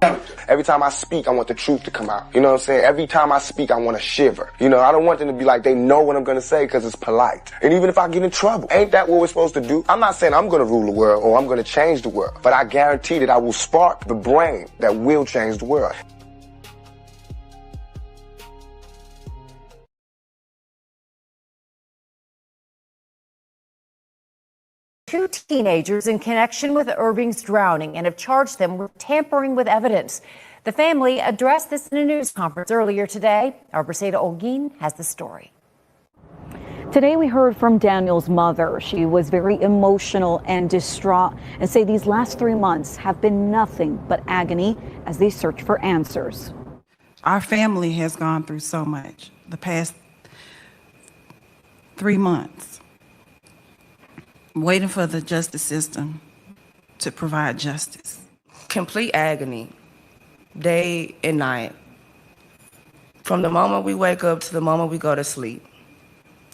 character. Every time I speak, I want the truth to come out. You know what I'm saying? Every time I speak, I want to shiver. You know, I don't want them to be like, they know what I'm going to say because it's polite. And even if I get in trouble, ain't that what we're supposed to do? I'm not saying I'm going to rule the world or I'm going to change the world, but I guarantee that I will spark the brain that will change the world. Two teenagers in connection with Erving's drowning and have charged them with tampering with evidence. The family addressed this in a news conference earlier today. Our Briseida Olguin has the story. Today we heard from Daniel's mother. She was very emotional and distraught and say these last 3 months have been nothing but agony as they search for answers. Our family has gone through so much the past 3 months. Waiting for the justice system to provide justice. Complete agony, day and night. From the moment we wake up to the moment we go to sleep.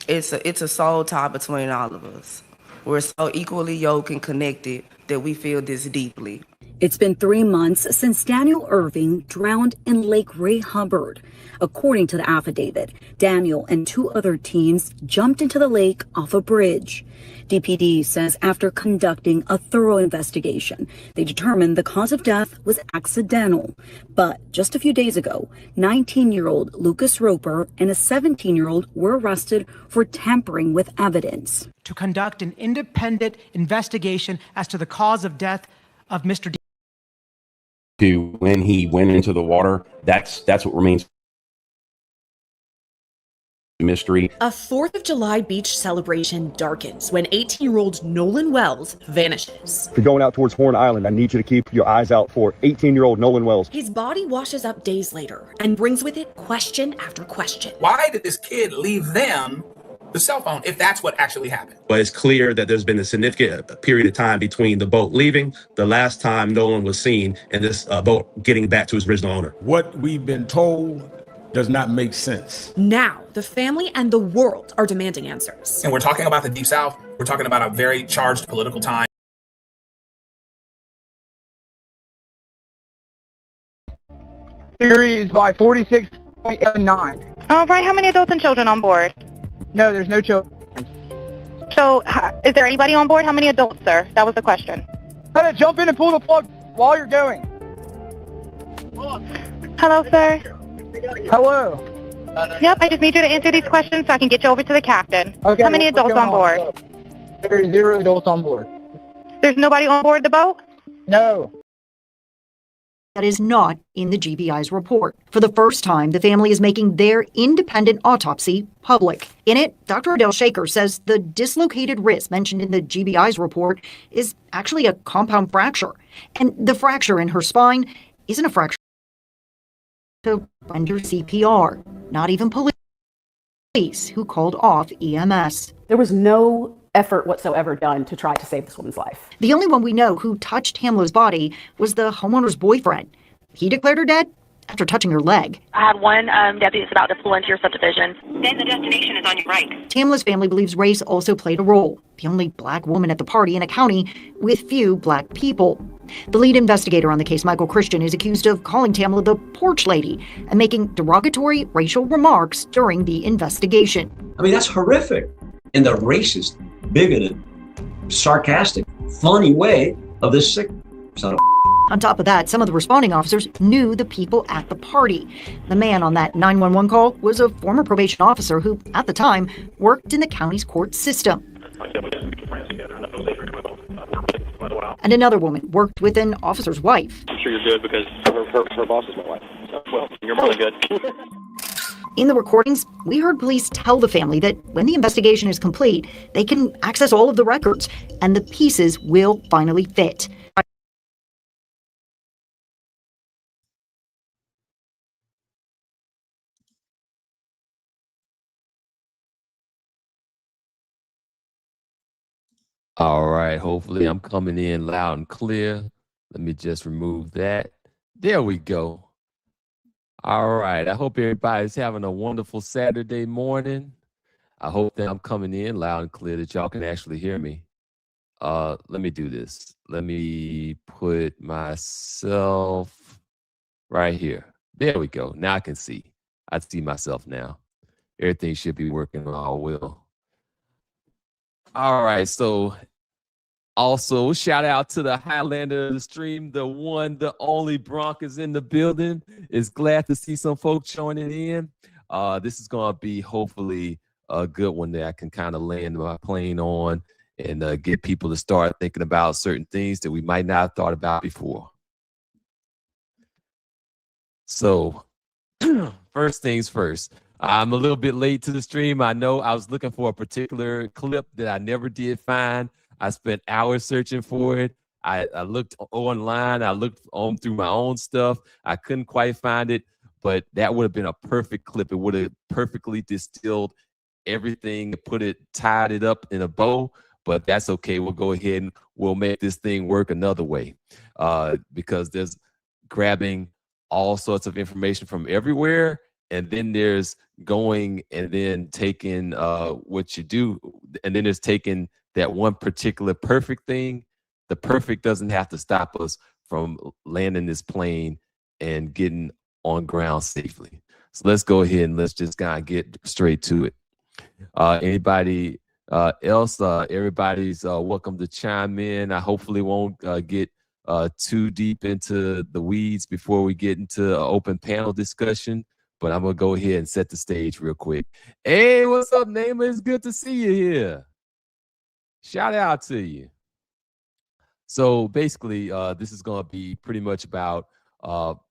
It's a soul tie between all of us. We're so equally yoked and connected that we feel this deeply. It's been 3 months since Daniel Erving drowned in Lake Ray Hubbard. According to the affidavit, Daniel and 2 other teens jumped into the lake off a bridge. DPD says after conducting a thorough investigation, they determined the cause of death was accidental. But just a few days ago, 19-year-old Lucas Roper and a 17-year-old were arrested for tampering with evidence. To conduct an independent investigation as to the cause of death of Mr. D. To when he went into the water, that's what remains mystery. A 4th of July beach celebration darkens when 18-year-old Nolan Wells vanishes. If you're going out towards Horn Island, I need you to keep your eyes out for 18-year-old Nolan Wells. His body washes up days later and brings with it question after question. Why did this kid leave them the cell phone if that's what actually happened? But it's clear that there's been a significant period of time between the boat leaving, the last time Nolan was seen, and this boat getting back to his original owner. What we've been told does not make sense. Now, the family and the world are demanding answers. And we're talking about the Deep South. We're talking about a very charged political time. Series by 46.9. All right, how many adults and children on board? No, there's no children. So, is there anybody on board? How many adults, sir? That was the question. Gotta jump in and pull the plug while you're going. Hello, sir. Hello. Yep, I just need you to answer these questions so I can get you over to the captain. Okay, how many adults on board? There's 0 adults on board. There's nobody on board the boat? No. That is not in the GBI's report. For the first time, the family is making their independent autopsy public. In it, Dr. Adele Shaker says the dislocated wrist mentioned in the GBI's report is actually a compound fracture. And the fracture in her spine isn't a fracture to render CPR, not even police who called off EMS. There was no effort whatsoever done to try to save this woman's life. The only one we know who touched Tamla's body was the homeowner's boyfriend. He declared her dead after touching her leg. I have one deputy that's about to pull into your subdivision. Then the destination is on your right. Tamla's family believes race also played a role. The only black woman at the party in a county with few black people. The lead investigator on the case, Michael Christian, is accused of calling Tamla the porch lady and making derogatory racial remarks during the investigation. I mean, that's horrific in the racist, bigoted, sarcastic, funny way of this sick son of On top of that, some of the responding officers knew the people at the party. The man on that 911 call was a former probation officer who, at the time, worked in the county's court system. And another woman worked with an officer's wife. I'm sure you're good because her boss is my wife. So, well, you're more than good. In the recordings, we heard police tell the family that when the investigation is complete, they can access all of the records and the pieces will finally fit. All right, hopefully I'm coming in loud and clear. Let me just remove that. There we go. All right, I hope everybody's having a wonderful Saturday morning. I hope that I'm coming in loud and clear, that y'all can actually hear me. Let me do this. Let me put myself right here. There we go. Now I can see. I see myself now. Everything should be working all well. All right, so also shout out to the Highlander of the stream, the one, the only Bronc is in the building. Is glad to see some folks joining in. This is gonna be hopefully a good one that I can kind of land my plane on and get people to start thinking about certain things that we might not have thought about before. So first things first, I'm a little bit late to the stream. I know I was looking for a particular clip that I never did find. I spent hours searching for it. I looked online. I looked on through my own stuff. I couldn't quite find it, but that would have been a perfect clip. It would have perfectly distilled everything, tied it up in a bow, but that's okay. We'll go ahead and we'll make this thing work another way because there's grabbing all sorts of information from everywhere. And then there's going and then taking what you do. And then there's taking that one particular perfect thing. The perfect doesn't have to stop us from landing this plane and getting on ground safely. So let's go ahead and let's just kind of get straight to it. Anybody else? Everybody's welcome to chime in. I hopefully won't get too deep into the weeds before we get into an open panel discussion. But I'm going to go ahead and set the stage real quick. Hey, what's up, Naima? It's good to see you here. Shout out to you. So basically, this is going to be pretty much about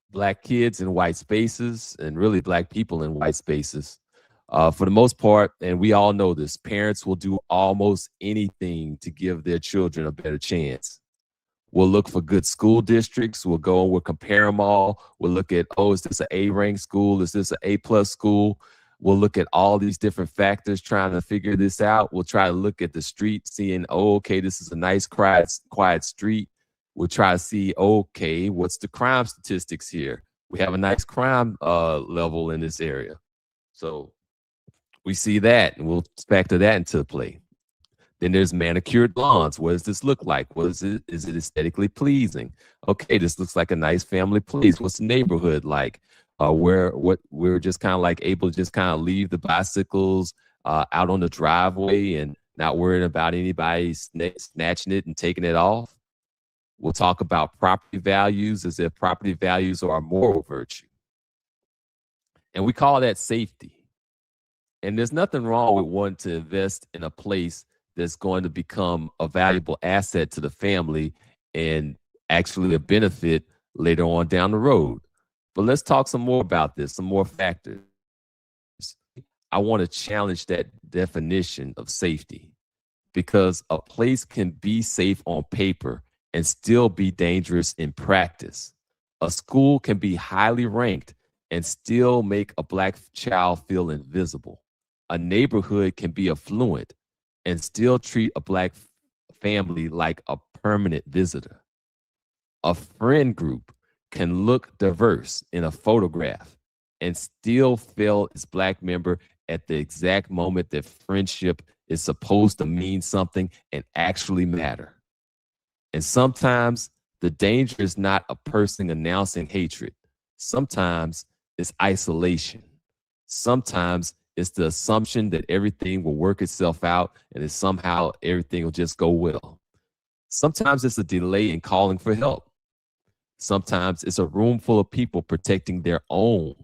Black kids in white spaces and really Black people in white spaces. For the most part, and we all know this, parents will do almost anything to give their children a better chance. We'll look for good school districts. We'll go and we'll compare them all. We'll look at, is this an A-ranked school? Is this an A+ school? We'll look at all these different factors trying to figure this out. We'll try to look at the street, seeing, okay, this is a nice, quiet street. We'll try to see, okay, what's the crime statistics here? We have a nice crime level in this area. So we see that, and we'll factor that into play. Then there's manicured lawns. What does this look like? What is it? Is it aesthetically pleasing? Okay, this looks like a nice family place. What's the neighborhood like? We're just kind of like able to just kind of leave the bicycles out on the driveway and not worrying about anybody snatching it and taking it off. We'll talk about property values as if property values are a moral virtue. And we call that safety. And there's nothing wrong with wanting to invest in a place that's going to become a valuable asset to the family and actually a benefit later on down the road. But let's talk some more about this, some more factors. I want to challenge that definition of safety because a place can be safe on paper and still be dangerous in practice. A school can be highly ranked and still make a Black child feel invisible. A neighborhood can be affluent and still treat a Black family like a permanent visitor. A friend group can look diverse in a photograph and still fail its Black member at the exact moment that friendship is supposed to mean something and actually matter. And sometimes the danger is not a person announcing hatred. Sometimes it's isolation. Sometimes it's the assumption that everything will work itself out and that somehow everything will just go well. Sometimes it's a delay in calling for help. Sometimes it's a room full of people protecting their own.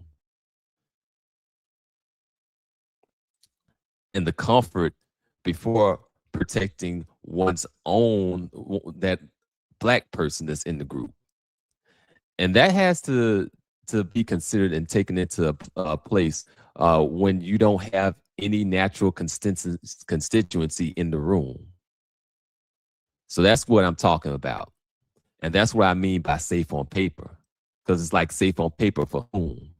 And the comfort before protecting one's own, that Black person that's in the group. And that has to be considered and taken into a place when you don't have any natural constituency in the room. So that's what I'm talking about. And that's what I mean by safe on paper, because it's like safe on paper for whom?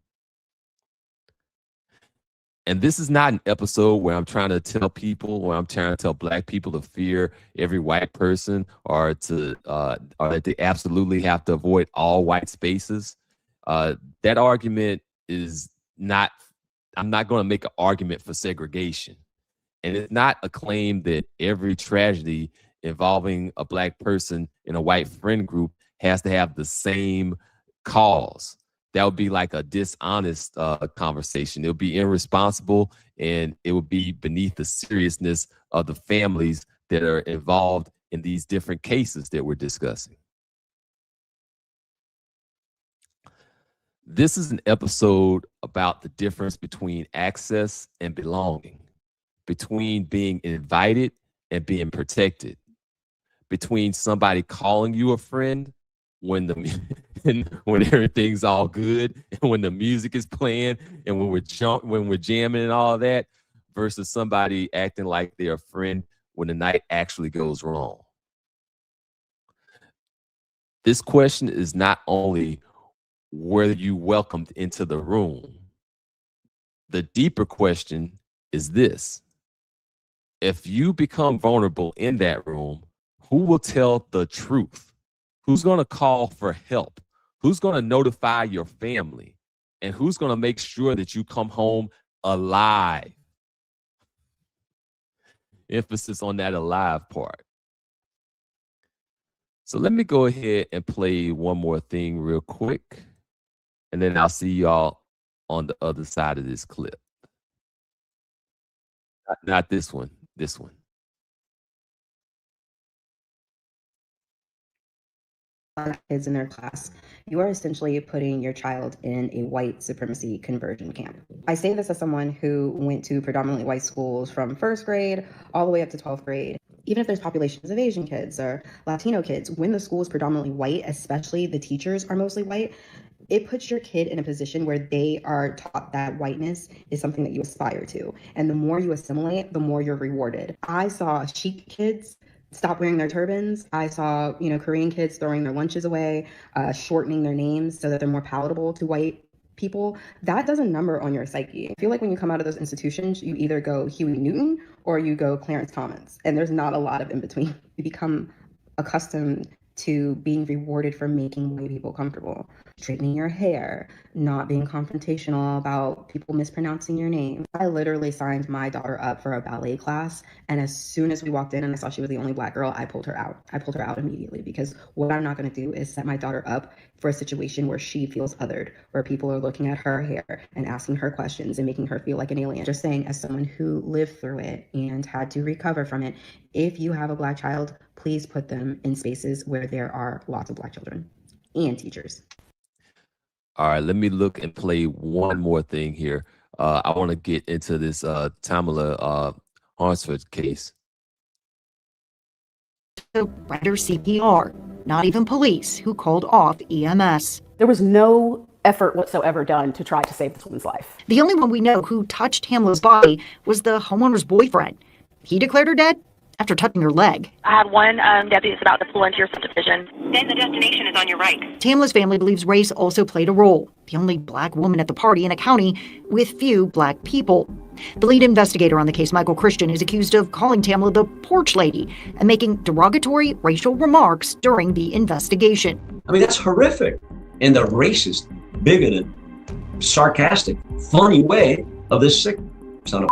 And this is not an episode where I'm trying to tell people, or I'm trying to tell Black people to fear every white person or that they absolutely have to avoid all white spaces. That argument is not, I'm not going to make an argument for segregation. And it's not a claim that every tragedy involving a Black person in a white friend group has to have the same cause. that would be like a dishonest conversation. It would be irresponsible, and it would be beneath the seriousness of the families that are involved in these different cases that we're discussing. This is an episode about the difference between access and belonging, between being invited and being protected, between somebody calling you a friend when when everything's all good and when the music is playing and when we're jamming and all that, versus somebody acting like they're a friend when the night actually goes wrong. This question is not only were you welcomed into the room. The deeper question is this: if you become vulnerable in that room, who will tell the truth? Who's going to call for help? Who's going to notify your family? And who's going to make sure that you come home alive? Emphasis on that alive part. So let me go ahead and play one more thing real quick, and then I'll see y'all on the other side of this clip. Not this one, this one. Kids in their class, you are essentially putting your child in a white supremacy conversion camp. I say this as someone who went to predominantly white schools from first grade all the way up to 12th grade. Even if there's populations of Asian kids or Latino kids, when the school is predominantly white, especially the teachers are mostly white, it puts your kid in a position where they are taught that whiteness is something that you aspire to. And the more you assimilate, the more you're rewarded. I saw Sikh kids stop wearing their turbans. I saw, Korean kids throwing their lunches away, shortening their names so that they're more palatable to white people. That does a number on your psyche. I feel like when you come out of those institutions, you either go Huey Newton or you go Clarence Thomas, and there's not a lot of in between. You become accustomed to being rewarded for making white people comfortable. Straightening your hair, not being confrontational about people mispronouncing your name. I literally signed my daughter up for a ballet class, and as soon as we walked in and I saw she was the only Black girl, I pulled her out. I pulled her out immediately, because what I'm not going to do is set my daughter up for a situation where she feels othered, where people are looking at her hair and asking her questions and making her feel like an alien. Just saying, as someone who lived through it and had to recover from it, if you have a Black child, please put them in spaces where there are lots of Black children and teachers. All right, let me look and play one more thing here. I want to get into this Tamla Horsford case. The render CPR, not even police who called off EMS. There was no effort whatsoever done to try to save this woman's life. The only one we know who touched Tamla's body was the homeowner's boyfriend. He declared her dead after touching her leg. I had one deputy that's about to pull into your subdivision. Then the destination is on your right. Tamla's family believes race also played a role. The only Black woman at the party in a county with few Black people. The lead investigator on the case, Michael Christian, is accused of calling Tamla the porch lady and making derogatory racial remarks during the investigation. I mean, that's horrific. In the racist, bigoted, sarcastic, funny way of this sick son of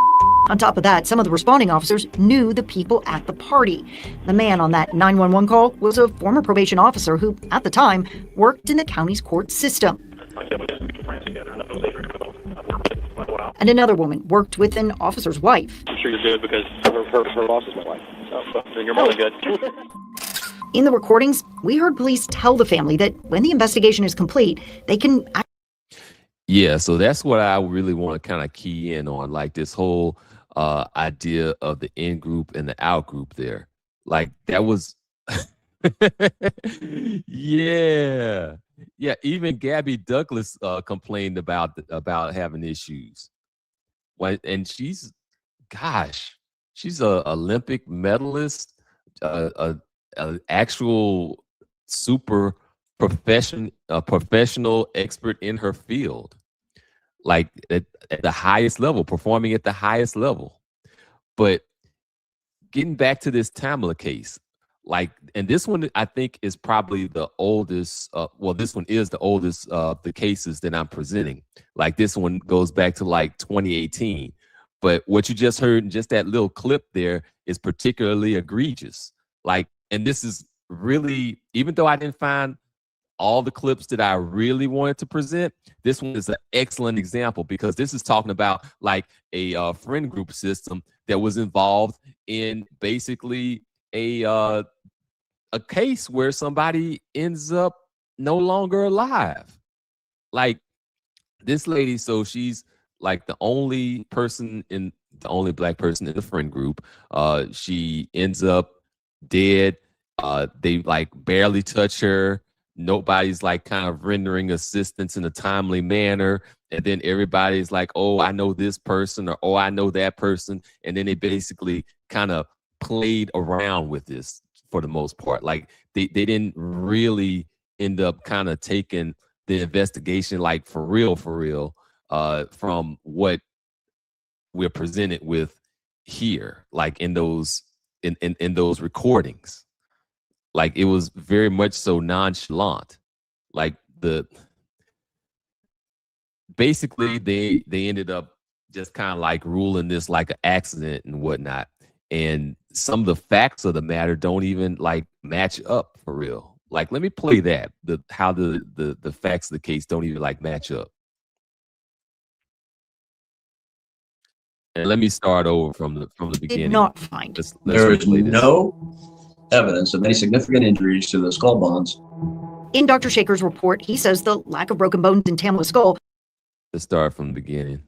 On top of that, some of the responding officers knew the people at the party. The man on that 911 call was a former probation officer who, at the time, worked in the county's court system. And another woman worked with an officer's wife. I'm sure you're good because her boss is my wife. So then you're more than good. In the recordings, we heard police tell the family that when the investigation is complete, they can... Yeah, so that's what I really want to kind of key in on, like this whole idea of the in group and the out group there. Like that was, yeah. Even Gabby Douglas complained about having issues. And she's a Olympic medalist, a actual super professional expert in her field, like at the highest level, performing at the highest level. But getting back to this Tamla case, and this one I think is probably the oldest. This one is the oldest of the cases that I'm presenting. Like this one goes back to like 2018. But what you just heard in just that little clip there is particularly egregious. And this is really, even though I didn't find all the clips that I really wanted to present, this one is an excellent example because this is talking about like a friend group system that was involved in basically a case where somebody ends up no longer alive. Like this lady, so she's like the only black person in the friend group. She ends up dead. They like barely touch her. Nobody's like kind of rendering assistance in a timely manner. And then everybody's like, oh, I know this person, or oh, I know that person. And then they basically kind of played around with this for the most part. Like they didn't really end up kind of taking the investigation like for real, from what we're presented with here, like in those in those recordings. Like it was very much so nonchalant. Like basically they ended up just kind of like ruling this like an accident and whatnot. And some of the facts of the matter don't even like match up for real. Like, let me play that. How the facts of the case don't even like match up. And let me start over from the beginning. Did not find. There is no evidence of any significant injuries to the skull bones. In Dr. Shaker's report, he says the lack of broken bones in Tamla's skull. Let's start from the beginning.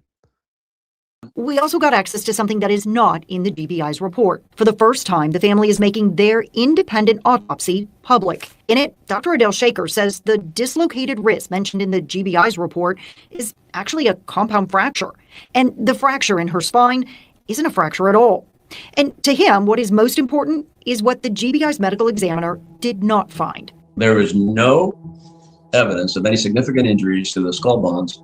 We also got access to something that is not in the GBI's report. For the first time, the family is making their independent autopsy public. In it, Dr. Adele Shaker says the dislocated wrist mentioned in the GBI's report is actually a compound fracture. And the fracture in her spine isn't a fracture at all. And to him, what is most important is what the GBI's medical examiner did not find. There is no evidence of any significant injuries to the skull bones.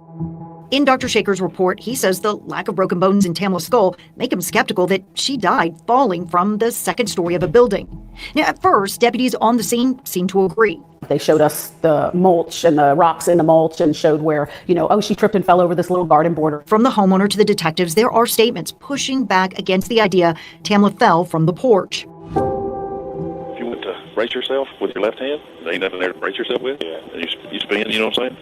In Dr. Shaker's report, he says the lack of broken bones in Tamla's skull make him skeptical that she died falling from the second story of a building. Now, at first, deputies on the scene seemed to agree. They showed us the mulch and the rocks in the mulch and showed where, oh, she tripped and fell over this little garden border. From the homeowner to the detectives, there are statements pushing back against the idea Tamla fell from the porch. If you went to brace yourself with your left hand, there ain't nothing there to brace yourself with. Yeah. And you spin, you know what I'm saying?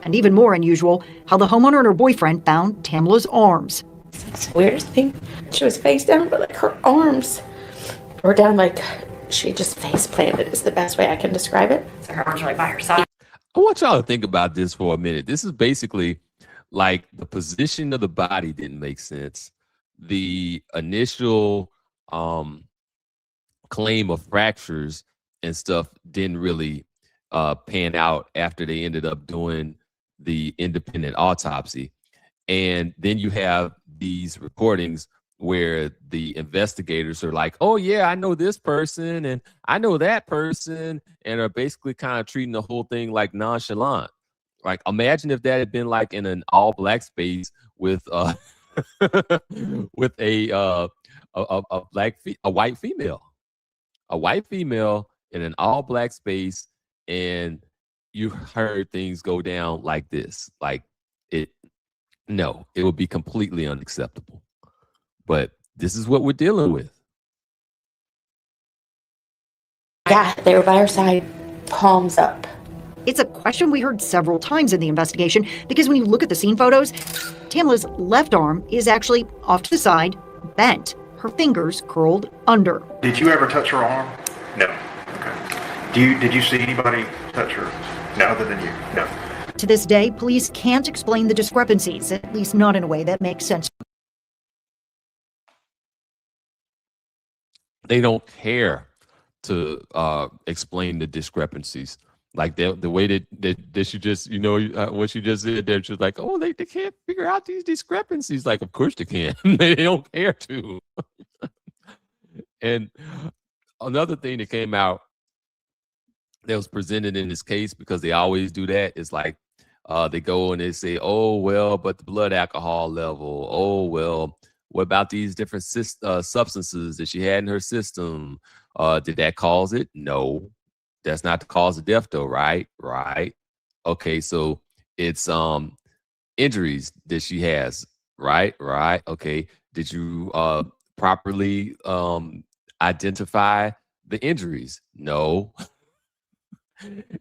And even more unusual, how the homeowner and her boyfriend found Tamla's arms. It's the weirdest thing. She was face down, but like her arms were down like she just face planted is the best way I can describe it. So her arms were like by her side. I want y'all to think about this for a minute. This is basically like the position of the body didn't make sense. The initial claim of fractures and stuff didn't really pan out after they ended up doing the independent autopsy. And then you have these recordings where the investigators are like, oh yeah, I know this person and I know that person, and are basically kind of treating the whole thing like nonchalant. Like, imagine if that had been like in an all black space with with a white female in an all black space, and you heard things go down like this. Like, it would be completely unacceptable. But this is what we're dealing with. Yeah, they were by her side, palms up. It's a question we heard several times in the investigation because when you look at the scene photos, Tamla's left arm is actually off to the side, bent, her fingers curled under. Did you ever touch her arm? No. Okay. Did you see anybody touch her? No, other than you? No. To this day, police can't explain the discrepancies, at least not in a way that makes sense. They don't care to explain the discrepancies. Like the way that she just, what she just said, they're just like, oh, they can't figure out these discrepancies. Like, of course they can. They don't care to. And another thing that came out that was presented in this case, because they always do that, is like they go and they say, oh, well, but the blood alcohol level. Oh, well, what about these different substances that she had in her system? Did that cause it? No, that's not the cause of death, though, right? Right. Okay, so it's injuries that she has, right? Right. Okay. Did you properly identify the injuries? No.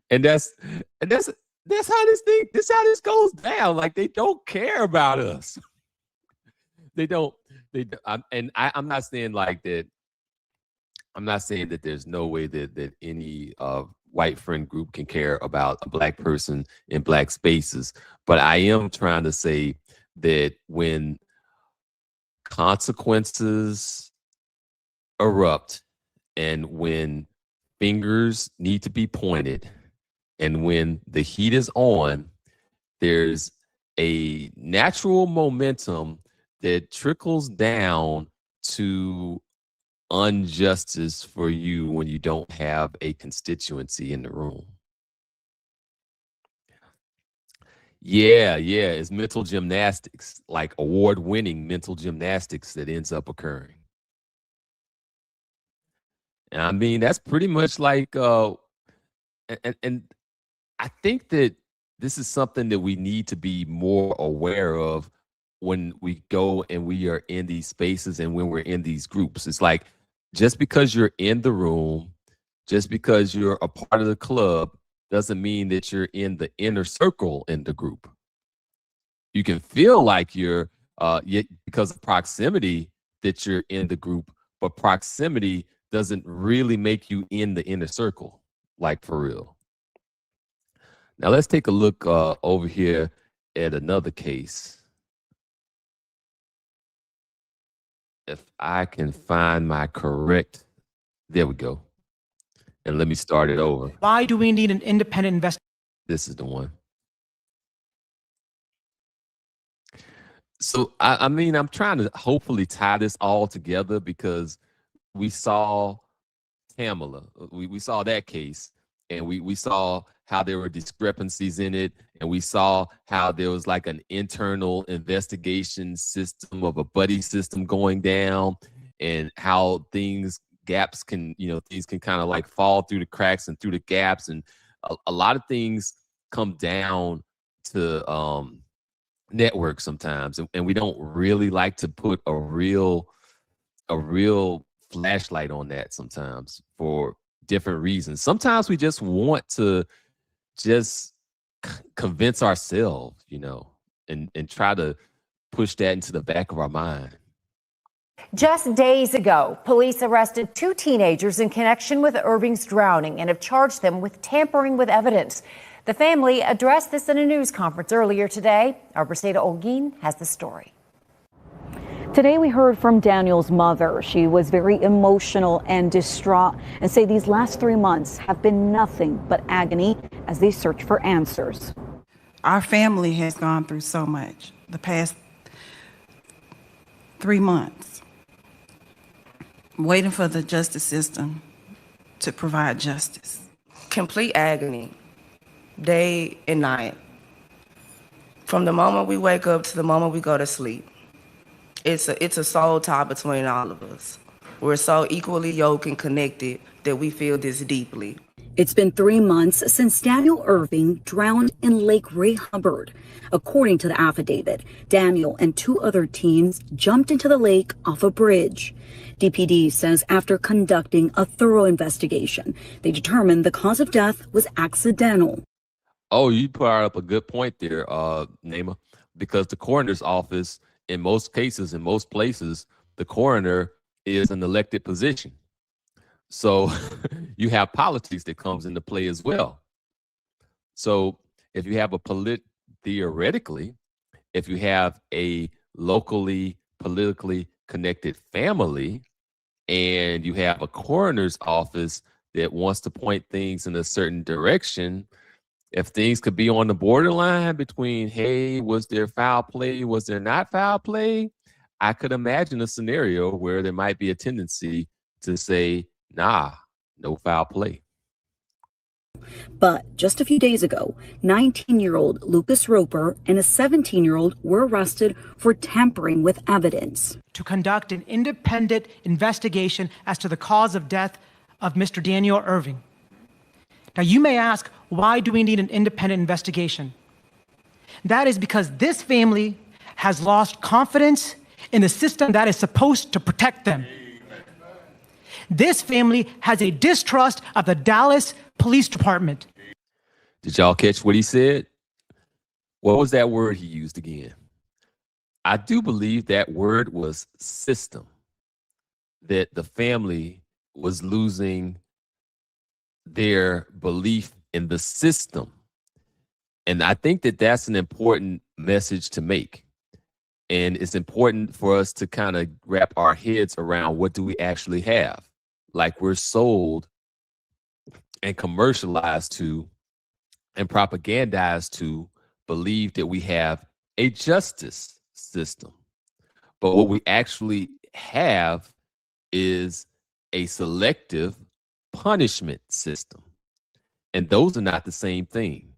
And that's how this goes down. Like, they don't care about us. They don't. I'm not saying like that. I'm not saying that there's no way that any white friend group can care about a black person in black spaces. But I am trying to say that when consequences erupt and when fingers need to be pointed and when the heat is on, there's a natural momentum that trickles down to injustice for you when you don't have a constituency in the room. Yeah, it's mental gymnastics, like award-winning mental gymnastics that ends up occurring. And I mean, that's pretty much like, and I think that this is something that we need to be more aware of when we go and we are in these spaces and when we're in these groups. It's like, just because you're in the room, just because you're a part of the club, doesn't mean that you're in the inner circle in the group. You can feel like you're, because of proximity, that you're in the group, but proximity doesn't really make you in the inner circle, like for real. Now let's take a look over here at another case. If I can find my correct, there we go. And let me start it over. Why do we need an independent investigation? This is the one. So, I mean, I'm trying to hopefully tie this all together because we saw Tamla. We saw that case, and we saw how there were discrepancies in it, and we saw how there was like an internal investigation system of a buddy system going down, and how gaps can kind of like fall through the cracks and through the gaps, and a lot of things come down to network sometimes, and we don't really like to put a real flashlight on that sometimes for different reasons. Sometimes we just want to just convince ourselves, and try to push that into the back of our mind. Just days ago, police arrested 2 teenagers in connection with Erving's drowning and have charged them with tampering with evidence. The family addressed this in a news conference earlier today. Our Braseda Olguin has the story. Today we heard from Daniel's mother. She was very emotional and distraught and say these last 3 months have been nothing but agony as they search for answers. Our family has gone through so much the past 3 months, waiting for the justice system to provide justice. Complete agony, day and night. From the moment we wake up to the moment we go to sleep. It's a soul tie between all of us. We're so equally yoked and connected that we feel this deeply. It's been 3 months since Daniel Erving drowned in Lake Ray Hubbard. According to the affidavit, Daniel and 2 other teens jumped into the lake off a bridge. DPD says after conducting a thorough investigation, they determined the cause of death was accidental. Oh, you brought up a good point there, Naima, because the coroner's office, in most cases, in most places, the coroner is an elected position. So you have politics that comes into play as well. So if you have theoretically, if you have a locally politically connected family and you have a coroner's office that wants to point things in a certain direction, if things could be on the borderline between, hey, was there foul play, was there not foul play, I could imagine a scenario where there might be a tendency to say, nah, no foul play. But just a few days ago, 19-year-old Lucas Roper and a 17-year-old were arrested for tampering with evidence. To conduct an independent investigation as to the cause of death of Mr. Daniel Erving. Now, you may ask, why do we need an independent investigation? That is because this family has lost confidence in the system that is supposed to protect them. This family has a distrust of the Dallas Police Department. Did y'all catch what he said? What was that word he used again? I do believe that word was system, that the family was losing their belief in the system. And I think that that's an important message to make. And it's important for us to kind of wrap our heads around what do we actually have. Like we're sold and commercialized to and propagandized to believe that we have a justice system. But what we actually have is a selective punishment system. And those are not the same thing.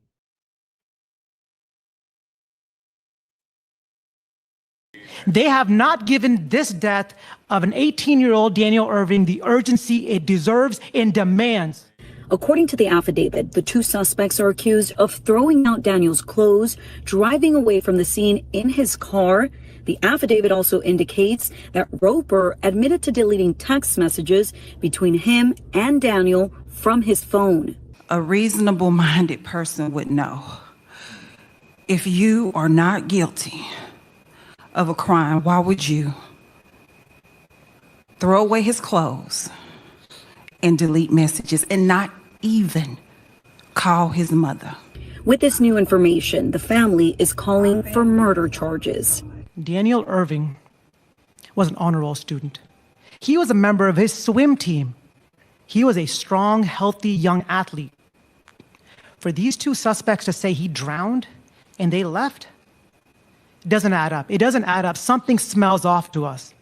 They have not given this death of an 18-year-old Daniel Erving the urgency it deserves and demands. According to the affidavit, the two suspects are accused of throwing out Daniel's clothes, driving away from the scene in his car. The affidavit also indicates that Roper admitted to deleting text messages between him and Daniel from his phone. A reasonable-minded person would know if you are not guilty of a crime, why would you throw away his clothes and delete messages and not even call his mother? With this new information, the family is calling for murder charges. Daniel Erving was an honor roll student. He was a member of his swim team. He was a strong, healthy young athlete. For these two suspects to say he drowned and they left, it doesn't add up. It doesn't add up. Something smells off to us.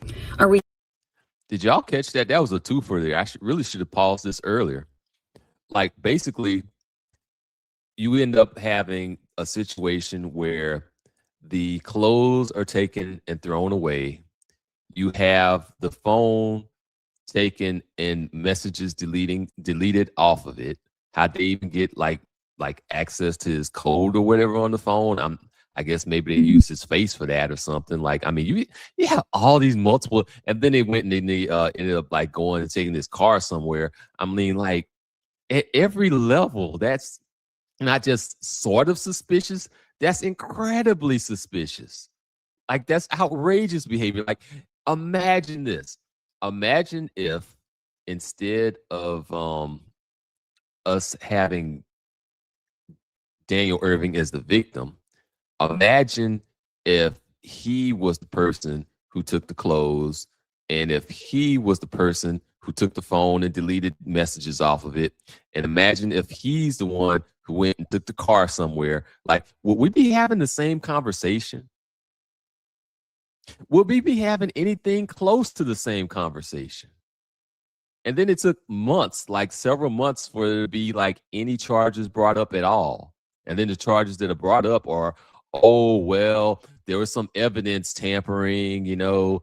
Did y'all catch that? That was a twofer there. I really should have paused this earlier. Like, basically, you end up having a situation where the clothes are taken and thrown away. You have the phone taken and messages deleted off of it. How'd they even get like access to his code or whatever on the phone? I guess maybe they used his face for that or something. Like, I mean, you have all these multiple, and then they went and they ended up like going and taking this car somewhere. I mean, like at every level, that's not just sort of suspicious. That's incredibly suspicious. Like, that's outrageous behavior. Like, imagine this. Imagine if instead of us having Daniel Erving as the victim, imagine if he was the person who took the clothes, and if he was the person who took the phone and deleted messages off of it, and imagine if he's the one who went and took the car somewhere. Like, would we be having the same conversation? Would we be having anything close to the same conversation? And then it took months, like several months, for there to be like any charges brought up at all. And then the charges that are brought up are, oh, well, there was some evidence tampering, you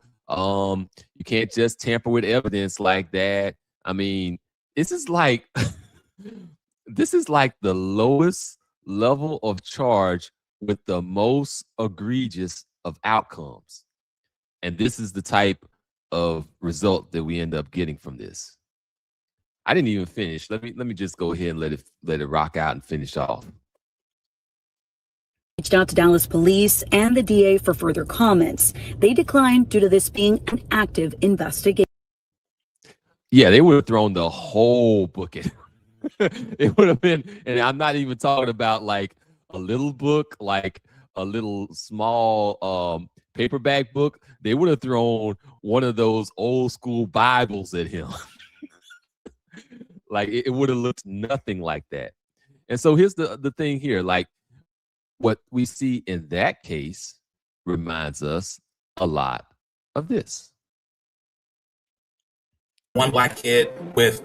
can't just tamper with evidence like that. I mean, this is like the lowest level of charge with the most egregious of outcomes. And this is the type of result that we end up getting from this. I didn't even finish. Let me just go ahead and let it rock out and finish off. Reached out to Dallas police and the DA for further comments. They declined due to this being an active investigation. Yeah, they would have thrown the whole book in. It would have been, and I'm not even talking about like a little book, like a little small paperback book. They would have thrown one of those old school Bibles at him. Like, it would have looked nothing like that. And so here's the thing here, like, what we see in that case reminds us a lot of this. One black kid with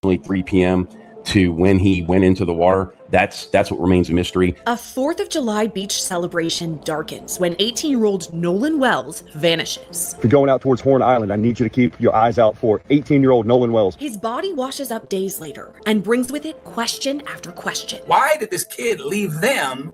3 p.m. to when he went into the water. That's what remains a mystery. A 4th of July beach celebration darkens when 18-year-old Nolan Wells vanishes. If you're going out towards Horn Island, I need you to keep your eyes out for 18-year-old Nolan Wells. His body washes up days later and brings with it question after question. Why did this kid leave them,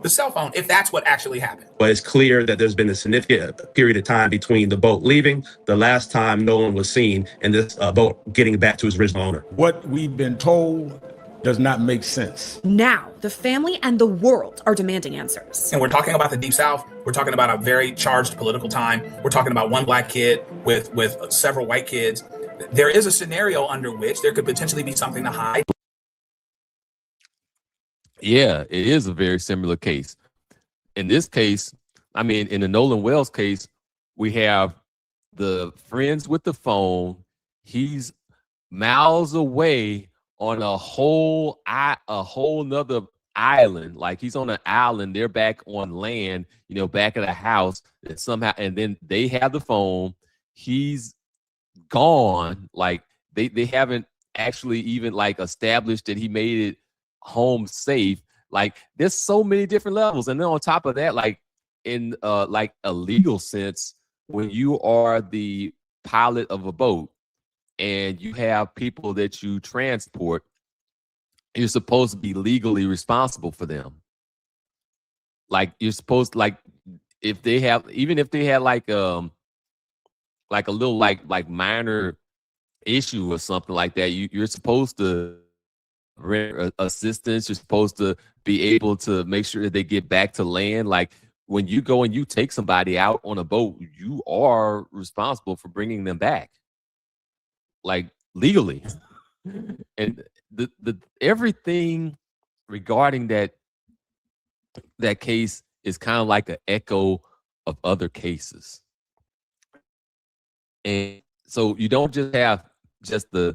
the cell phone if that's what actually happened. But it's clear that there's been a significant period of time between the boat leaving, the last time Nolan was seen, and this boat getting back to his original owner. What we've been told does not make sense. Now, the family and the world are demanding answers. And we're talking about the Deep South. We're talking about a very charged political time. We're talking about one black kid with several white kids. There is a scenario under which there could potentially be something to hide. Yeah, it is a very similar case. In this case, I mean, in the Nolan Wells case, we have the friends with the phone. He's miles away on a whole nother island. Like he's on an island, they're back on land, back at a house, and somehow, and then they have the phone. He's gone. Like they haven't actually even like established that he made it home safe. Like there's so many different levels. And then on top of that, like in like a legal sense, when you are the pilot of a boat and you have people that you transport, you're supposed to be legally responsible for them. Like you're supposed to, like if they have, even if they had like a little like minor issue or something like that, you're supposed to render assistance. You're supposed to be able to make sure that they get back to land. Like when you go and you take somebody out on a boat, you are responsible for bringing them back, like legally. And the everything regarding that case is kind of like an echo of other cases. And so you don't just have just the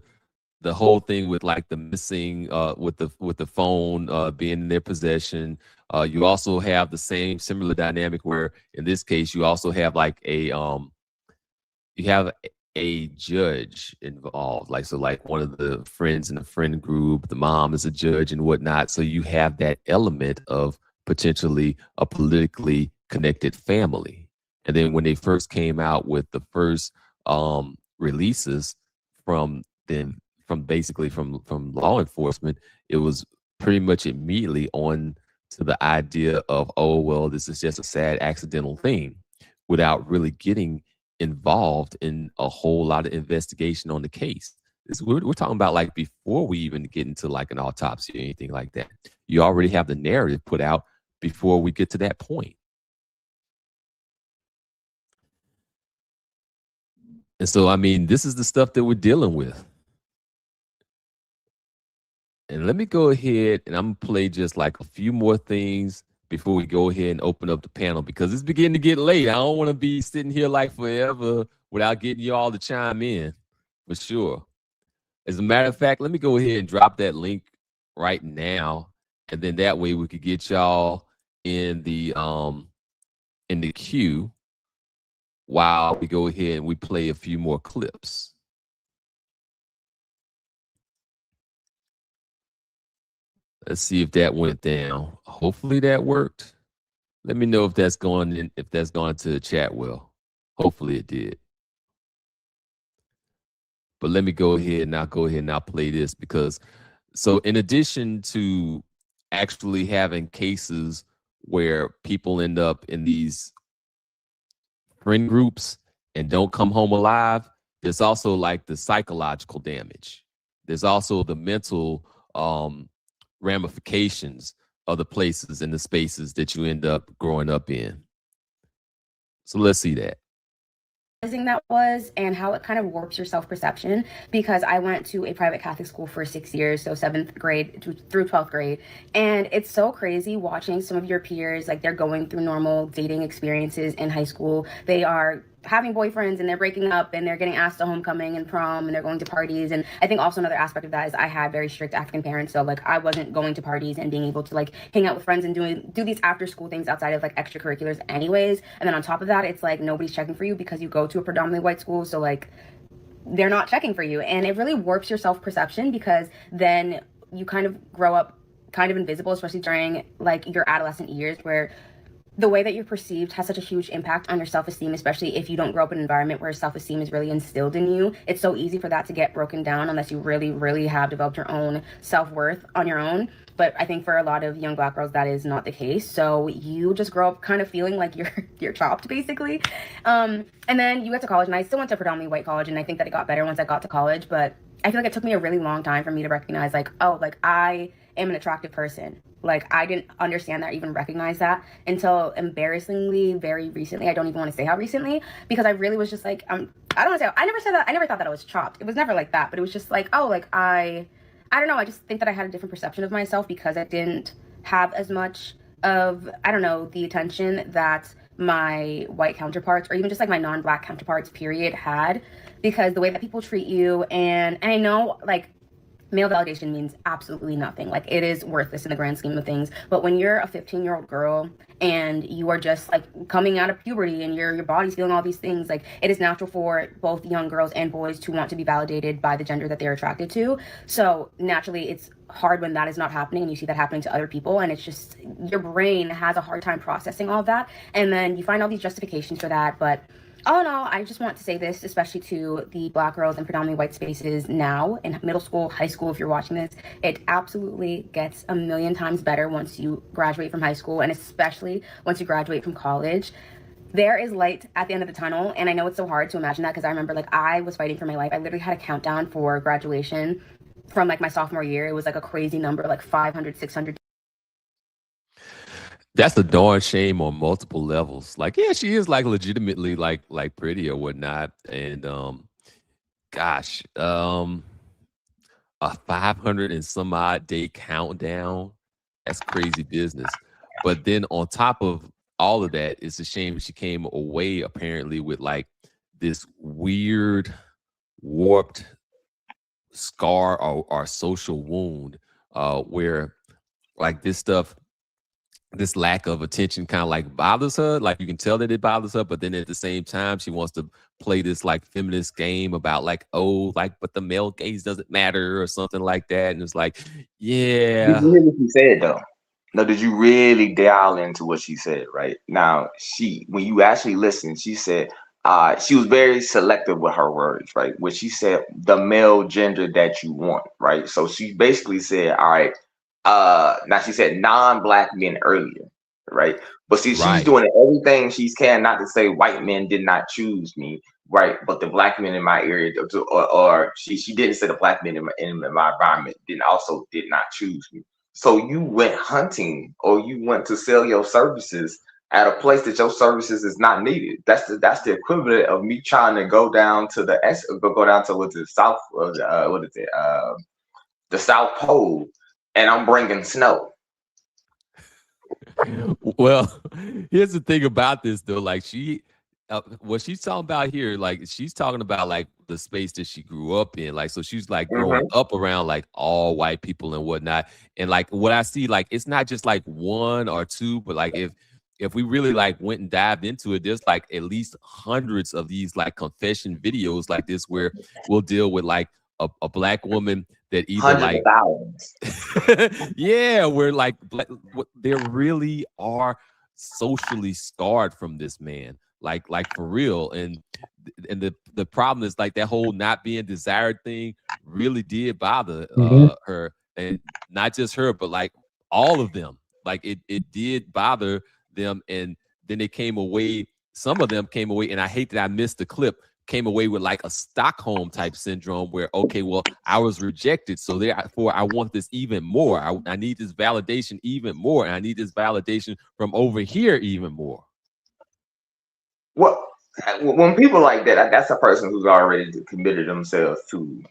whole thing with like the missing with the phone being in their possession. You also have the similar dynamic where in this case you also have like you have a judge involved. Like so like one of the friends in the friend group, the mom is a judge and whatnot. So you have that element of potentially a politically connected family. And then when they first came out with the first releases from law enforcement, it was pretty much immediately on to the idea of, oh, well, this is just a sad accidental thing, without really getting involved in a whole lot of investigation on the case. We're talking about like before we even get into like an autopsy or anything like that. You already have the narrative put out before we get to that point. And so, I mean, this is the stuff that we're dealing with. And let me go ahead and I'm going to play just like a few more things before we go ahead and open up the panel, because it's beginning to get late. I don't want to be sitting here like forever without getting you all to chime in, for sure. As a matter of fact, let me go ahead and drop that link right now. And then that way we could get y'all in the queue while we go ahead and we play a few more clips. Let's see if that went down. Hopefully that worked. Let me know if that's gone into the chat well. Hopefully it did. But let me go ahead and I'll play this, because so in addition to actually having cases where people end up in these friend groups and don't come home alive, there's also like the psychological damage. There's also the mental ramifications of the places and the spaces that you end up growing up in. So let's see that. That was, and how it kind of warps your self-perception, because I went to a private Catholic school for 6 years, so 7th grade through 12th grade, and it's so crazy watching some of your peers, like they're going through normal dating experiences in high school. They are having boyfriends and they're breaking up and they're getting asked to homecoming and prom and they're going to parties. And I think also another aspect of that is I had very strict African parents, so like I wasn't going to parties and being able to like hang out with friends and do these after school things outside of like extracurriculars anyways. And then on top of that, it's like nobody's checking for you because you go to a predominantly white school, so like they're not checking for you, and it really warps your self-perception, because then you kind of grow up kind of invisible, especially during like your adolescent years, where the way that you're perceived has such a huge impact on your self-esteem, especially if you don't grow up in an environment where self-esteem is really instilled in you. It's so easy for that to get broken down unless you really, really have developed your own self-worth on your own. But I think for a lot of young Black girls, that is not the case. So you just grow up kind of feeling like you're chopped, basically. And then you get to college, and I still went to a predominantly white college, and I think that it got better once I got to college. But I feel like it took me a really long time for me to recognize, like, oh, like, I am an attractive person. Like, I didn't understand that or even recognize that until embarrassingly very recently. I don't even want to say how recently, because I really was just like, I don't want to say, I never said that. I never thought that I was chopped. It was never like that, but it was just like, oh, like, I don't know. I just think that I had a different perception of myself because I didn't have as much of, I don't know, the attention that my white counterparts or even just like my non-Black counterparts period had, because the way that people treat you, and I know, like, male validation means absolutely nothing. Like, it is worthless in the grand scheme of things. But when you're a 15-year-old girl and you are just like coming out of puberty and your body's feeling all these things, like, it is natural for both young girls and boys to want to be validated by the gender that they're attracted to. So naturally, it's hard when that is not happening and you see that happening to other people, and it's just your brain has a hard time processing all of that, and then you find all these justifications for that. But all in all, I just want to say this, especially to the Black girls in predominantly white spaces now in middle school, high school, if you're watching this, it absolutely gets a million times better once you graduate from high school, and especially once you graduate from college. There is light at the end of the tunnel, and I know it's so hard to imagine that because I remember, like, I was fighting for my life. I literally had a countdown for graduation from, like, my sophomore year. It was, like, a crazy number, like 500, 600. That's a darn shame on multiple levels. Like, yeah, she is like legitimately like pretty or whatnot. And gosh, a 500 and some odd day countdown. That's crazy business. But then on top of all of that, it's a shame she came away apparently with like this weird, warped scar or social wound where like this stuff, this lack of attention kind of like bothers her. Like, you can tell that it bothers her, but then at the same time, she wants to play this like feminist game about like, oh, like, but the male gaze doesn't matter or something like that. And it's like, yeah. Did you hear what she said though? No, did you really dial into what she said? Right now, when you actually listen, she said she was very selective with her words, right? When she said the male gender that you want, right? So she basically said, all right, now she said non-Black men earlier, right? But see, she's doing everything she can not to say white men did not choose me, right? But the Black men in my area, or she didn't say the Black men in my environment did not choose me. So you went hunting, or you went to sell your services at a place that your services is not needed. That's the equivalent of me trying to go down to the south, the South Pole, and I'm bringing snow. Well, here's the thing about this though. Like, what she's talking about here, like, she's talking about like the space that she grew up in. Like, so she's like growing up around like all white people and whatnot. And like what I see, like, it's not just like one or two, but like if we really like went and dived into it, there's like at least hundreds of these like confession videos like this where we'll deal with like a Black woman that either like yeah, where like there really are socially scarred from this man, like for real. And the problem is like that whole not being desired thing really did bother her, and not just her, but like all of them. Like it did bother them, and then they came away. Some of them came away, and I hate that I missed the clip. Came away with like a Stockholm type syndrome where, okay, well, I was rejected, so therefore I want this even more. I need this validation even more, and I need this validation from over here even more. Well, when people like that, that's a person who's already committed themselves to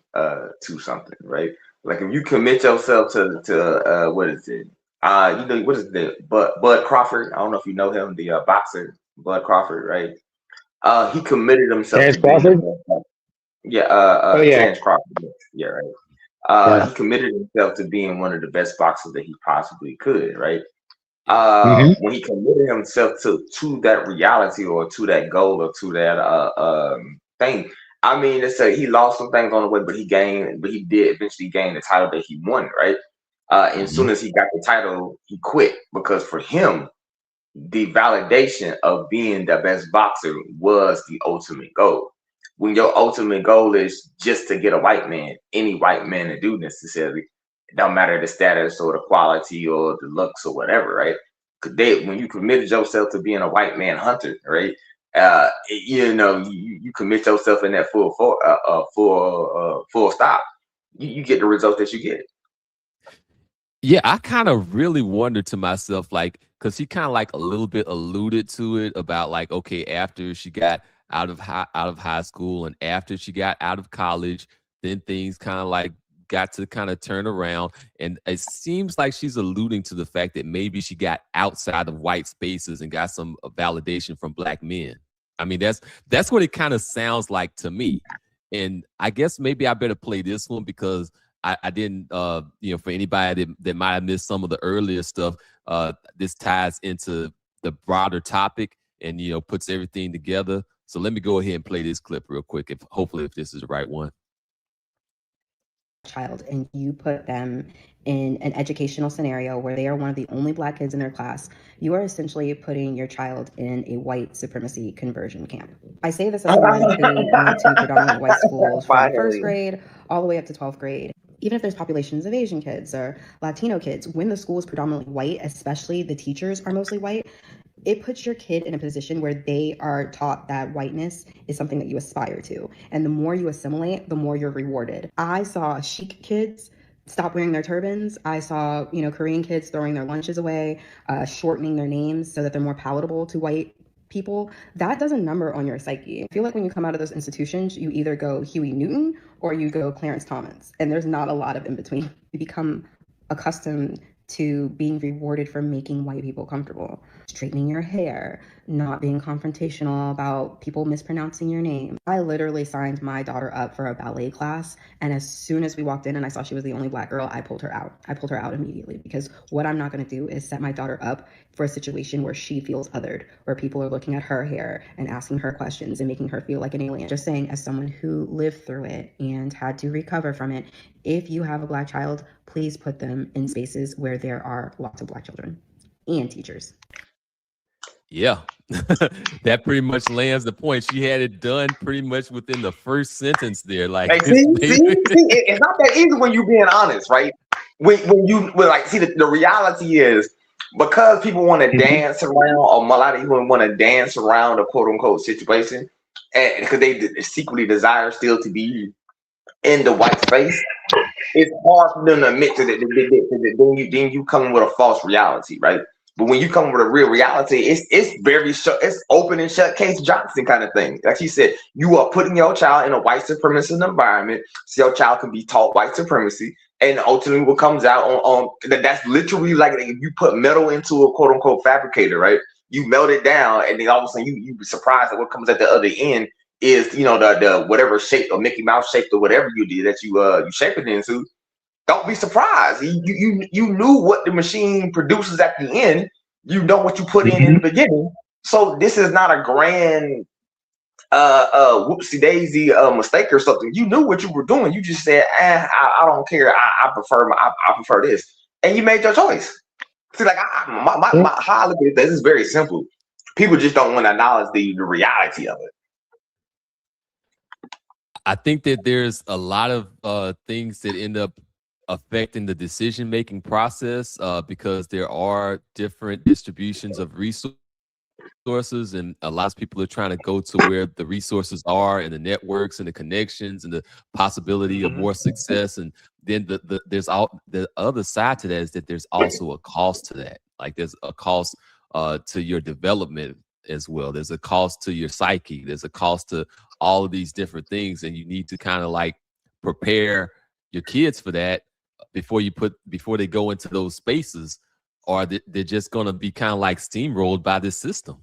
something, right? Like, if you commit yourself to what is it? What is it? Bud Crawford. I don't know if you know him, the boxer, Bud Crawford, right? He committed himself. Terrence Crawford? Terrence Crawford. Yeah, right. He committed himself to being one of the best boxers that he possibly could, right? When he committed himself to that reality, or to that goal, or to that thing, I mean, he lost some things on the way, but he did eventually gain the title that he won, right? And as soon as he got the title, he quit, because for him, the validation of being the best boxer was the ultimate goal. When your ultimate goal is just to get a white man, any white man to do necessarily, it don't matter the status or the quality or the looks or whatever, right? When you committed yourself to being a white man hunter, right? You commit yourself in that full stop. You get the results that you get. Yeah, I kind of really wondered to myself, like, because he kind of like a little bit alluded to it about like, okay, after she got out of high school and after she got out of college, then things kind of like got to kind of turn around. And it seems like she's alluding to the fact that maybe she got outside of white spaces and got some validation from black men. I mean, that's what it kind of sounds like to me. And I guess maybe I better play this one because I didn't, for anybody that might have missed some of the earlier stuff, this ties into the broader topic and, puts everything together. So let me go ahead and play this clip real quick, hopefully if this is the right one. Child, and you put them in an educational scenario where they are one of the only black kids in their class, you are essentially putting your child in a white supremacy conversion camp. I say this as someone who went to predominantly white schools from first grade all the way up to 12th grade. Even if there's populations of Asian kids or Latino kids, when the school is predominantly white, especially the teachers are mostly white, it puts your kid in a position where they are taught that whiteness is something that you aspire to. And the more you assimilate, the more you're rewarded. I saw Sikh kids stop wearing their turbans. I saw, Korean kids throwing their lunches away, shortening their names so that they're more palatable to white people. That does a number on your psyche. I feel like when you come out of those institutions, you either go Huey Newton or you go Clarence Thomas, and there's not a lot of in between. You become accustomed to being rewarded for making white people comfortable. Straightening your hair, not being confrontational about people mispronouncing your name. I literally signed my daughter up for a ballet class, and as soon as we walked in and I saw she was the only black girl, I pulled her out. I pulled her out immediately, because what I'm not gonna do is set my daughter up for a situation where she feels othered, where people are looking at her hair and asking her questions and making her feel like an alien. Just saying, as someone who lived through it and had to recover from it, if you have a black child, please put them in spaces where there are lots of black children and teachers. Yeah, that pretty much lands the point. She had it done pretty much within the first sentence there. Like, see, it's not that easy when you're being honest, right? The reality is, because people want to dance around, or a lot of people want to dance around a quote unquote situation, and because they secretly desire still to be in the white space, it's hard for them to admit to that. Then you come with a false reality, right? But when you come with a real reality, it's very it's open and shut case Johnson kind of thing. Like she said, you are putting your child in a white supremacist environment, so your child can be taught white supremacy, and ultimately what comes out on that's literally like if you put metal into a quote unquote fabricator, right? You melt it down, and then all of a sudden you be surprised at what comes at the other end is the whatever shape or Mickey Mouse shape or whatever you did that you shape it into. Don't be surprised. You knew what the machine produces at the end. You know what you put in the beginning. So this is not a grand whoopsie daisy mistake or something. You knew what you were doing. You just said, I don't care. I prefer this, and you made your choice. See, like how I look at this is very simple. People just don't want to acknowledge the reality of it. I think that there's a lot of things that end up affecting the decision-making process because there are different distributions of resources, and a lot of people are trying to go to where the resources are and the networks and the connections and the possibility of more success. And then there's the other side to that is that there's also a cost to that. Like there's a cost to your development as well. There's a cost to your psyche. There's a cost to all of these different things, and you need to kind of like prepare your kids for that before they go into those spaces, or they're just going to be kind of like steamrolled by this system.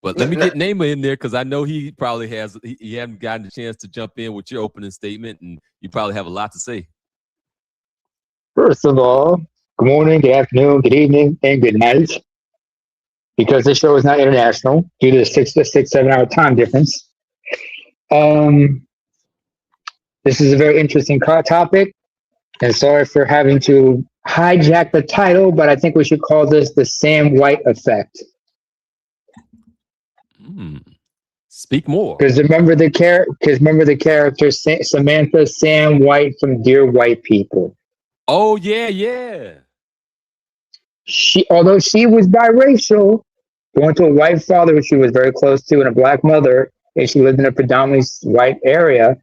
But let me get Naima in there, because I know he probably he hasn't gotten a chance to jump in with your opening statement, and you probably have a lot to say. First of all, good morning, good afternoon, good evening, and good night. Because this show is not international due to the 6-7 hour time difference. This is a very interesting topic, and sorry for having to hijack the title, but I think we should call this the Sam White effect. Speak more. Because remember the character Samantha Sam White from Dear White People. Oh yeah. Although she was biracial, going to a white father who she was very close to and a black mother, and she lived in a predominantly white area,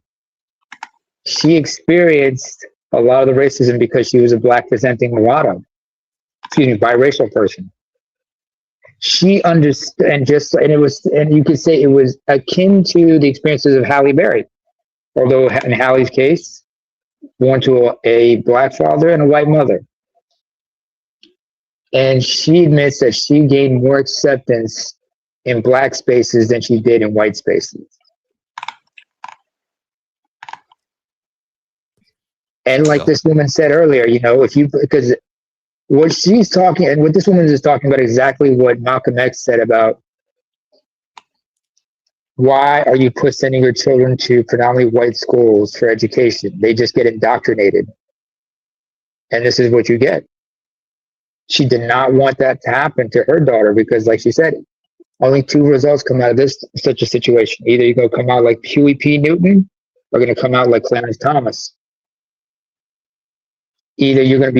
she experienced a lot of the racism because she was a black presenting mulatto. Biracial person. She understood, and you could say it was akin to the experiences of Halle Berry. Although in Halle's case, born to a black father and a white mother. And she admits that she gained more acceptance in black spaces than she did in white spaces. And like this woman said earlier, because what she's talking, and what this woman is talking about exactly what Malcolm X said about why are you sending your children to predominantly white schools for education? They just get indoctrinated. And this is what you get. She did not want that to happen to her daughter because, like she said, only two results come out of such a situation. Either you're going to come out like Huey P. Newton or going to come out like Clarence Thomas. Either you're going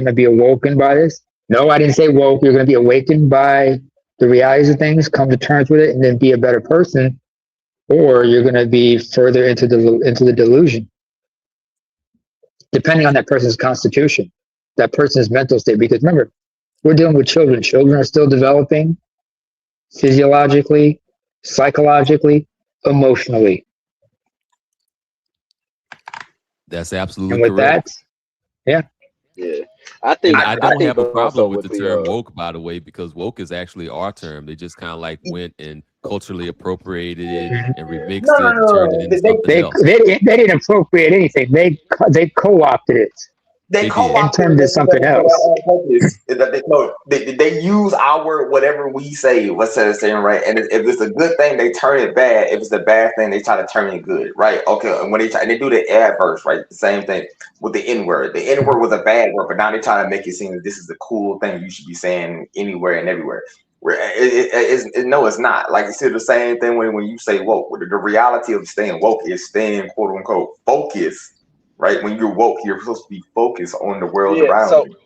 to be awoken by this. No, I didn't say woke. You're going to be awakened by the realities of things, come to terms with it, and then be a better person, or you're going to be further into the delusion, depending on that person's constitution, that person's mental state. Because remember, we're dealing with children. Children are still developing physiologically, psychologically, emotionally. That's absolutely and with correct. Yeah. I don't have a problem with the term woke, by the way, because woke is actually our term. They just kind of like went and culturally appropriated it and remixed it and turned it into something else. They didn't appropriate anything. They co-opted it. They turned it something else. They use our whatever we say, what's that saying, right? And if it's a good thing, they turn it bad. If it's a bad thing, they try to turn it good, right? Okay, and when they do the adverse, right? The same thing with the N-word. The N-word was a bad word, but now they're trying to make it seem that this is a cool thing you should be saying anywhere and everywhere. No, it's not. Like it's the same thing when you say woke. The reality of staying woke is staying quote unquote focused. Right, when you're woke, you're supposed to be focused on the world around you.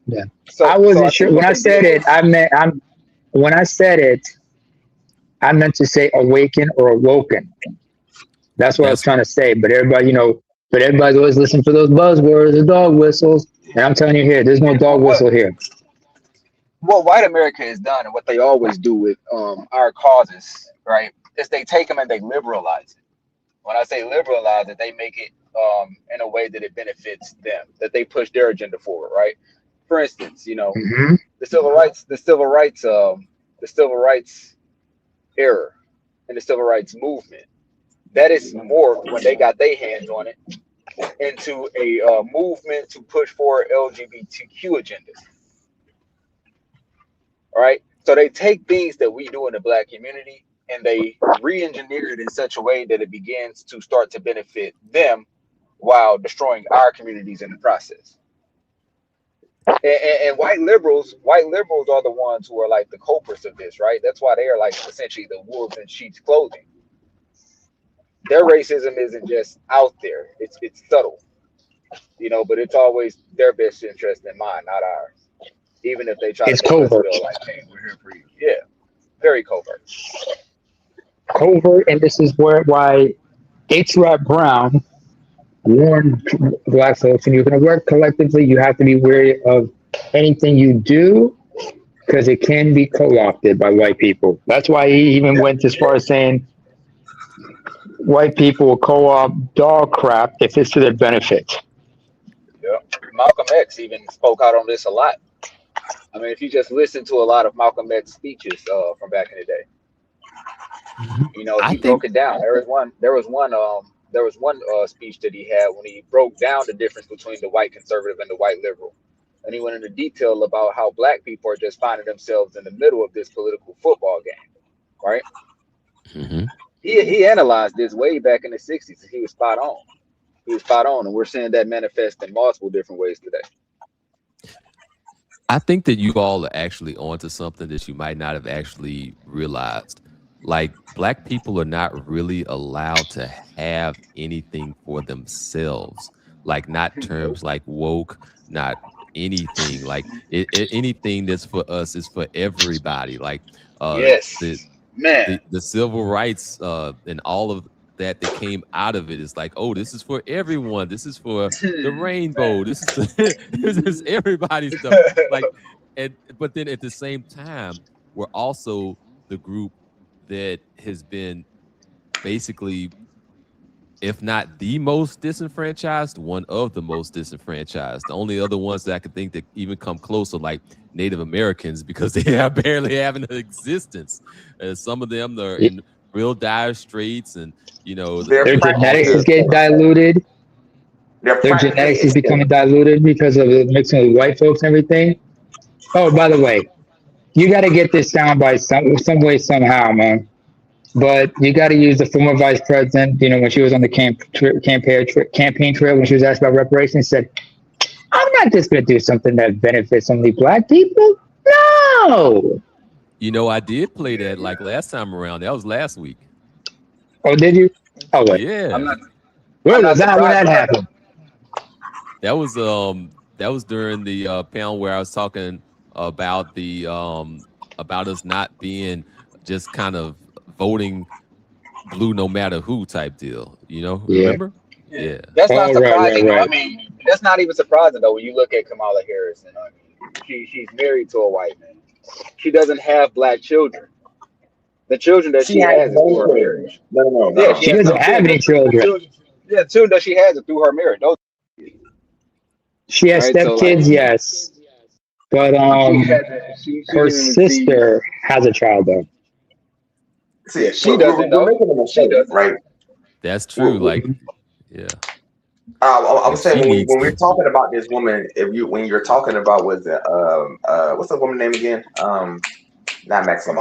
Yeah. So I wasn't sure when I said it. When I said it, I meant to say awaken or awoken. That's what I was trying to say. But everybody's always listening for those buzzwords, the dog whistles. And I'm telling you here, there's no dog whistle here. What white America has done and what they always do with our causes, right, is they take them and they liberalize it. When I say liberalize it, they make it in a way that it benefits them, that they push their agenda forward, right? For instance, the civil rights era and the civil rights movement, that is morphed when they got their hands on it into a movement to push forward LGBTQ agendas. All right, so they take things that we do in the Black community and they re-engineer it in such a way that it begins to start to benefit them while destroying our communities in the process. And white liberals are the ones who are like the culprits of this, right? That's why they are like essentially the wolves in sheep's clothing. Their racism isn't just out there; it's subtle, but it's always their best interest in mind, not ours. Even if they try to make us feel like, hey, we're here for you. Yeah, very covert. And this is why H. Brown warned Black folks, and you're going to work collectively, you have to be wary of anything you do because it can be co-opted by white people. That's why he even went as far as saying white people will co-opt dog crap if it's to their benefit. Yeah, Malcolm X even spoke out on this a lot. I mean, if you just listen to a lot of Malcolm X speeches from back in the day, he broke it down. There was one speech that he had when he broke down the difference between the white conservative and the white liberal, and he went into detail about how Black people are just finding themselves in the middle of this political football game, right? Mm-hmm. He analyzed this way back in the 60s. He was spot on, and we're seeing that manifest in multiple different ways today. I think that you all are actually onto something that you might not have actually realized. like Black people are not really allowed to have anything for themselves, like not terms like woke, not anything like anything that's for us is for everybody. Like the Yes, man. the civil rights and all of that came out of it is like, oh, this is for everyone. This is for the rainbow. This is this is everybody's stuff. Like, but then at the same time, we're also the group that has been basically, if not the most disenfranchised, one of the most disenfranchised. The only other ones that I could think that even come close are like Native Americans, because they are barely having an existence. Some of them are in real dire straits, and you know their genetics is getting diluted. Their genetics is becoming diluted because of the mixing with white folks and everything. Oh, by the way, you got to get this down by some way, somehow, man. But you got to use the former vice president, you know, when she was on the campaign trail, when she was asked about reparations, said, I'm not just going to do something that benefits only Black people. No. You know, I did play that like last time around. That was last week. Oh, did you? Oh, wait. Yeah. Where was that when that happened? That was during the panel where I was talking about the about us not being just kind of voting blue no matter who type deal. You know, remember? Yeah. That's not surprising. Right. I mean, that's not even surprising though when you look at Kamala Harris. And I mean, she's married to a white man. She doesn't have Black children. The children that she has is through her marriage. No. Yeah, she doesn't have any children. Yeah, the children that she has are through her marriage. Those she has stepkids, yes. But her sister has a child though. See, she doesn't know. She doesn't. Right. That's true. Like, yeah. I was saying when we're talking about this woman, when you're talking about what's the woman name again? Not Maxine.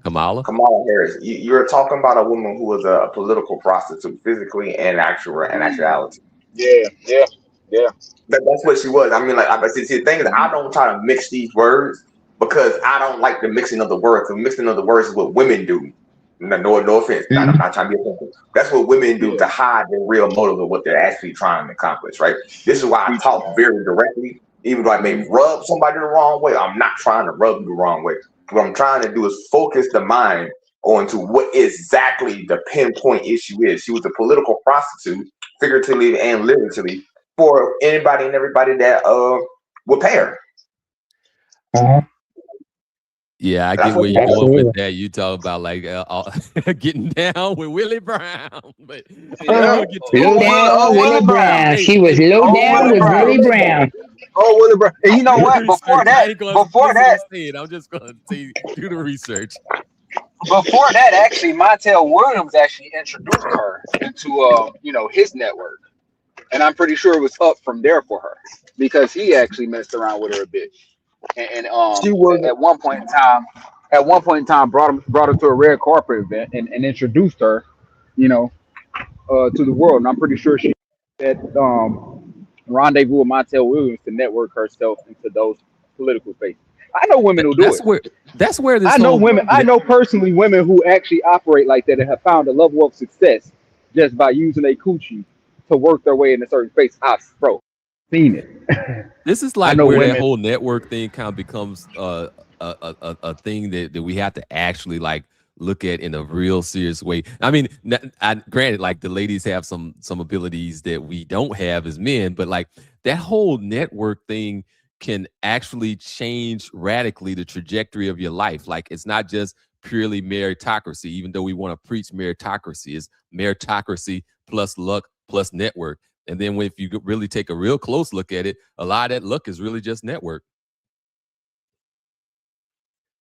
Kamala Harris. You're talking about a woman who was a political prostitute, physically and actuality. Yeah. That's what she was. I mean, like, see, the thing is, I don't try to mix these words because I don't like the mixing of the words. The mixing of the words is what women do. No offense. I'm not trying to be offensive. That's what women do to hide their real motive of what they're actually trying to accomplish, right? This is why I talk very directly, even though I may rub somebody the wrong way. I'm not trying to rub you the wrong way. What I'm trying to do is focus the mind onto what exactly the pinpoint issue is. She was a political prostitute, figuratively and literally, for anybody and everybody that would pay her. Yeah, I get where you're going with that. You talk about like getting down with Willie Brown, but low down Willie Brown. She was low down with Willie Brown. Oh, Willie Brown. And you know what? Before that, I'm just gonna do the research. Before that, actually, Montel Williams actually introduced her into his network, and I'm pretty sure it was up from there for her because he actually messed around with her a bit. And she was at one point in time brought her to a red carpet event and introduced her, to the world. And I'm pretty sure she had rendezvous with Montel Williams to network herself into those political spaces. I know women who do it. That's where this. I know women. I know personally women who actually operate like that and have found a level of success just by using a coochie to work their way in a certain space. I've seen it. This is like where that whole network thing kind of becomes a thing that we have to actually like look at in a real serious way. I mean, granted, like the ladies have some abilities that we don't have as men, but like that whole network thing can actually change radically the trajectory of your life. Like it's not just purely meritocracy, even though we want to preach meritocracy. It's meritocracy plus luck plus network. And then if you really take a real close look at it, a lot of that luck is really just network.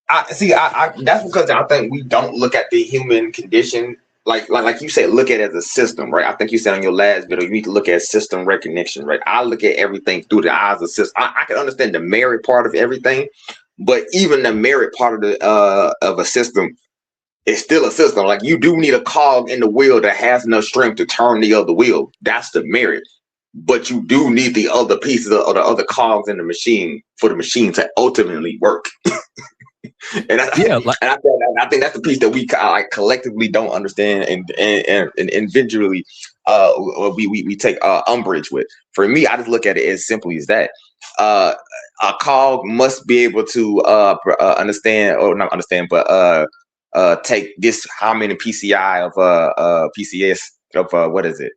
That's because I think we don't look at the human condition like you said, look at it as a system, right? I think you said on your last video, you need to look at system recognition, right? I look at everything through the eyes of system. I can understand the merit part of everything, but even the merit part of a system is still a system. Like you do need a cog in the wheel that has enough strength to turn the other wheel. That's the merit. But you do need the other pieces or the other cogs in the machine for the machine to ultimately work. And I, Yeah, and I think that's the piece that we like collectively don't understand and individually we take umbrage with. For me, I just look at it as simply as that. A cog must be able to understand, or not understand, but take this how many PCI of PCS of what is it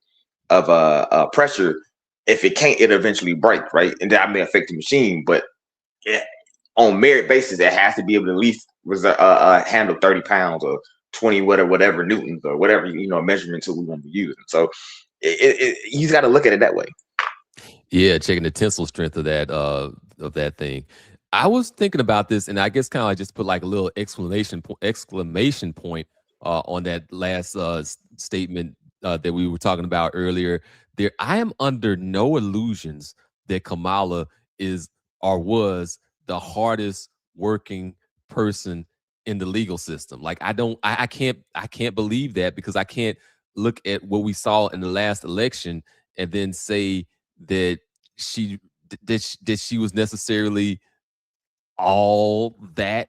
of pressure. If it can't, it eventually break, right? And that may affect the machine, but on merit basis, it has to be able to at least handle 30 pounds or 20 whatever newtons or whatever measurement tool we want to use. So you got to look at it that way. Yeah, checking the tensile strength of that thing. I was thinking about this, and I guess kind of like just put like a little exclamation point on that last statement that we were talking about earlier. There, I am under no illusions that Kamala is or was the hardest working person in the legal system. Like I can't believe that, because I can't look at what we saw in the last election and then say that she was necessarily all that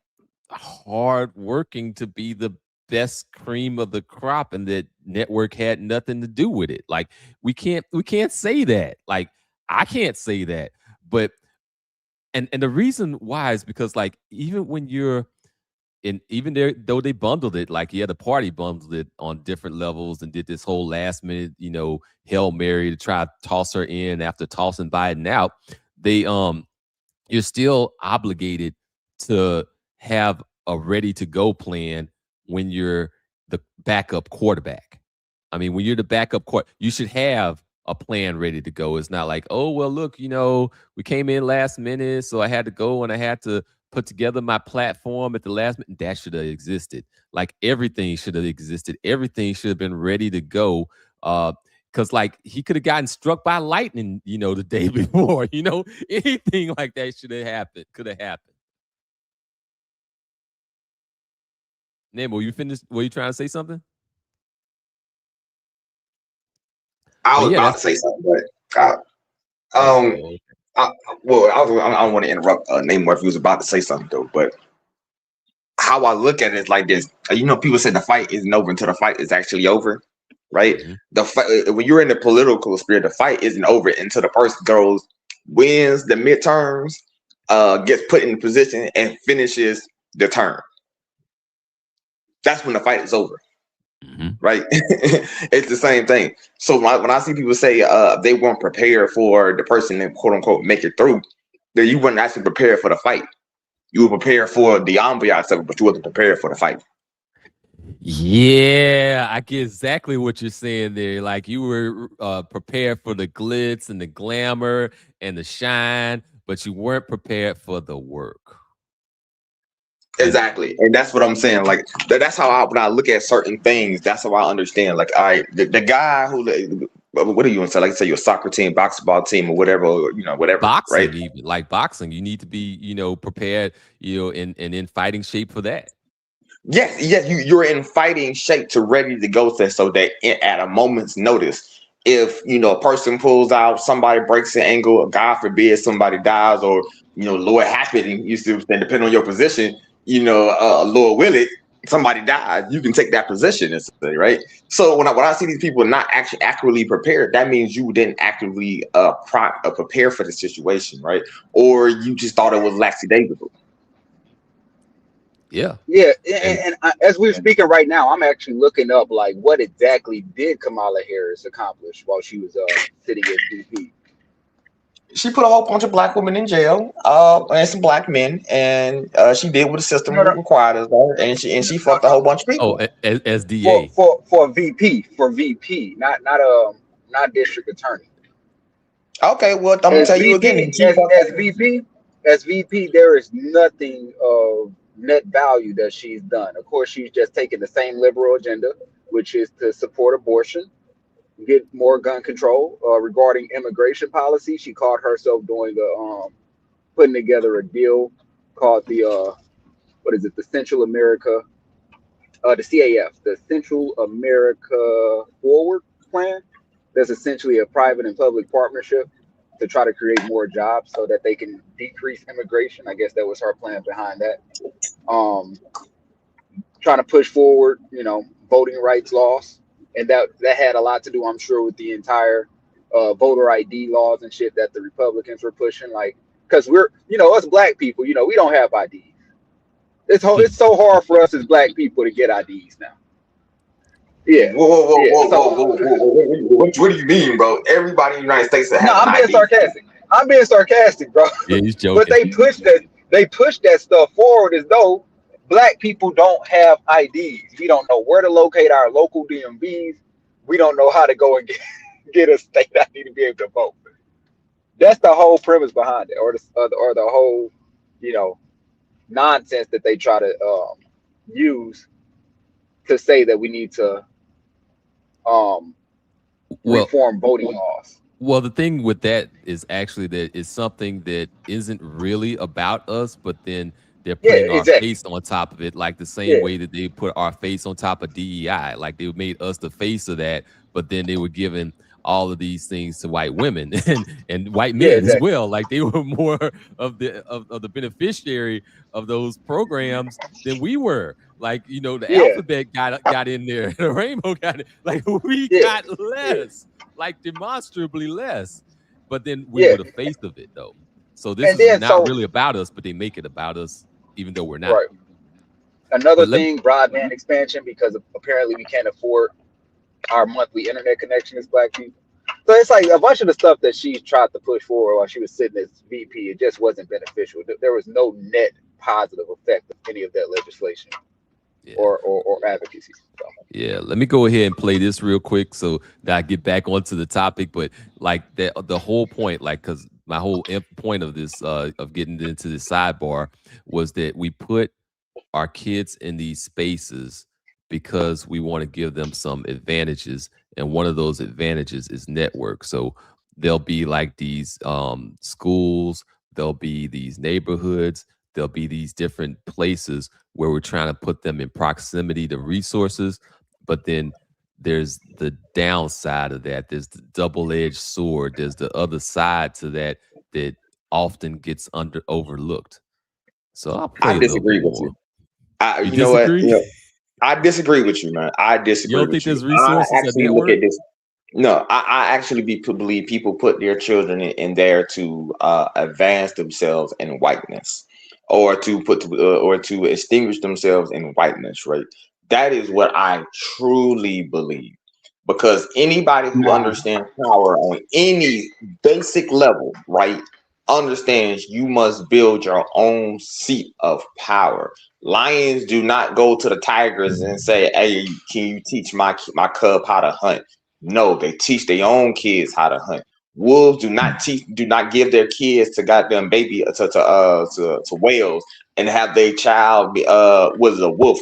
hard working to be the best cream of the crop, and that network had nothing to do with it. Like we can't say that. Like I can't say that. But and the reason why is because like even when you're even there, though they bundled it, like the party bundled it on different levels and did this whole last minute, Hail Mary to try to toss her in after tossing Biden out. They you're still obligated to have a ready to go plan when you're the backup quarterback. I mean, when you're the backup you should have a plan ready to go. It's not like, oh, well, look, we came in last minute, so I had to go and I had to put together my platform at the last minute. That should have existed. Like everything should have existed. Everything should have been ready to go. Because like he could have gotten struck by lightning, the day before, anything like that should have happened, could have happened. Nemo, you finished? Were you trying to say something? I was about to say something, but I don't want to interrupt Nemo if he was about to say something though. But how I look at it is like this. People say the fight isn't over until the fight is actually over. Right? Mm-hmm. The fight, when you're in the political spirit, the fight isn't over until the person wins the midterms, gets put in position and finishes the term. That's when the fight is over. Mm-hmm. Right? It's the same thing. So when I see people say they weren't prepared for the person to quote unquote make it through, then you weren't actually prepared for the fight. You were prepared for the ambiance of it, but you wasn't prepared for the fight. Yeah, I get exactly what you're saying there. Like you were prepared for the glitz and the glamour and the shine, but you weren't prepared for the work. Exactly, and that's what I'm saying. Like that's how when I look at certain things, that's how I understand. Like the guy who, what are you gonna say? Like say your soccer team, basketball team, or whatever, or, whatever. Boxing, right? Even like boxing, you need to be prepared, in fighting shape for that. Yes, you're in fighting shape to ready to go there, so that at a moment's notice, if a person pulls out, somebody breaks an ankle, God forbid somebody dies, or Lord happen, you see, depending on your position, Lord will it, somebody dies, you can take that position, right? So when I see these people not actually accurately prepared, that means you didn't actively prepare for the situation, right? Or you just thought it was lackadaisical. Yeah. And as we're speaking right now, I'm actually looking up like what exactly did Kamala Harris accomplish while she was sitting as VP. She put a whole bunch of black women in jail, and some black men, and she did what the system required of her, and she fucked a whole bunch of people. Oh, as DA for VP, not district attorney. Okay, well I'm gonna tell you again. As VP, there is nothing of net value that she's done. Of course, she's just taken the same liberal agenda, which is to support abortion, get more gun control. Regarding immigration policy, she caught herself doing putting together a deal called the the Central America, the CAF, the Central America Forward Plan. That's essentially a private and public partnership to try to create more jobs so that they can decrease immigration. I guess that was her plan behind that. trying to push forward, voting rights laws, and that had a lot to do, I'm sure, with the entire voter ID laws and shit that the Republicans were pushing. Like, because we're, us black people, we don't have IDs. It's so hard for us as black people to get IDs now. Yeah. Whoa. What do you mean, bro? Everybody in the United States that has I'm being ID. sarcastic. I'm being sarcastic, bro. Yeah, he's joking. But they push that stuff forward as though black people don't have IDs. We don't know where to locate our local DMVs. We don't know how to go and get a state ID to be able to vote. That's the whole premise behind it, or the whole, nonsense that they try to use to say that we need to reform voting laws. Well, the thing with that is actually that it's something that isn't really about us, but then they're putting our face on top of it, like the same way that they put our face on top of DEI. Like they made us the face of that, but then they were giving all of these things to white women and white men as well. Like they were more of the beneficiary of those programs than we were. Like, the alphabet got in there, the rainbow got it. Like we got less, like demonstrably less. But then we were the face of it, though. So this is not really about us, but they make it about us, even though we're not. Right. Another thing, broadband expansion, because apparently we can't afford our monthly internet connection as black people. So it's like a bunch of the stuff that she tried to push forward while she was sitting as VP, it just wasn't beneficial. There was no net positive effect of any of that legislation or advocacy. So. Yeah, let me go ahead and play this real quick so that I get back onto the topic. But like the whole point, like, because my whole point of this, of getting into the sidebar, was that we put our kids in these spaces because we want to give them some advantages. And one of those advantages is network. So there'll be like these schools, there'll be these neighborhoods, there'll be these different places where we're trying to put them in proximity to resources. But then there's the downside of that. There's the double-edged sword. There's the other side to that often gets overlooked. So I'll play I disagree with you. You know what? I disagree with you, man. I disagree. You don't think there's resources I actually look at this. No, I actually believe people put their children in there to advance themselves in whiteness, or to extinguish themselves in whiteness, right? That is what I truly believe. Because anybody who understands power on any basic level, right, understands you must build your own seat of power. Lions do not go to the tigers and say, "Hey, can you teach my cub how to hunt?" No, they teach their own kids how to hunt. Wolves do not give their kids to goddamn baby to whales and have their child be was a wolf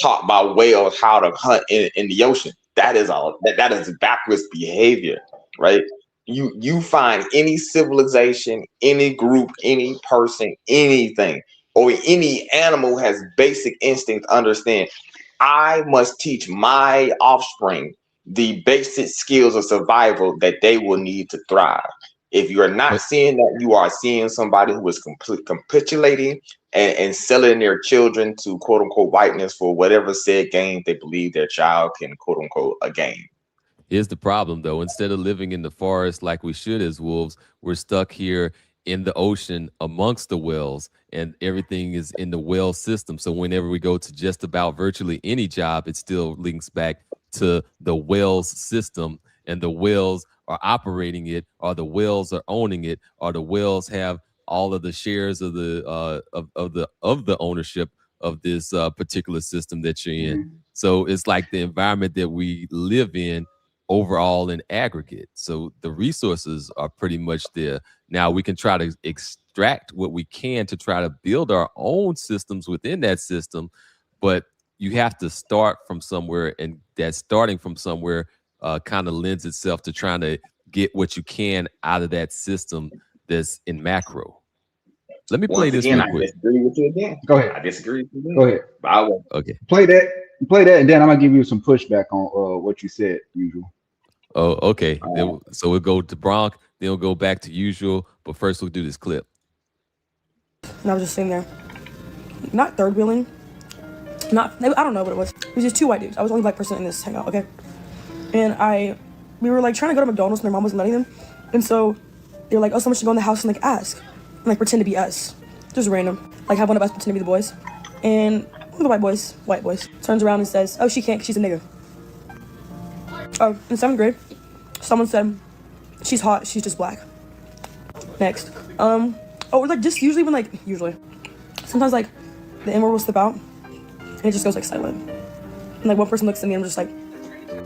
taught by whales how to hunt in the ocean. That is backwards behavior, right? You find any civilization, any group, any person, anything, or any animal has basic instinct to understand, I must teach my offspring the basic skills of survival that they will need to thrive. If you are not seeing that, you are seeing somebody who is capitulating and selling their children to quote unquote whiteness for whatever said gain they believe their child can quote unquote gain. Here's the problem, though. Instead of living in the forest like we should as wolves, we're stuck here in the ocean amongst the whales, and everything is in the whale system. So whenever we go to just about virtually any job, it still links back to the whales system, and the whales are operating it, or the whales are owning it, or the whales have all of the shares of the ownership of this particular system that you're in. So it's like the environment that we live in overall in aggregate. So the resources are pretty much there. Now we can try to extract what we can to try to build our own systems within that system, but you have to start from somewhere, and that starting from somewhere kind of lends itself to trying to get what you can out of that system that's in macro. Let me play this real quick. I disagree with you again. Go ahead. I disagree with you again. Go ahead. Okay. Play that, and then I'm gonna give you some pushback on what you said. Usual. Oh, okay. So we'll go to Bronx, then we'll go back to usual. But first, we'll do this clip. And I was just sitting there not third wheeling. I don't know what it was. It was just two white dudes. I was the only black person in this hangout, okay? And we were like trying to go to McDonald's and their mom wasn't letting them. And so they were like, oh, someone should go in the house and like ask. And like pretend to be us. Just random. Like have one of us pretend to be the boys. And one of the white boys, turns around and says, oh, she can't 'cause she's a nigga. Oh, in 7th grade, someone said, she's hot, she's just black. Next. Or like just usually, sometimes like the N-word will slip out and it just goes like silent. And like one person looks at me and I'm just like,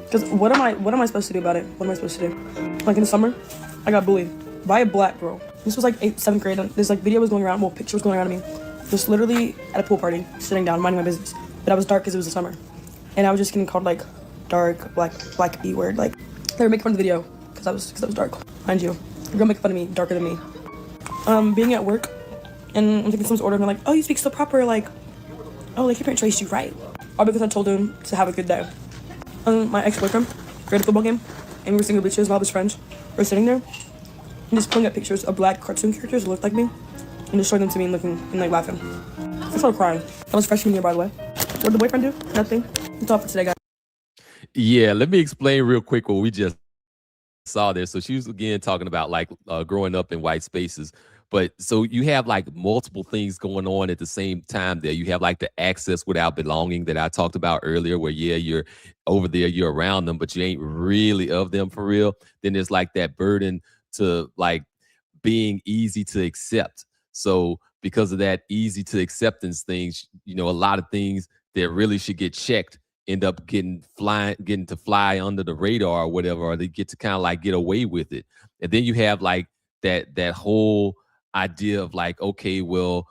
because what am I supposed to do about it? What am I supposed to do? Like in the summer, I got bullied by a black girl. This was like 7th grade. This like video was going around, picture was going around of me. Just literally at a pool party, sitting down, minding my business. But I was dark because it was the summer. And I was just getting called like dark, black B word. Like they were making fun of the video because I was dark. Mind you, a girl making fun of me, darker than me. Being at work and I'm taking someone's order and they're like, oh, you speak so proper, like, oh, like your parents raised you right. All because I told him to have a good day. My ex-boyfriend, we had a football game and we were sitting in the bleachers and all his friends were sitting there and just pulling up pictures of black cartoon characters that looked like me and just showing them to me and looking and like laughing. I started crying. That was freshman year, by the way. What did the boyfriend do? Nothing. That's all for today, guys. Yeah, let me explain real quick what we just saw there. So she was again talking about like growing up in white spaces. But so you have like multiple things going on at the same time there. You have like the access without belonging that I talked about earlier, where yeah, you're over there, you're around them, but you ain't really of them for real. Then there's like that burden to like being easy to accept. So because of that easy to acceptance things, you know, a lot of things that really should get checked end up getting to fly under the radar or whatever, or they get to kind of like get away with it. And then you have like that whole idea of like, okay, well,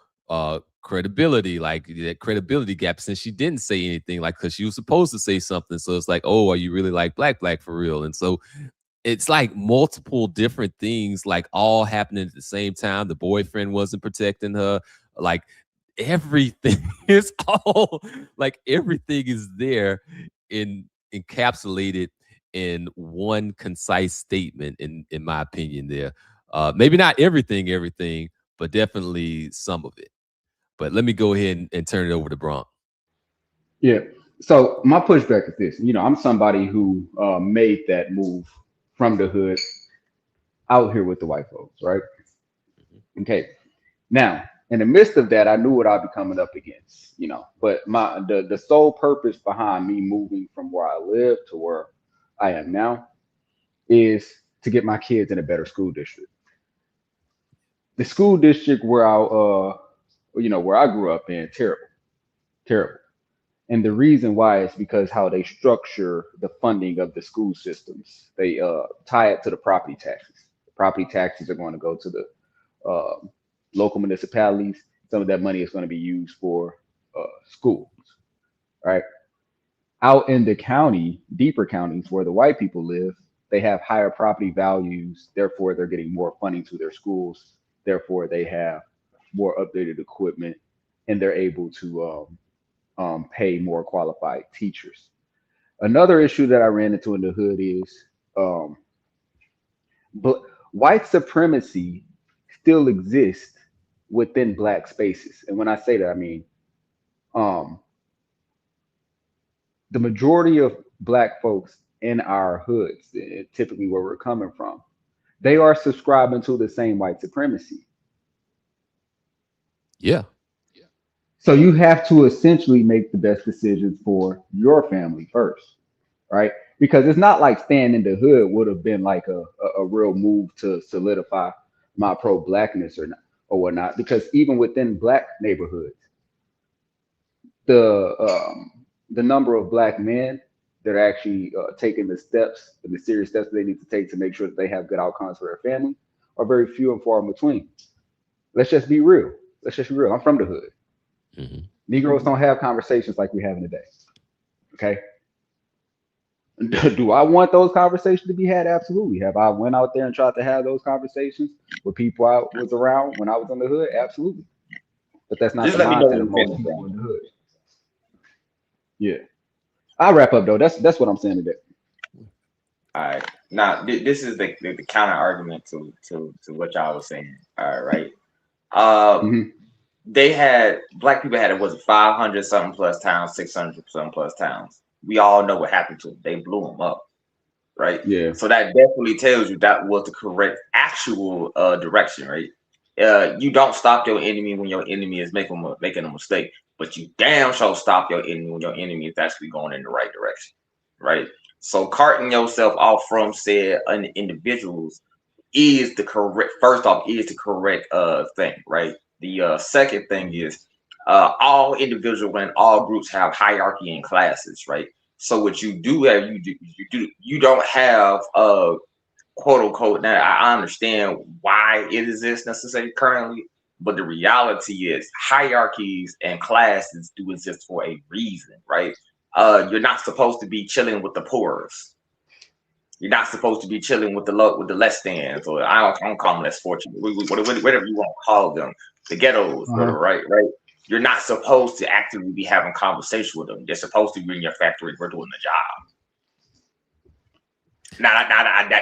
credibility, like that credibility gap, since she didn't say anything, like, because she was supposed to say something. So it's like, oh, are you really like black for real? And so it's like multiple different things, like all happening at the same time. The boyfriend wasn't protecting her. Like everything is all like everything is there encapsulated in one concise statement, in my opinion there. Maybe not everything, but definitely some of it. But let me go ahead and turn it over to Bronx. Yeah. So my pushback is this. You know, I'm somebody who made that move from the hood out here with the white folks, right? Okay. Now, in the midst of that, I knew what I'd be coming up against, you know. But the sole purpose behind me moving from where I live to where I am now is to get my kids in a better school district. The school district where where I grew up in, terrible. And the reason why is because how they structure the funding of the school systems. They tie it to the property taxes. The property taxes are going to go to the local municipalities. Some of that money is going to be used for schools, right? Out in the county, deeper counties where the white people live, they have higher property values. Therefore, they're getting more funding to their schools. Therefore, they have more updated equipment, and they're able to pay more qualified teachers. Another issue that I ran into in the hood is white supremacy still exists within black spaces. And when I say that, I mean the majority of black folks in our hoods, typically where we're coming from, they are subscribing to the same white supremacy. Yeah. So you have to essentially make the best decisions for your family first, right? Because it's not like staying in the hood would have been like a real move to solidify my pro-blackness or whatnot. Because even within black neighborhoods, the number of black men that are actually taking the serious steps they need to take to make sure that they have good outcomes for their family are very few and far in between. Let's just be real. I'm from the hood. Mm-hmm. Negroes don't have conversations like we have today. Okay. Do I want those conversations to be had? Absolutely. Have I went out there and tried to have those conversations with people I was around when I was in the hood? Absolutely. But that's not the mindset of most people in the hood. Yeah. I'll wrap up though. That's what I'm saying today. All right. Now this is the counter argument to what y'all was saying. All right. black people had, was it 500 something plus towns, 600 something plus towns. We all know what happened to them. They blew them up, right? Yeah. So that definitely tells you that was the correct actual direction, right? You don't stop your enemy when your enemy is making a mistake, but you damn sure stop your enemy when your enemy is actually going in the right direction, right? So carting yourself off from said individuals is the correct, first off, is the correct thing, right? The second thing is all individuals and all groups have hierarchy and classes, right? So what you do have, you don't have quote unquote. Now I understand why it exists necessarily currently, but the reality is hierarchies and classes do exist for a reason, right? You're not supposed to be chilling with the poorest. You're not supposed to be chilling with the less than, or I don't call them less fortunate, whatever you want to call them, the ghettos, right? You're not supposed to actively be having conversation with them. They're supposed to be in your factory for doing the job. Now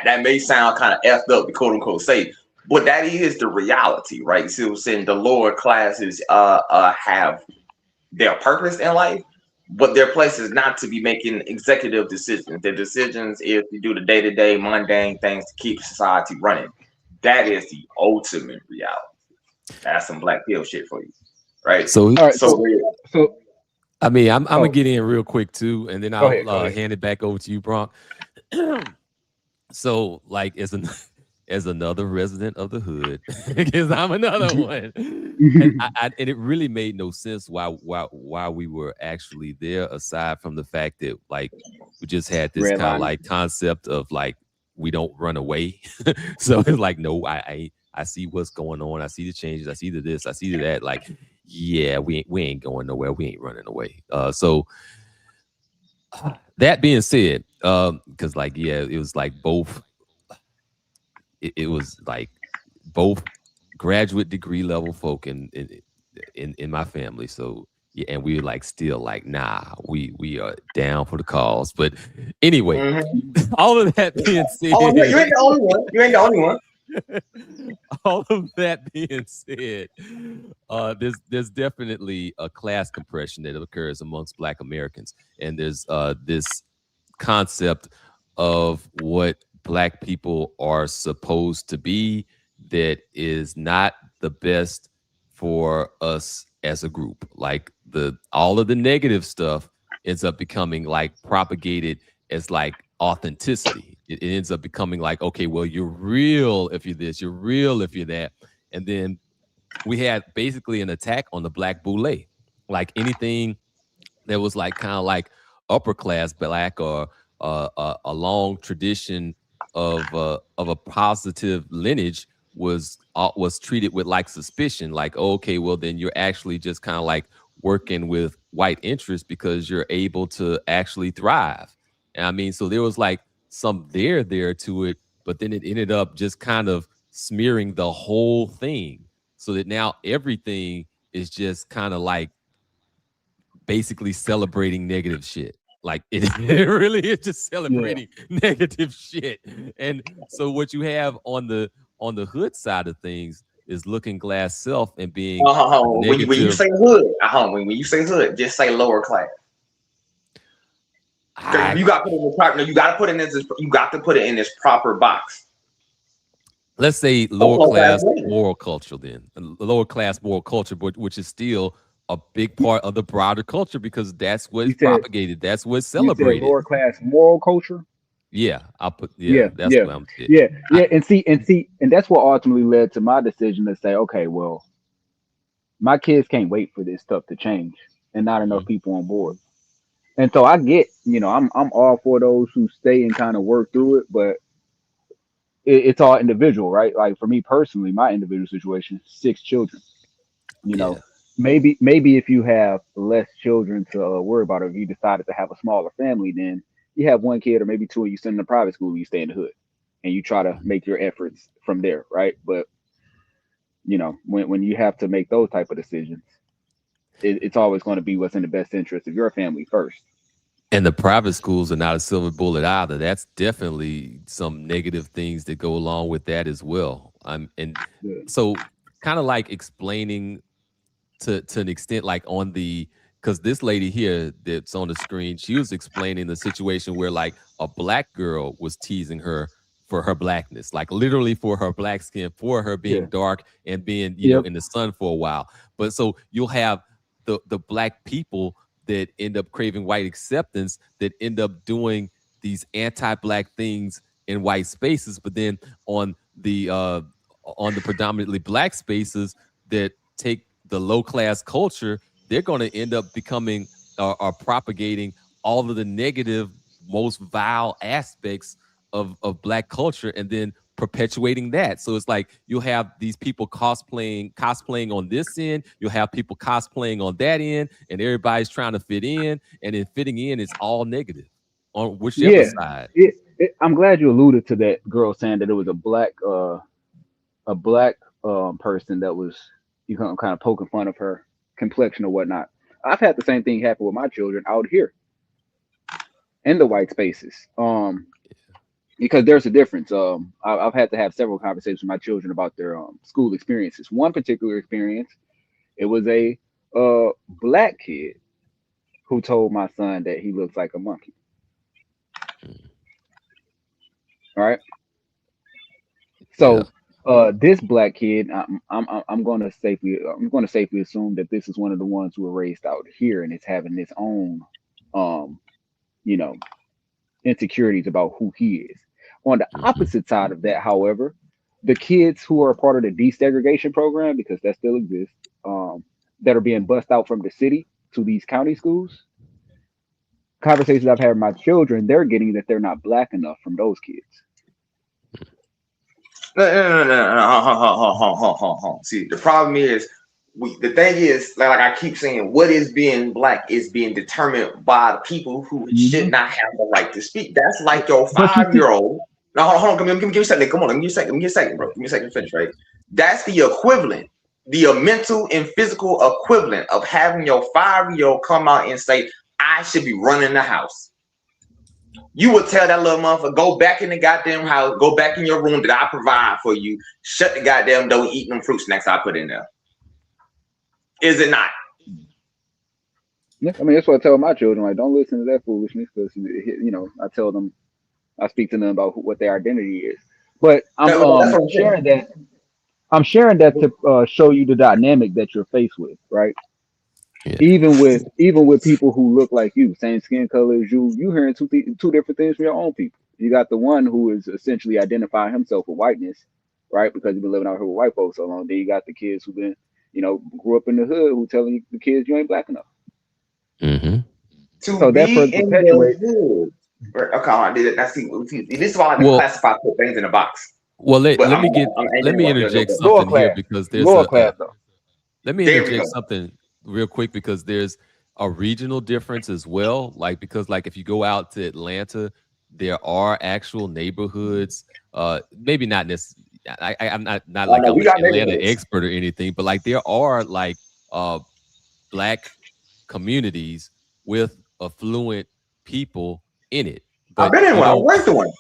that may sound kind of effed up to quote unquote say, but that is the reality, right? See what I'm saying? The lower classes have their purpose in life, but their place is not to be making executive decisions. Their decisions is to do the day-to-day mundane things to keep society running. That is the ultimate reality. That's some black pill shit for you, right? So I mean, I'm gonna Oh. get in real quick too, and then Go I'll ahead. hand it back over to you, Bronk. So, like, as another resident of the hood, because I'm another one, and it really made no sense why we were actually there, aside from the fact that like we just had this kind of like concept of like we don't run away. So it's like, no, I see what's going on. I see the changes. I see the this. I see the that. Like, yeah, we ain't going nowhere. We ain't running away. So that being said, because like, yeah, it was like both. It was like both graduate degree level folk in my family. So yeah, and we were like still like, nah, we are down for the cause. But anyway, all of that being said, oh, you ain't the only one. You ain't the only one. All of that being said, there's definitely a class compression that occurs amongst Black Americans, and there's this concept of what Black people are supposed to be that is not the best for us as a group. Like all of the negative stuff ends up becoming like propagated as like authenticity. It ends up becoming like, okay, well, you're real if you're this, you're real if you're that. And then we had basically an attack on the Black boule. Like anything that was like kind of like upper class Black or a long tradition of a positive lineage was treated with like suspicion. Like, okay, well then you're actually just kind of like working with white interests because you're able to actually thrive. And I mean, so there was like some there to it, but then it ended up just kind of smearing the whole thing, so that now everything is just kind of like basically celebrating negative shit. Like it really is just celebrating negative shit. And so what you have on the hood side of things is looking glass self and being negative. When you say hood, when you say hood, just say lower class. You got to put it in the proper. You got to put it in this. You got to put it in this proper box. Let's say lower class moral culture, then lower class moral culture, which is still a big part of the broader culture because that's what's propagated. That's what's celebrated. Lower class moral culture. Yeah, I'll put. That's what I'm saying. Yeah, and that's what ultimately led to my decision to say, okay, well, my kids can't wait for this stuff to change, and not enough people on board. And so I get, I'm all for those who stay and kind of work through it, but it's all individual, right? Like for me personally, my individual situation, 6 children. Maybe if you have less children to worry about, or if you decided to have a smaller family, then you have 1 kid or maybe 2, and you send them to private school, you stay in the hood, and you try to make your efforts from there, right? But when you have to make those type of decisions, it's always going to be what's in the best interest of your family first. And the private schools are not a silver bullet either. That's definitely some negative things that go along with that as well. So kind of like explaining to an extent, like on the, because this lady here that's on the screen, she was explaining the situation where like a black girl was teasing her for her blackness, like literally for her black skin, for her being dark and being, you know, in the sun for a while. But so you'll have the black people that end up craving white acceptance, that end up doing these anti-black things in white spaces, but then on the predominantly black spaces that take the low class culture, they're going to end up becoming or propagating all of the negative, most vile aspects of black culture, and then perpetuating that. So it's like you'll have these people cosplaying on this end, you'll have people cosplaying on that end, and everybody's trying to fit in, and then fitting in is all negative on whichever side. I'm glad you alluded to that girl saying that it was a black person that was, you know, kind of poking fun of her complexion or whatnot. I've had the same thing happen with my children out here in the white spaces. Because there's a difference. I've had to have several conversations with my children about their school experiences. One particular experience, it was a black kid who told my son that he looks like a monkey. All right. So this black kid, I'm going to safely assume that this is one of the ones who were raised out here and is having its own, you know, insecurities about who he is. On the opposite side of that, however, the kids who are a part of the desegregation program, because that still exists, that are being bussed out from the city to these county schools, conversations I've had with my children, they're getting that they're not black enough from those kids. No. See, the problem is, the thing is, like I keep saying, what is being black is being determined by the people who should not have the right to speak. That's like your 5-year-old. No, hold on, give me a second. Come on, give me a second, bro. Give me a second to finish, right? That's the equivalent, the mental and physical equivalent of having your 5-year-old come out and say, I should be running the house. You would tell that little motherfucker, go back in the goddamn house, go back in your room that I provide for you, shut the goddamn door, eat them fruit snacks I put in there. Is it not? Yeah, I mean, that's what I tell my children, like, don't listen to that foolishness, because, you know, I tell them, I speak to them about what their identity is. But I'm sharing that to show you the dynamic that you're faced with, right? Yeah. Even with people who look like you, same skin color as you hearing two different things from your own people. You got the one who is essentially identifying himself with whiteness, right? Because he's been living out here with white folks so long. Then you got the kids who been, you know, grew up in the hood, who telling you, the kids, you ain't black enough. So that perpetuates. Okay, I see. This is why I like to classify things in a box. Well, let me interject something here, because there's let me interject something real quick, because there's a regional difference as well. Like, because like if you go out to Atlanta, there are actual neighborhoods. Maybe not necessarily. I'm not like an Atlanta expert or anything, but like there are like black communities with affluent people in it. But I've been in one. I went to one.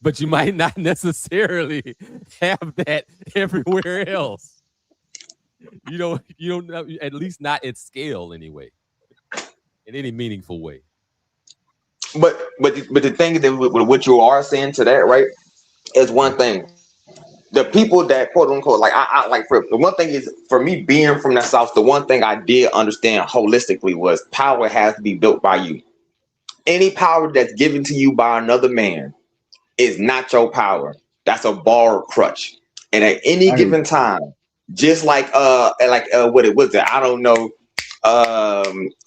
But you might not necessarily have that everywhere else. You don't know, at least not at scale anyway, in any meaningful way. But the thing is that with what you are saying to that, right, is one thing. The people that quote unquote, like I like, for the one thing is, for me being from the South, the one thing I did understand holistically was power has to be built by you. Any power that's given to you by another man is not your power. That's a borrowed crutch. And at any given time, just like what it was, I don't know,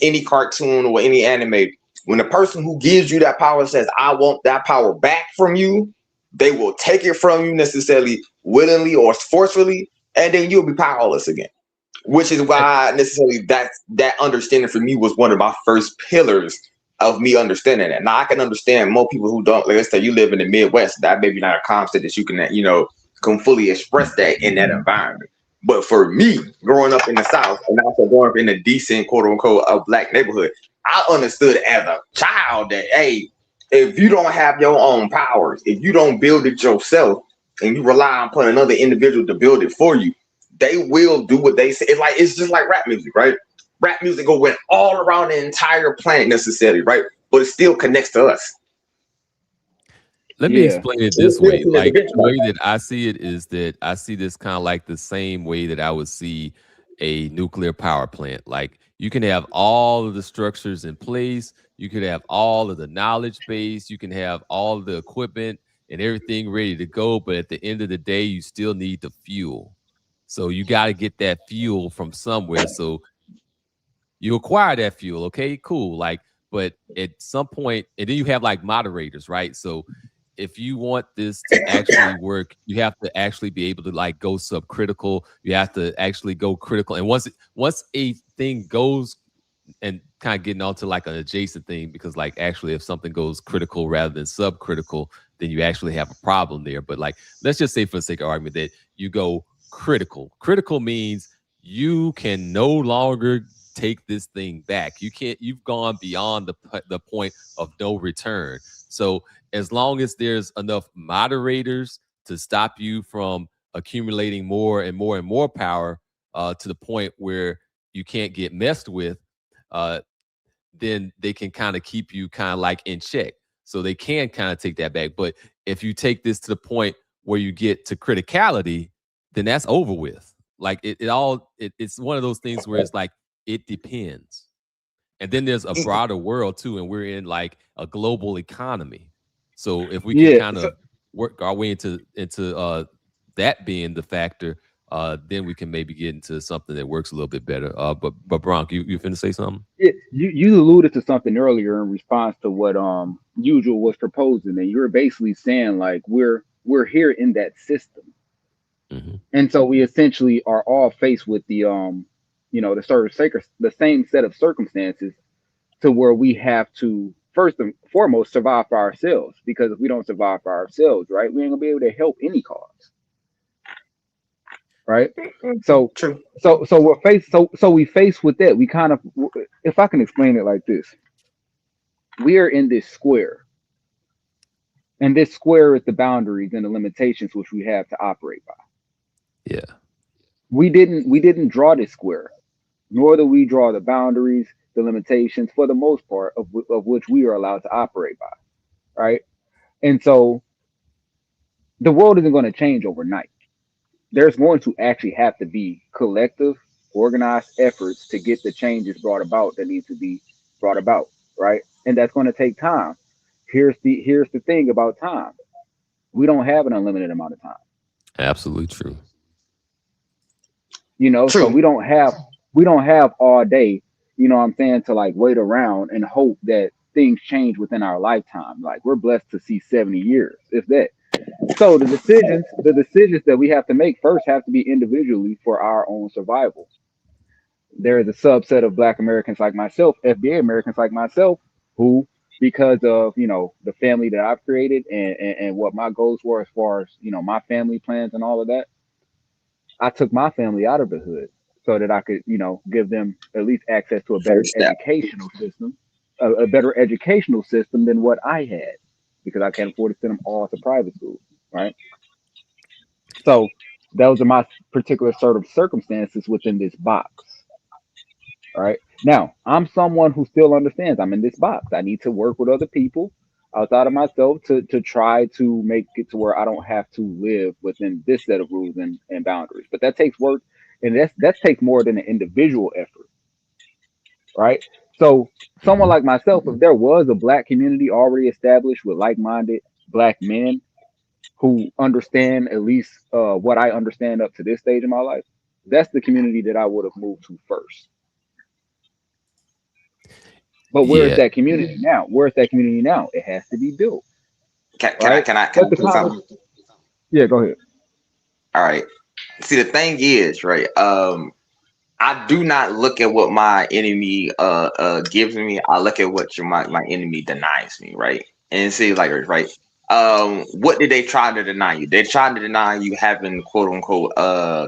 any cartoon or any anime, when the person who gives you that power says, I want that power back from you, they will take it from you, necessarily willingly or forcefully, and then you'll be powerless again. Which is why necessarily that understanding for me was one of my first pillars of me understanding that. Now I can understand more people who don't, like let's say you live in the Midwest, that maybe not a concept that you can, you know, can fully express that in that environment. But for me, growing up in the South and also growing up in a decent, quote unquote, a black neighborhood, I understood as a child that, hey, if you don't have your own powers, if you don't build it yourself and you rely upon another individual to build it for you, they will do what they say. It's just like rap music, right? Rap music go went all around the entire planet necessarily, right? But it still connects to us. Let me explain it this way. Like the way that I see it is that I see this kind of like the same way that I would see a nuclear power plant. Like you can have all of the structures in place, you could have all of the knowledge base, you can have all of the equipment and everything ready to go, but at the end of the day, you still need the fuel. So you got to get that fuel from somewhere. So you acquire that fuel, okay, cool. Like, but at some point, and then you have like moderators, right? So if you want this to actually work, you have to actually be able to like go subcritical. You have to actually go critical. And once a thing goes, and kind of getting onto like an adjacent thing, because like actually if something goes critical rather than subcritical, then you actually have a problem there. But like, let's just say for the sake of argument that you go critical. Critical means you can no longer take this thing back. You've gone beyond the point of no return. So as long as there's enough moderators to stop you from accumulating more and more and more power to the point where you can't get messed with, then they can kind of keep you kind of like in check. So they can kind of take that back. But if you take this to the point where you get to criticality, then that's over with. Like it's one of those things where it's like, it depends. And then there's a broader world too, and we're in like a global economy. So if we can kind of work our way into that being the factor, then we can maybe get into something that works a little bit better. But Bronk, you finna say something? Yeah, you alluded to something earlier in response to what Usual was proposing, and you were basically saying like we're here in that system, and so we essentially are all faced with the the same set of circumstances, to where we have to first and foremost survive for ourselves, because if we don't survive for ourselves, right, we ain't gonna be able to help any cause, right? So true. So we're faced. So we face with that. We kind of, if I can explain it like this, we are in this square, and this square is the boundaries and the limitations which we have to operate by. Yeah. We didn't draw this square, nor do we draw the boundaries, the limitations, for the most part, of which we are allowed to operate by, right? And so the world isn't going to change overnight. There's going to actually have to be collective, organized efforts to get the changes brought about that need to be brought about, right? And that's going to take time. Here's the thing about time. We don't have an unlimited amount of time. Absolutely true. So we don't have all day, you know what I'm saying, to like wait around and hope that things change within our lifetime. Like, we're blessed to see 70 years, if that. So the decisions that we have to make first have to be individually for our own survival. There is a subset of Black Americans like myself, FBA Americans like myself, who, because of the family that I've created and what my goals were as far as my family plans and all of that, I took my family out of the hood so that I could give them at least access to a better educational system, a better educational system than what I had, because I can't afford to send them all to private school, right? So those are my particular sort of circumstances within this box. All right. Now, I'm someone who still understands I'm in this box. I need to work with other people outside of myself to try to make it to where I don't have to live within this set of rules and boundaries. But that takes work, and that takes more than an individual effort. Right. So someone like myself, if there was a Black community already established with like-minded Black men who understand at least what I understand up to this stage in my life, that's the community that I would have moved to first. But where is that community now? Where is that community now? It has to be built. Can I do something? Yeah, go ahead. All right. See, the thing is, right? I do not look at what my enemy gives me. I look at what my enemy denies me, right? And see, like, right? What did they try to deny you? They tried to deny you having quote unquote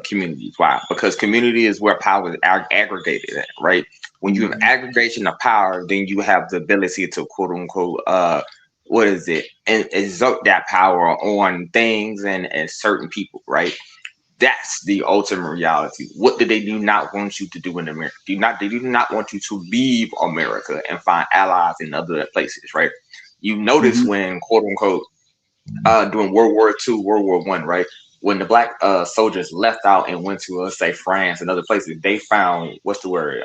communities. Why? Because community is where power is aggregated at, right? When you have aggregation of power, then you have the ability to quote unquote and exert that power on things and certain people, right? That's the ultimate reality. What do they do not want you to do in America? They do not want you to leave America and find allies in other places, right? You notice when, quote unquote, during World War II, World War I, right? When the black soldiers left out and went to, let's say, France and other places, they found, what's the word,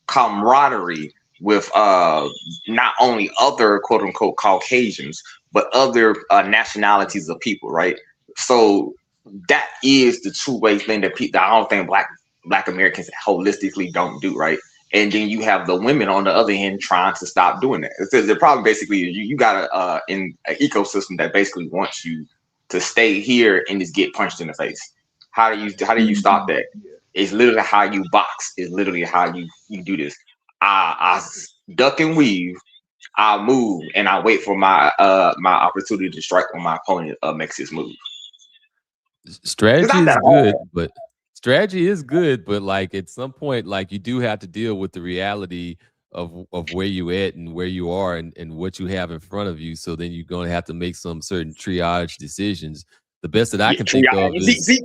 camaraderie with not only other, quote unquote, Caucasians, but other nationalities of people, right? So that is the two-way thing that people, I don't think black Americans holistically don't do, right? And then you have the women on the other end trying to stop doing that. So the problem basically is you got an ecosystem that basically wants you to stay here and just get punched in the face. How do you stop that? It's literally how you box. It's literally how you do this. I duck and weave. I move and I wait for my my opportunity to strike when my opponent makes his move. Strategy is good, but strategy is good, but like at some point, like you do have to deal with the reality of where you at and where you are and what you have in front of you. So then you're going to have to make some certain triage decisions. The best that I can think of is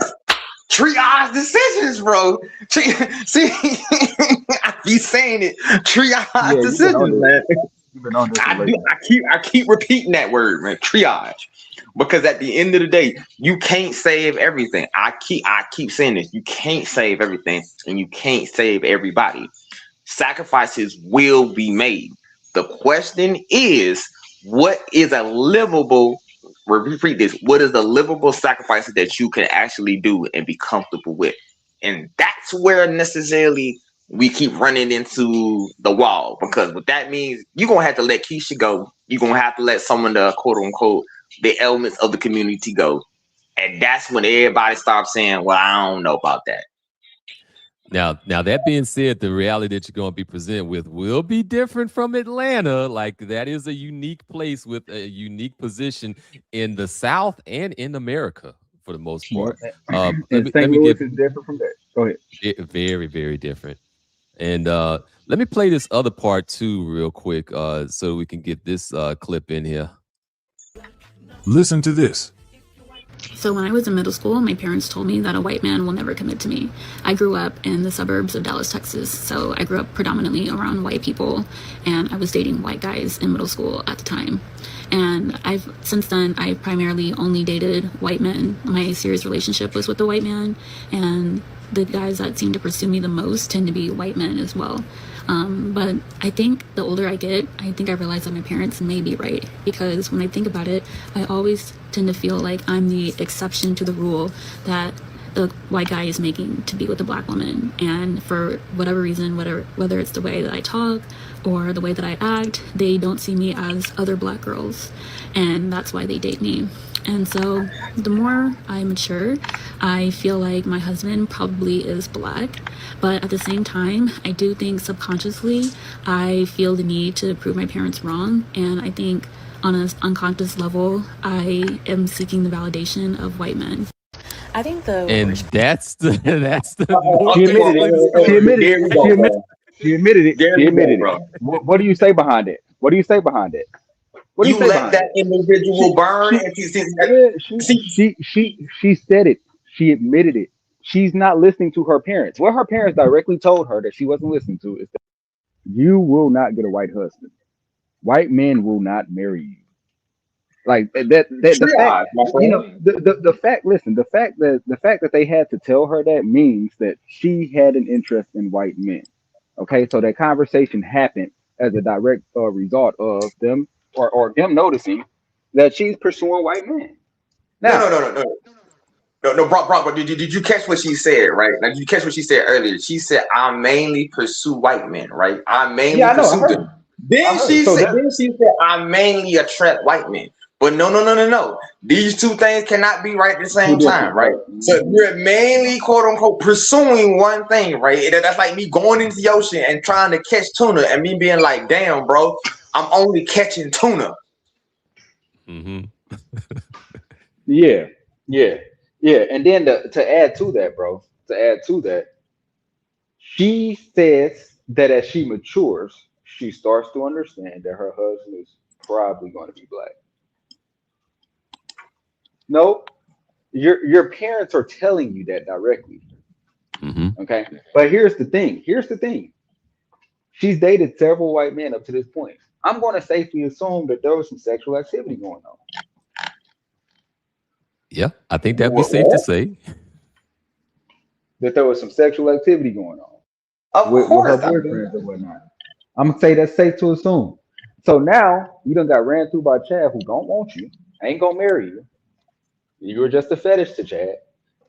triage decisions, bro. See, I be saying it. Triage decisions. I keep repeating that word, man. Triage. Because at the end of the day, you can't save everything. I keep saying this. You can't save everything and you can't save everybody. Sacrifices will be made. The question is, what is a livable, repeat this, what is the livable sacrifice that you can actually do and be comfortable with? And that's where necessarily we keep running into the wall, because what that means, you're going to have to let Keisha go. You're going to have to let some of the quote unquote the elements of the community go. And that's when everybody starts saying, well, I don't know about that. Now that being said, the reality that you're going to be presented with will be different from Atlanta. Like that is a unique place with a unique position in the South and in America for the most part. And St. Louis is different from that. Go ahead. Very, very different. And let me play this other part too real quick so we can get this clip in here. Listen to this. So when I was in middle school, my parents told me that a white man will never commit to me. I grew up in the suburbs of Dallas, Texas. So I grew up predominantly around white people, and I was dating white guys in middle school at the time. And since then, I've primarily only dated white men. My serious relationship was with a white man, and the guys that seem to pursue me the most tend to be white men as well. But I think the older I get, I think I realize that my parents may be right, because when I think about it, I always tend to feel like I'm the exception to the rule that the white guy is making to be with a black woman. And for whatever reason, whether it's the way that I talk or the way that I act, they don't see me as other black girls, and that's why they date me. And so the more I mature, I feel like my husband probably is black, but at the same time, I do think subconsciously I feel the need to prove my parents wrong. And I think on an unconscious level, I am seeking the validation of white men. I think the and that's the She admitted it. What do you say behind it? What do you say behind it? What do you say let that individual burn. She said it. She admitted it. She's not listening to her parents. What her parents directly told her that she wasn't listening to is that you will not get a white husband. White men will not marry you. Like that the fact, you know, the fact, listen, the fact that they had to tell her that means that she had an interest in white men. Okay, so that conversation happened as a direct result of them or them noticing that she's pursuing white men. Now, No, bro, but did you catch what she said, right? Like, did you catch what she said earlier? She said, I mainly pursue white men, right? I mainly pursue them. Then she said, I mainly attract white men. But no. These two things cannot be right at the same time, right? So you're mainly, quote unquote, pursuing one thing, right? That's like me going into the ocean and trying to catch tuna and me being like, damn, bro, I'm only catching tuna. Mm-hmm. Yeah. And then to add to that, she says that as she matures, she starts to understand that her husband is probably going to be black. Nope. Your parents are telling you that directly. Okay, but here's the thing. She's dated several white men up to this point. I'm going to safely assume that there was some sexual activity going on. Yeah, I think that'd be safe to say. That there was some sexual activity going on Of with her course. boyfriends and whatnot. I'm gonna say that's safe to assume. So now you done got ran through by Chad, who don't want you, ain't gonna marry you. You were just a fetish to Chad,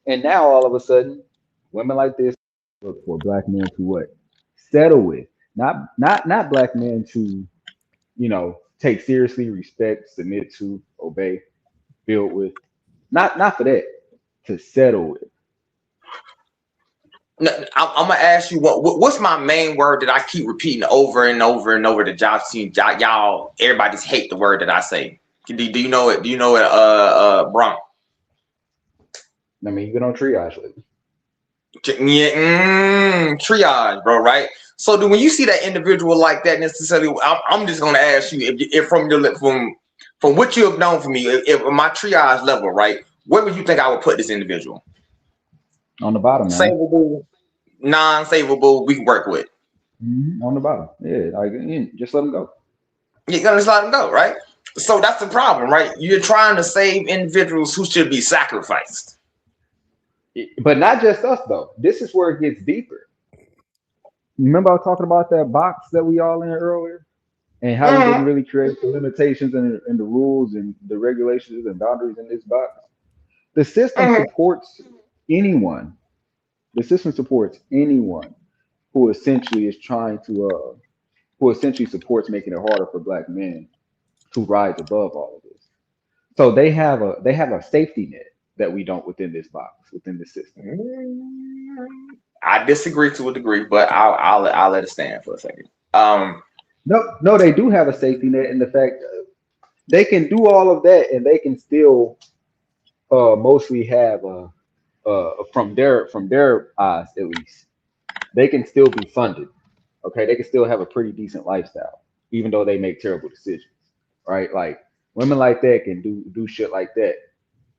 and now all of a sudden, women like this look for black men to what? Settle with, not black men to, take seriously, respect, submit to, obey, build with. Not for that. To settle with. I'm gonna ask you what's my main word that I keep repeating over and over and over that y'all seen y'all everybody just hate the word that I say. Do you know it? Do you know it, Bronx? I mean, you get on triage lately. Yeah, triage, bro. Right. So when you see that individual like that, necessarily, I'm just gonna ask you if from what you have known from me, if my triage level, right, where would you think I would put this individual? On the bottom, man. Savable, non-savable, we can work with. On the bottom, yeah, like just let them go. You're gonna just let them go, right? So that's the problem, right? You're trying to save individuals who should be sacrificed. But not just us, though. This is where it gets deeper. Remember I was talking about that box that we all in earlier? And how we didn't really create the limitations and the rules and the regulations and boundaries in this box? The system supports anyone. The system supports anyone who essentially is trying to, who essentially supports making it harder for black men to rise above all of this. So they have a safety net that we don't within this box, within the system. I disagree to a degree, but I'll let it stand for a second. No, they do have a safety net in the fact that they can do all of that and they can still mostly have from their eyes at least, they can still be funded. Okay, they can still have a pretty decent lifestyle, even though they make terrible decisions. Right? Like women like that can do shit like that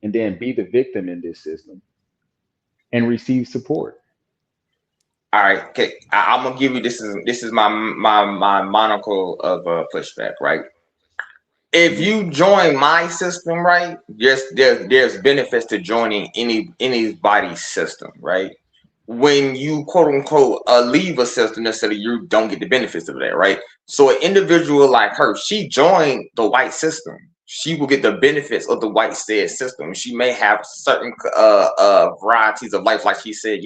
and then be the victim in this system and receive support. All right, okay. I'm gonna give you this is my monocle of pushback, right? If you join my system, right, there's benefits to joining anybody's system, right? When you quote unquote leave a system, necessarily you don't get the benefits of that, right? So an individual like her, she joined the white system. She will get the benefits of the white said system. She may have certain varieties of life, like she said.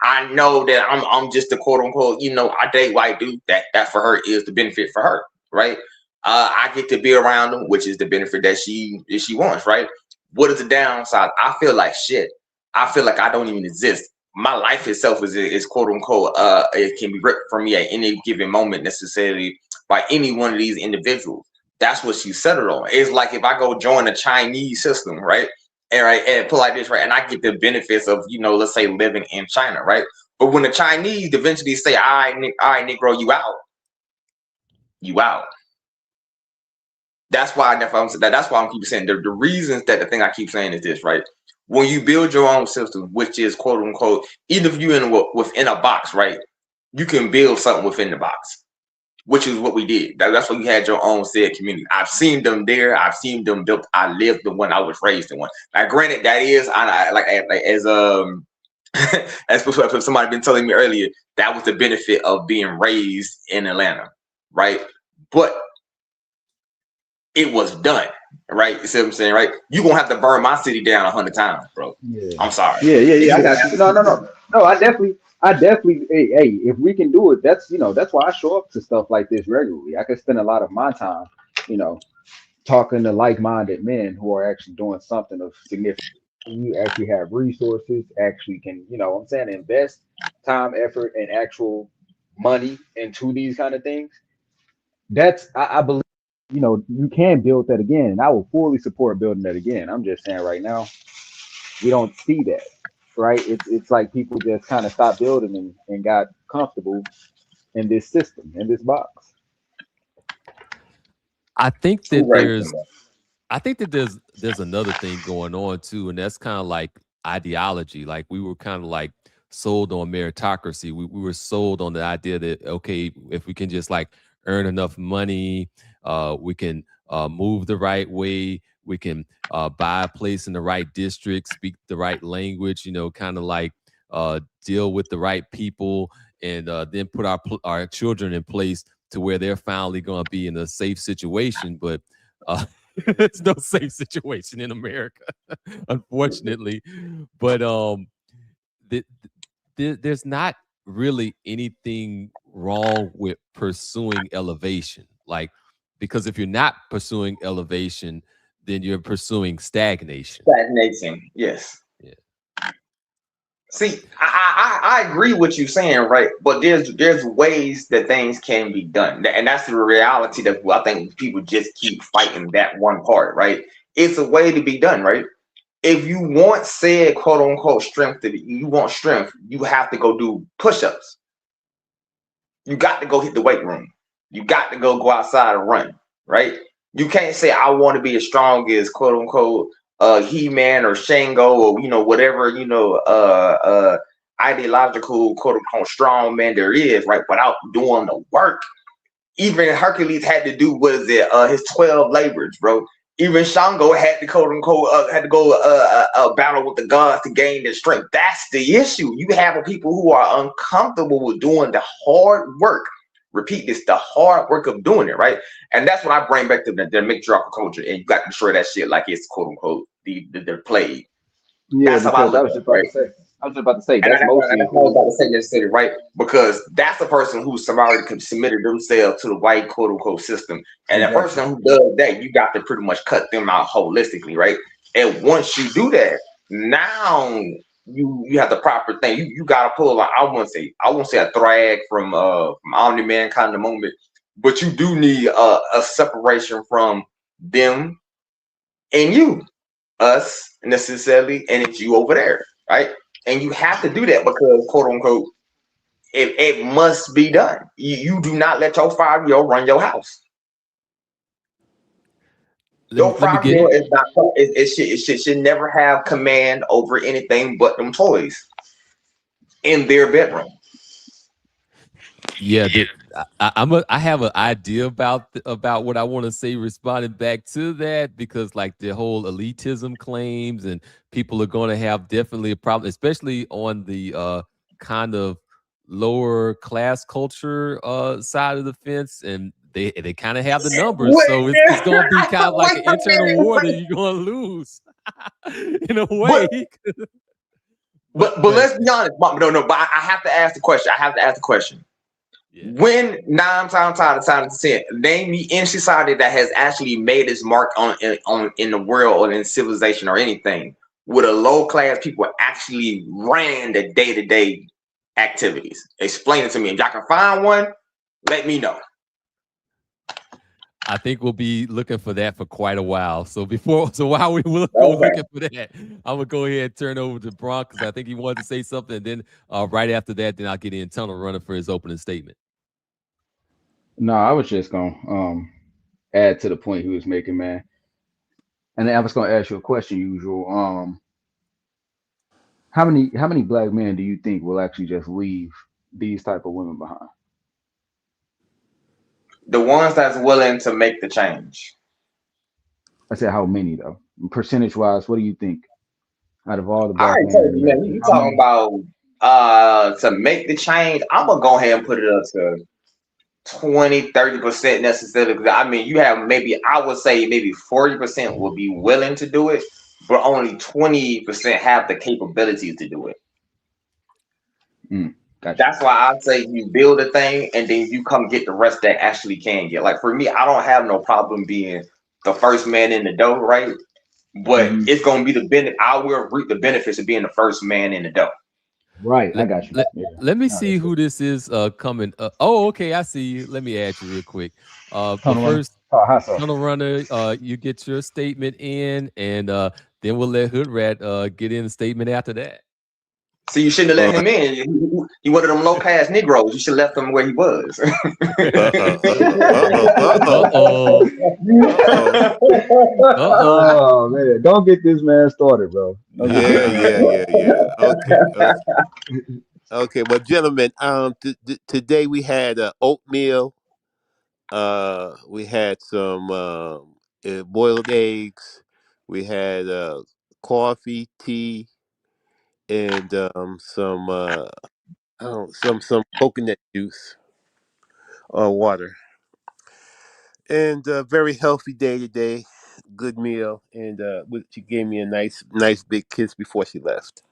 I know that I'm just a quote unquote, I date white dude. That for her is the benefit for her, right? I get to be around them, which is the benefit that she wants, right? What is the downside? I feel like shit. I feel like I don't even exist. My life itself is quote unquote, it can be ripped from me at any given moment necessarily by any one of these individuals. That's what she settled on. It's like if I go join a Chinese system, right? And put like this, right? And I get the benefits of, let's say living in China, right? But when the Chinese eventually say, all right, Negro, you out. That's why I'm keep saying the reasons that the thing I keep saying is this, right? When you build your own system, which is quote unquote, even if you're within a box, right? You can build something within the box, which is what we did. That's why you had your own said community. I've seen them there. I've seen them built. I lived the one. I was raised in one. Now, granted, that is as somebody been telling me earlier, that was the benefit of being raised in Atlanta, right? But it was done, right? You see what I'm saying, right? You gonna have to burn my city down 100 times, bro. Yeah. I'm sorry. Yeah. I got you. No. I definitely. Hey, if we can do it, that's why I show up to stuff like this regularly. I can spend a lot of my time, talking to like-minded men who are actually doing something of significance. You actually have resources, actually can, invest time, effort, and actual money into these kind of things. That's I believe. You can build that again, and I will fully support building that again. I'm just saying right now, we don't see that, right? It's like people just kind of stopped building and got comfortable in this system, in this box. I think that I think that there's another thing going on too, and that's kind of like ideology. Like we were kind of like sold on meritocracy. We were sold on the idea that, okay, if we can just like earn enough money, we can move the right way, we can buy a place in the right district, speak the right language, kind of like deal with the right people, and then put our children in place to where they're finally going to be in a safe situation. But there's no safe situation in America, unfortunately. But there's not really anything wrong with pursuing elevation. Like, because if you're not pursuing elevation, then you're pursuing stagnation. Stagnation, yes. Yeah. See, I agree with you saying, right? But there's ways that things can be done, and that's the reality that I think people just keep fighting that one part, right? It's a way to be done, right? If you want said quote unquote strength, you have to go do push-ups. You got to go hit the weight room. You got to go outside and run, right? You can't say I want to be as strong as quote unquote He-Man or Shango or whatever ideological quote unquote strong man there is, right? Without doing the work. Even Hercules had to do his 12 labors, bro. Even Shango had to quote unquote battle with the gods to gain their strength. That's the issue. You have people who are uncomfortable with doing the hard work. Repeat this, the hard work of doing it, right? And that's what I bring back to the matriarchal culture, and you got to destroy that shit like it's quote unquote the plague. Yeah, that's how I was just about to say that's mostly what I was about to say yesterday, right? Because that's the person who somebody submitted themselves to the white quote unquote system, and the person who does that, you got to pretty much cut them out holistically, right? And once you do that, now you have the proper thing. You got to pull. I won't say a thrag from Omni-Man kind of moment, but you do need a separation from them and you, us necessarily, and it's you over there, right? And you have to do that because quote unquote it must be done. You do not let your 5-year-old run your house. Your 5-year-old is not. It should never have command over anything but them toys in their bedroom. Yeah, I have an idea about what I want to say responding back to that, because like the whole elitism claims, and people are going to have definitely a problem, especially on the kind of lower class culture side of the fence, and they kind of have the numbers, so it's going to be kind of like an internal war that you're going to lose in a way. But let's be honest. No, but I have to ask the question. Yeah. When 9 times out of 10, name me any society that has actually made its mark in the world or in civilization or anything where the low class people actually ran the day-to-day activities. Explain it to me. If y'all can find one, let me know. I think we'll be looking for that for quite a while. So while we will go looking for that, I'm gonna go ahead and turn over to Bronx, because I think he wanted to say something. And then right after that, then I'll get in Tunnel Runner for his opening statement. No, I was just gonna add to the point he was making, man. And I was gonna ask you a question, usual. How many black men do you think will actually just leave these type of women behind? The ones that's willing to make the change. I said how many though? Percentage wise, what do you think? Out of all the black men, you talking about to make the change, I'm gonna go ahead and put it up to 20-30% necessarily. Because I mean, you have I would say maybe 40% will be willing to do it, but only 20% have the capability to do it. Gotcha. That's why I say you build a thing and then you come get the rest that actually can get. Like for me, I don't have no problem being the first man in the door, right? But it's gonna be the benefit. I will reap the benefits of being the first man in the door. Right, I got you. Let me see who this is coming. Oh, okay, I see you. Let me add you real quick. But first, Tunnel Runner, you get your statement in, and then we'll let Hood Rat get in the statement after that. So you shouldn't have let him in. He one of them low caste Negroes. You should have left him where he was. Oh man, don't get this man started, bro. Yeah. Okay. Well, gentlemen, today we had oatmeal. We had some boiled eggs. We had coffee, tea, and some coconut juice or water. And very healthy day today. Good meal, and she gave me a nice big kiss before she left.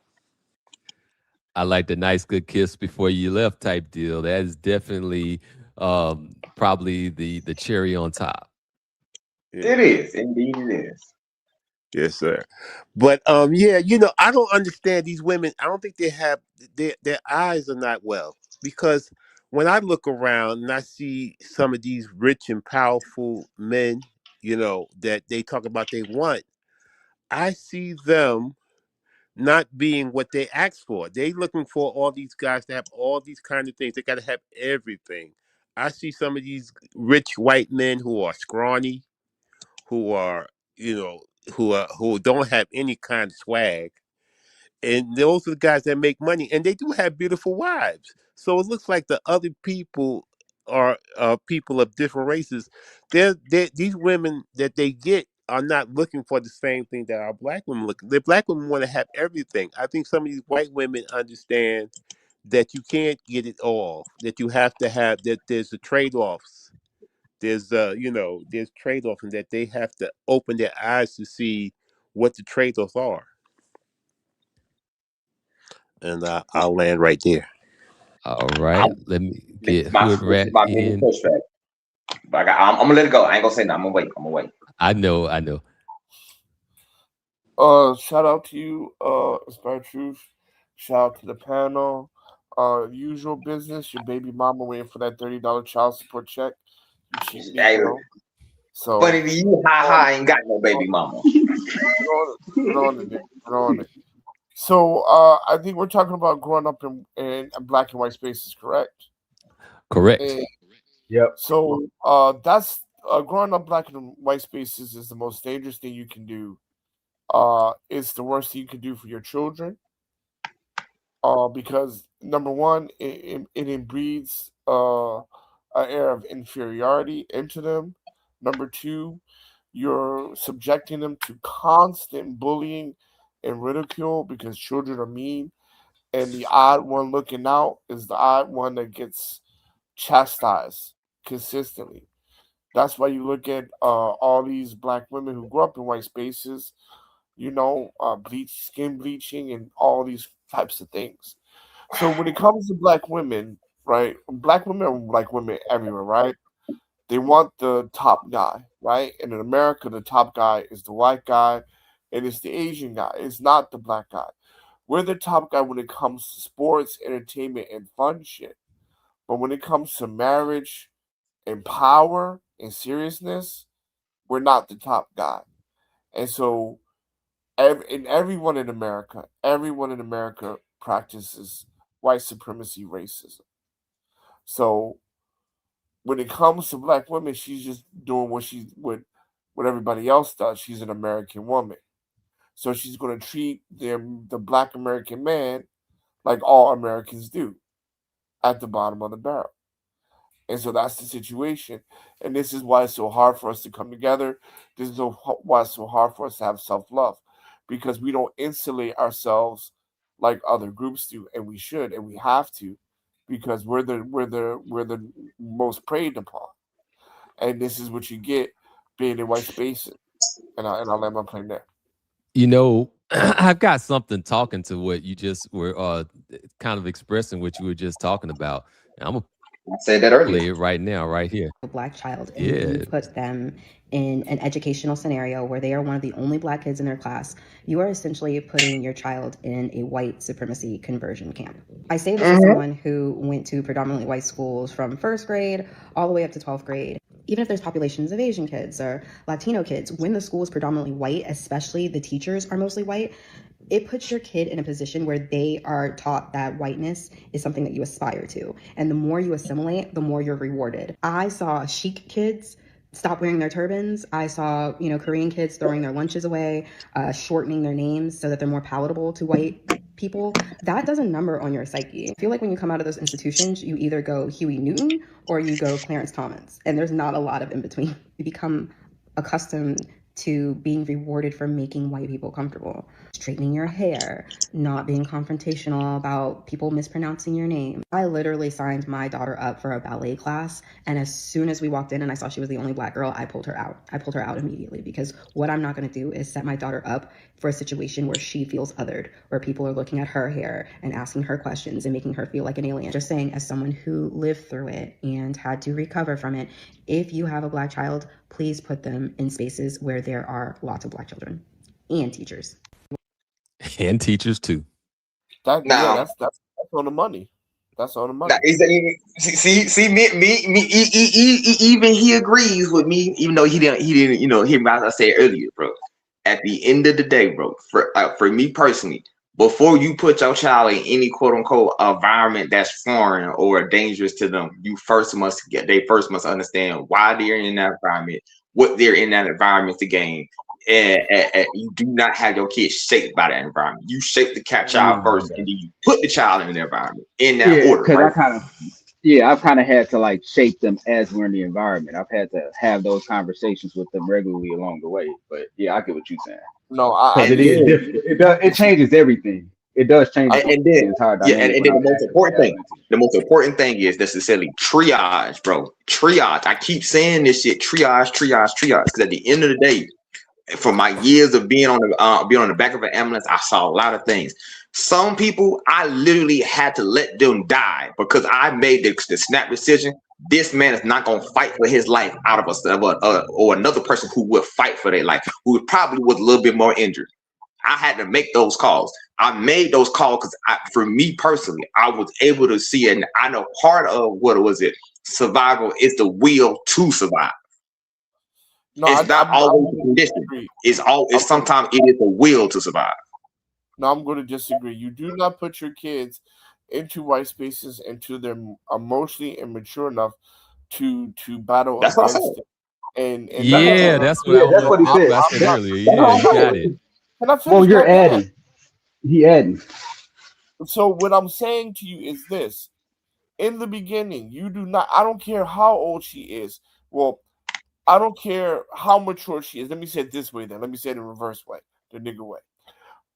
I like the nice good kiss before you left type deal. That is definitely probably the cherry on top. It is, indeed it is. Yes, sir. But yeah, I don't understand these women. I don't think they have their eyes are not well, because when I look around and I see some of these rich and powerful men, that they talk about they want, I see them not being what they ask for. They looking for all these guys to have all these kind of things. They got to have everything. I see some of these rich white men who are scrawny, who are, who don't have any kind of swag. And those are the guys that make money, and they do have beautiful wives. So it looks like the other people are people of different races. These women that they get are not looking for the same thing that our black women look. The black women want to have everything. I think some of these white women understand that you can't get it all. That you have to have that. There's the trade-offs. There's trade-offs, and that they have to open their eyes to see what the trade-offs are. And I'll land right there. All right, let me get my Hood Rat in. pushback. But I'm gonna let it go. I ain't gonna say nothing. I'm gonna wait. I know. Shout out to you, Inspired Truth. Shout out to the panel. Usual business. Your baby mama waiting for that $30 child support check. You cheat Negro. So funny to you, I ain't got no baby mama. Put on it. So I think we're talking about growing up in black and white spaces, correct? Correct. Yep. So that's growing up black and white spaces is the most dangerous thing you can do. It's the worst thing you can do for your children. Because number one, it breeds an air of inferiority into them. Number two, you're subjecting them to constant bullying and ridicule because children are mean, and the odd one looking out is the odd one that gets chastised consistently. That's why you look at all these black women who grew up in white spaces, skin bleaching and all these types of things. So when it comes to black women, right? Black women are like women everywhere, right? They want the top guy, right? And in America, the top guy is the white guy and it's the Asian guy. It's not the black guy. We're the top guy when it comes to sports, entertainment, and fun shit. But when it comes to marriage and power and seriousness, we're not the top guy. And so everyone in America practices white supremacy racism. So when it comes to black women, she's just doing what everybody else does. She's an American woman. So she's going to treat the black American man like all Americans do, at the bottom of the barrel. And so that's the situation. And this is why it's so hard for us to come together. This is why it's so hard for us to have self-love, because we don't insulate ourselves like other groups do, and we should, and we have to, because we're the most preyed upon. And this is what you get being in white spaces. And I'll land my plane there. I've got something talking to what you just were kind of expressing what you were just talking about. And I'm gonna say that earlier. Play it right now, right here. A black child, and you put them in an educational scenario where they are one of the only black kids in their class, you are essentially putting your child in a white supremacy conversion camp. I say this as someone who went to predominantly white schools from first grade all the way up to 12th grade. Even if there's populations of Asian kids or Latino kids, when the school is predominantly white, especially the teachers are mostly white, it puts your kid in a position where they are taught that whiteness is something that you aspire to. And the more you assimilate, the more you're rewarded. I saw chic kids stop wearing their turbans. I saw, Korean kids throwing their lunches away, shortening their names so that they're more palatable to white people. That does a number on your psyche. I feel like when you come out of those institutions, you either go Huey Newton or you go Clarence Thomas, and there's not a lot of in between. You become accustomed to being rewarded for making white people comfortable. Straightening your hair, not being confrontational about people mispronouncing your name. I literally signed my daughter up for a ballet class, and as soon as we walked in and I saw she was the only Black girl, I pulled her out. I pulled her out immediately, because what I'm not going to do is set my daughter up for a situation where she feels othered, where people are looking at her hair and asking her questions and making her feel like an alien. Just saying, as someone who lived through it and had to recover from it, if you have a Black child, please put them in spaces where there are lots of Black children and teachers. And teachers too. That's on the money. That's on the money. See, even he agrees with me, even though he didn't, hear me as I said earlier, bro. At the end of the day, bro, for me personally, before you put your child in any quote unquote environment that's foreign or dangerous to them, they first must understand why they're in that environment, what they're in that environment to gain. And you do not have your kids shaped by that environment. You shape the child first, and then you put the child in the environment in that order. Because right? I've kind of had to like shape them as we're in the environment. I've had to have those conversations with them regularly along the way. But yeah, I get what you're saying. No, it is different. It changes everything. It does change the entire dynamic. And then the most important thing is necessarily triage, bro. Triage. I keep saying this shit. Triage. Because at the end of the day, for my years of being on the back of an ambulance, I saw a lot of things. Some people, I literally had to let them die because I made the snap decision. This man is not going to fight for his life out of or another person who would fight for their life, who probably was a little bit more injured. I had to make those calls. I made those calls because for me personally, I was able to see it. And I know part of survival is the will to survive. No, it's not always a condition. It's sometimes it is the will to survive. No, I'm going to disagree. You do not put your kids into white spaces until they're emotionally immature enough to battle against it. And that's what I said earlier. Yeah, you got it. Can I finish? Well, you're adding. He adding. So what I'm saying to you is this: in the beginning, you do not. I don't care how old she is. Well, I don't care how mature she is. Let me say it this way then. Let me say it in reverse way, the nigga way.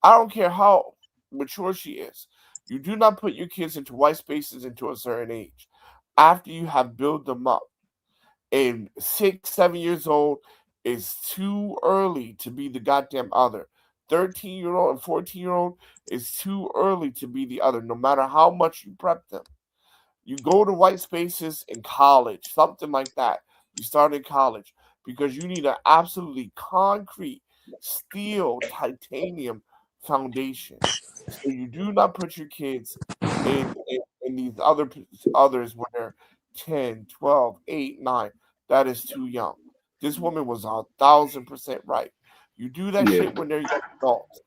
I don't care how mature she is. You do not put your kids into white spaces until a certain age. After you have built them up. And 6, 7 years old is too early to be the goddamn other. 13-year-old and 14-year-old is too early to be the other, no matter how much you prep them. You go to white spaces in college, something like that. You start in college because you need an absolutely concrete steel titanium foundation. So you do not put your kids in these others when they're 10, 12, 8, 9. That is too young. This woman was 1,000% right. You do that shit when they're young adults.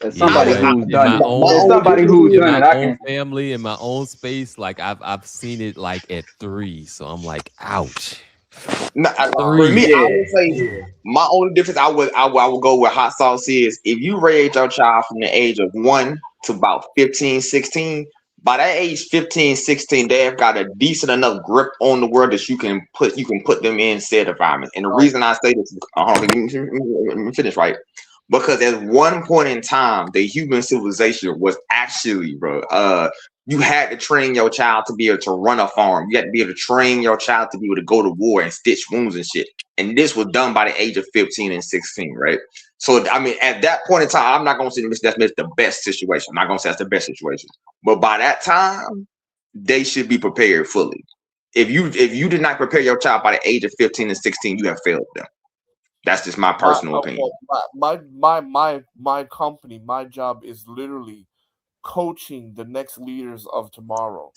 As somebody who's done it, my own family in my own space, like I've seen it like at 3, so I'm like, ouch. For me, I would say my only difference I would go with hot sauce is if you raise your child from the age of 1 to about 15, 16, by that age 15, 16, they have got a decent enough grip on the world that you can put them in said environment. And the reason I say this, let me finish right. Because at one point in time, the human civilization was actually, you had to train your child to be able to run a farm. You had to be able to train your child to be able to go to war and stitch wounds and shit. And this was done by the age of 15 and 16, right? So, I mean, at that point in time, I'm not going to say that's the best situation. I'm not going to say that's the best situation. But by that time, they should be prepared fully. If you did not prepare your child by the age of 15 and 16, you have failed them. That's just my personal opinion. My company, my job is literally coaching the next leaders of tomorrow.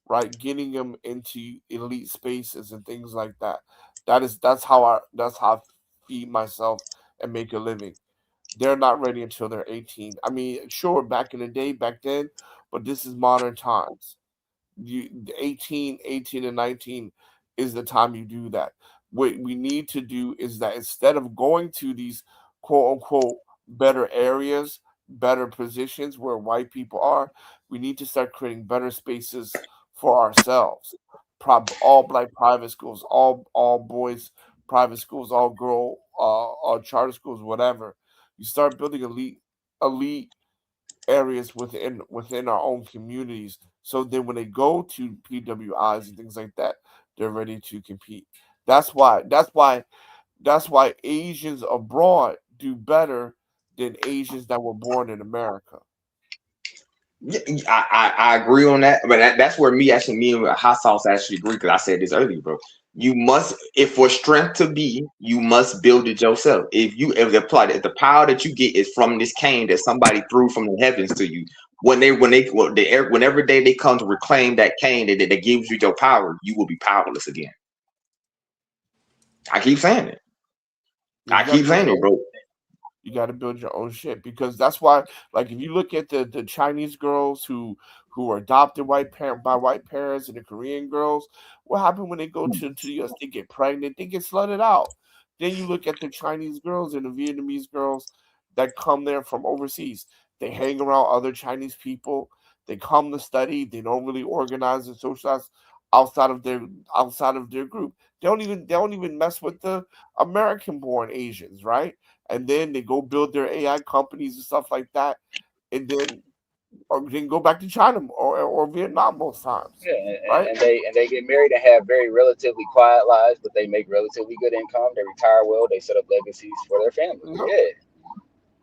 right? Getting them into elite spaces and things like that. That's how I feed myself and make a living. They're not ready until they're 18. I mean, sure, back in the day, back then, but this is modern times. 18 and 19 is the time you do that. What we need to do is that instead of going to these quote unquote better areas, better positions where white people are, we need to start creating better spaces for ourselves. All black private schools, all boys private schools, all girl charter schools, whatever. You start building elite areas within our own communities, so then when they go to PWIs and things like that, they're ready to compete. That's why Asians abroad do better than Asians that were born in America. Yeah, I agree on that, but that's where me and Hot Sauce actually agree, because I said this earlier, bro. You must, if for strength to be, you must build it yourself. If the power that you get is from this cane that somebody threw from the heavens to you, whenever day they come to reclaim that cane that gives you your power, you will be powerless again. I keep saying it. Bro. You got to build your own shit, because that's why, like, if you look at the Chinese girls who are adopted by white parents, and the Korean girls, what happened when they go to the US? They get pregnant, they get slutted out. Then you look at the Chinese girls and the Vietnamese girls that come there from overseas. They hang around other Chinese people. They come to study. They don't really organize and socialize outside of their group. They don't even mess with the American-born Asians, right? And then they go build their AI companies and stuff like that, and then go back to China or Vietnam most times. Yeah, right? and they get married and have very relatively quiet lives, but they make relatively good income. They retire well. They set up legacies for their families. Yep. Yeah.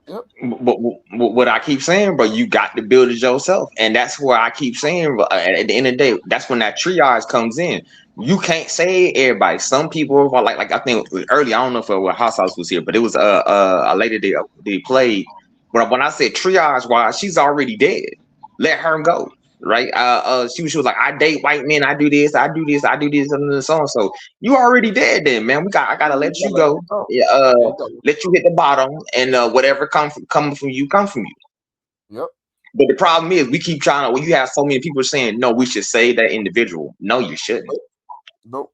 Yep. But what I keep saying, bro, you got to build it yourself, and that's where I keep saying, at the end of the day, that's when that triage comes in. You can't say everybody. Some people are like I think earlier, I don't know if it was House House was here, but it was a lady they played. But when I said triage, why, she's already dead. Let her go. Right? She was like, I date white men, I do this, and so on. So you already dead then, man. I gotta let you go. Yeah, let you hit the bottom, and whatever come from you, come from you. Yep. But the problem is, we keep trying to. When you have so many people saying, "No, we should save that individual." No, you shouldn't. No.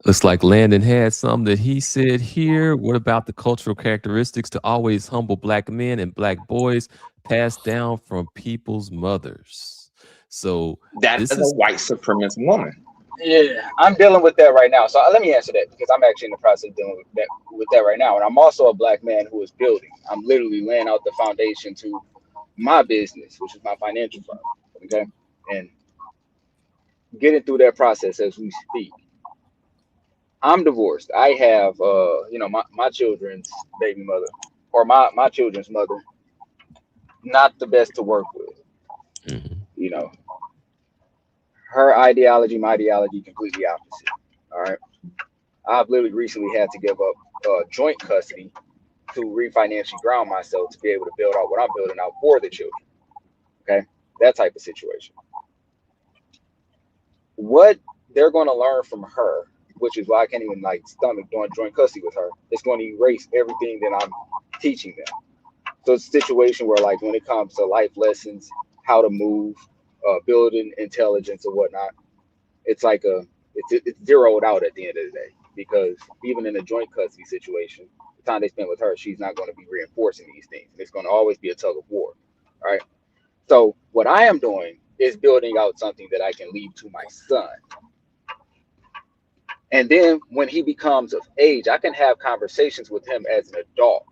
Looks like Landon had something that he said here. What about the cultural characteristics to always humble black men and black boys passed down from people's mothers? So that is a white supremacist woman. Yeah, I'm dealing with that right now. So let me answer that, because I'm actually in the process of dealing with that right now. And I'm also a black man who is building. I'm literally laying out the foundation to my business, which is my financial firm. Okay. And getting through that process as we speak. I'm divorced. I have, my children's baby mother, or my children's mother, not the best to work with. You know, her ideology, my ideology, completely opposite. All right. I've literally recently had to give up joint custody to refinancially ground myself to be able to build out what I'm building out for the children. Okay. That type of situation. What they're going to learn from her, which is why I can't even stomach doing joint custody with her, it's going to erase everything that I'm teaching them. So it's a situation where, when it comes to life lessons, how to move, building intelligence or whatnot, it's it's zeroed out at the end of the day, because even in a joint custody situation, the time they spend with her, she's not going to be reinforcing these things. It's going to always be a tug of war. Right. So what I am doing is building out something that I can leave to my son. And then when he becomes of age, I can have conversations with him as an adult,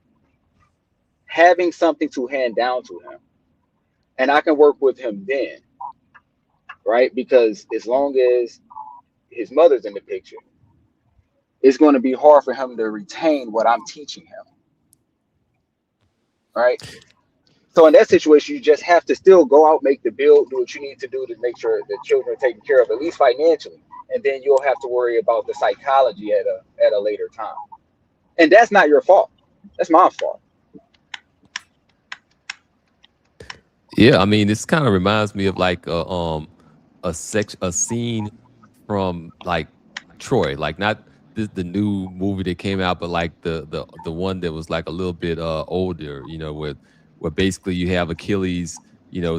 having something to hand down to him. And I can work with him then, right? Because as long as his mother's in the picture, it's going to be hard for him to retain what I'm teaching him, right? So in that situation, you just have to still go out, make the build, do what you need to do to make sure the children are taken care of, at least financially. And then you'll have to worry about the psychology at a later time. And that's not your fault. That's my fault. Yeah, I mean, this kind of reminds me of like a scene from like Troy, like not the new movie that came out, but like the one that was like a little bit older, where basically you have Achilles,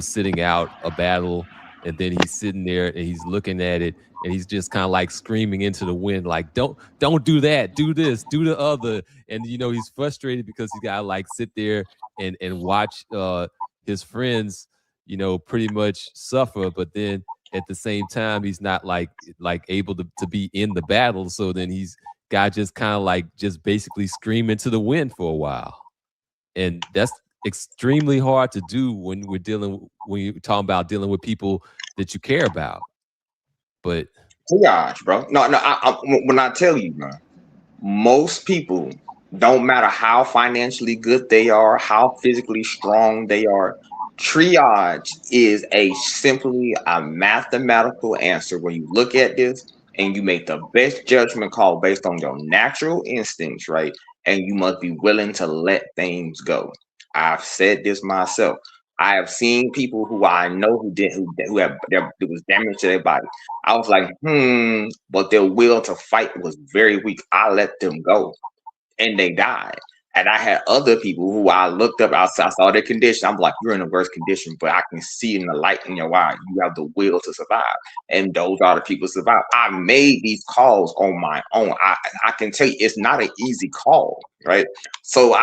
sitting out a battle, and then he's sitting there and he's looking at it, and he's just kind of like screaming into the wind, like don't do that, do this, do the other, and he's frustrated because he's got to like sit there and watch his friends, pretty much suffer, but then at the same time he's not like able to be in the battle, so then he's got just kind of like just basically scream into the wind for a while, and that's extremely hard to do when you're talking about dealing with people that you care about. But Gosh, bro, no, when I tell you, man, most people, don't matter how financially good they are, how physically strong they are, triage is simply a mathematical answer where you look at this and you make the best judgment call based on your natural instincts, right? And you must be willing to let things go. I've said this myself. I have seen people who I know who was damage to their body. I was like, but their will to fight was very weak. I let them go, and they died. And I had other people who I looked up outside, I saw their condition. I'm like, you're in a worse condition, but I can see in the light in your eye, you have the will to survive. And those are the people who survive. I made these calls on my own. I can tell you, it's not an easy call, right? So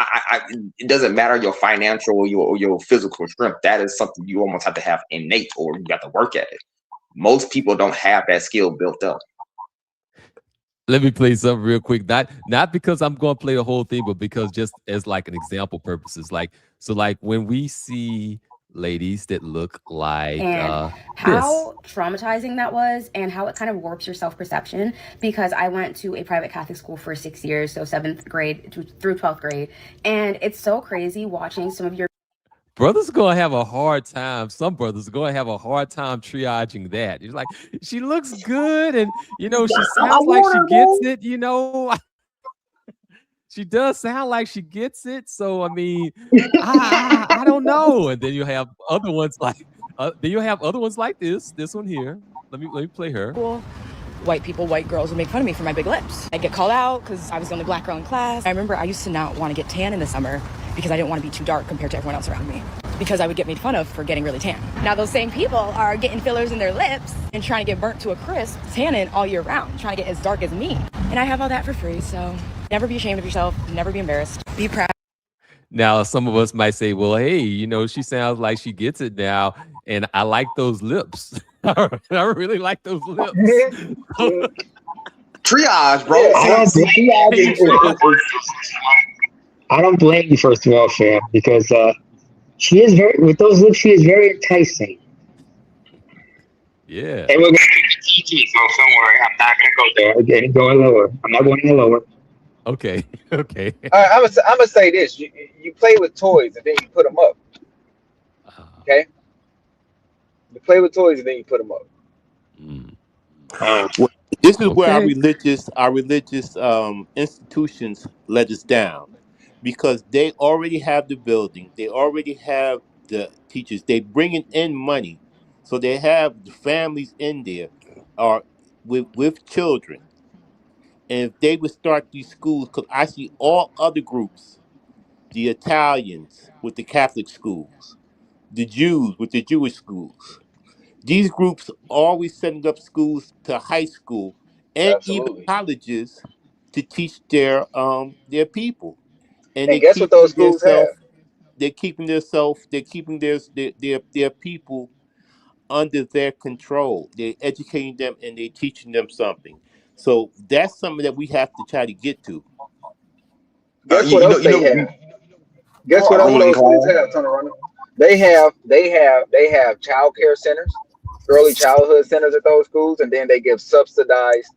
it doesn't matter your financial or your physical strength. That is something you almost have to have innate, or you have to work at it. Most people don't have that skill built up. let me play something real quick. Not because I'm going to play the whole thing, but because just as like an example purposes. Like when we see ladies that look like and how traumatizing that was, and how it kind of warps your self-perception, because I went to a private Catholic school for 6 years, so 7th grade through 12th grade, and it's so crazy watching some of your brothers are going to have a hard time. Some brothers are going to have a hard time triaging that. It's like, she looks good, and she sounds like she gets it, she does sound like she gets it. So I mean, I don't know. And then you have other ones like this one here. Let me play her. Cool. White people, white girls would make fun of me for my big lips. I'd get called out because I was the only black girl in class. I remember I used to not want to get tan in the summer because I didn't want to be too dark compared to everyone else around me, because I would get made fun of for getting really tan. Now those same people are getting fillers in their lips and trying to get burnt to a crisp, tanning all year round, trying to get as dark as me. And I have all that for free, so never be ashamed of yourself, never be embarrassed, be proud. Now, some of us might say, well, hey, she sounds like she gets it now, and I like those lips. I really like those lips. Triage, bro. I don't blame you, first of all, fam, because she is with those lips, she is very enticing. Yeah. And we're going to TT, so don't worry, I'm not going to go there. Again, going lower. I'm not going any lower. Okay. All right, I'm gonna say this: you play with toys and then you put them up. Okay. You play with toys and then you put them up. Well, this is where our religious institutions let us down, because they already have the building, they already have the teachers, they bringing in money, so they have the families in there, are with children. And if they would start these schools, because I see all other groups, the Italians with the Catholic schools, the Jews with the Jewish schools, these groups always setting up schools to high school and even colleges to teach their people, and And guess what those schools have? they're keeping their people under their control. They're educating them and they're teaching them something. So that's something that we have to try to get to. Guess what else they have? Guess what else those schools have, Tony Runner? They have child care centers, early childhood centers at those schools, and then they give subsidized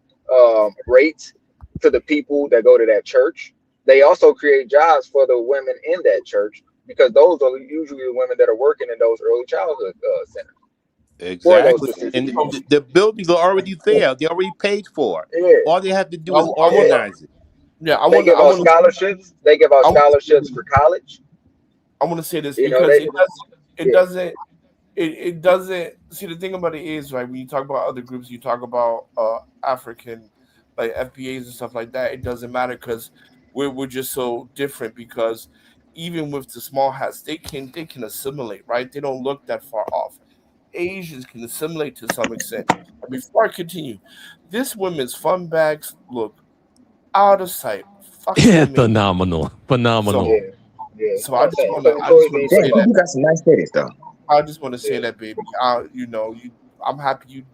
rates to the people that go to that church. They also create jobs for the women in that church, because those are usually the women that are working in those early childhood centers. Exactly. And the buildings are already there. They already paid for. Yeah. All they have to do is organize it. Yeah, they give out scholarships. They give out scholarships for college. I want to say this You because know, it doesn't. It doesn't. See, the thing about it is, right, when you talk about other groups, you talk about African, like FBAs and stuff like that. It doesn't matter because we're just so different. Because even with the small hats, they can assimilate, right? They don't look that far off. Asians can assimilate to some extent. And before I continue, this women's fun bags look out of sight, fucking amazing. Phenomenal. So, Yeah. so I just want to Yeah, say that. you got some nice titties though. I just want to say that, baby. I'm happy you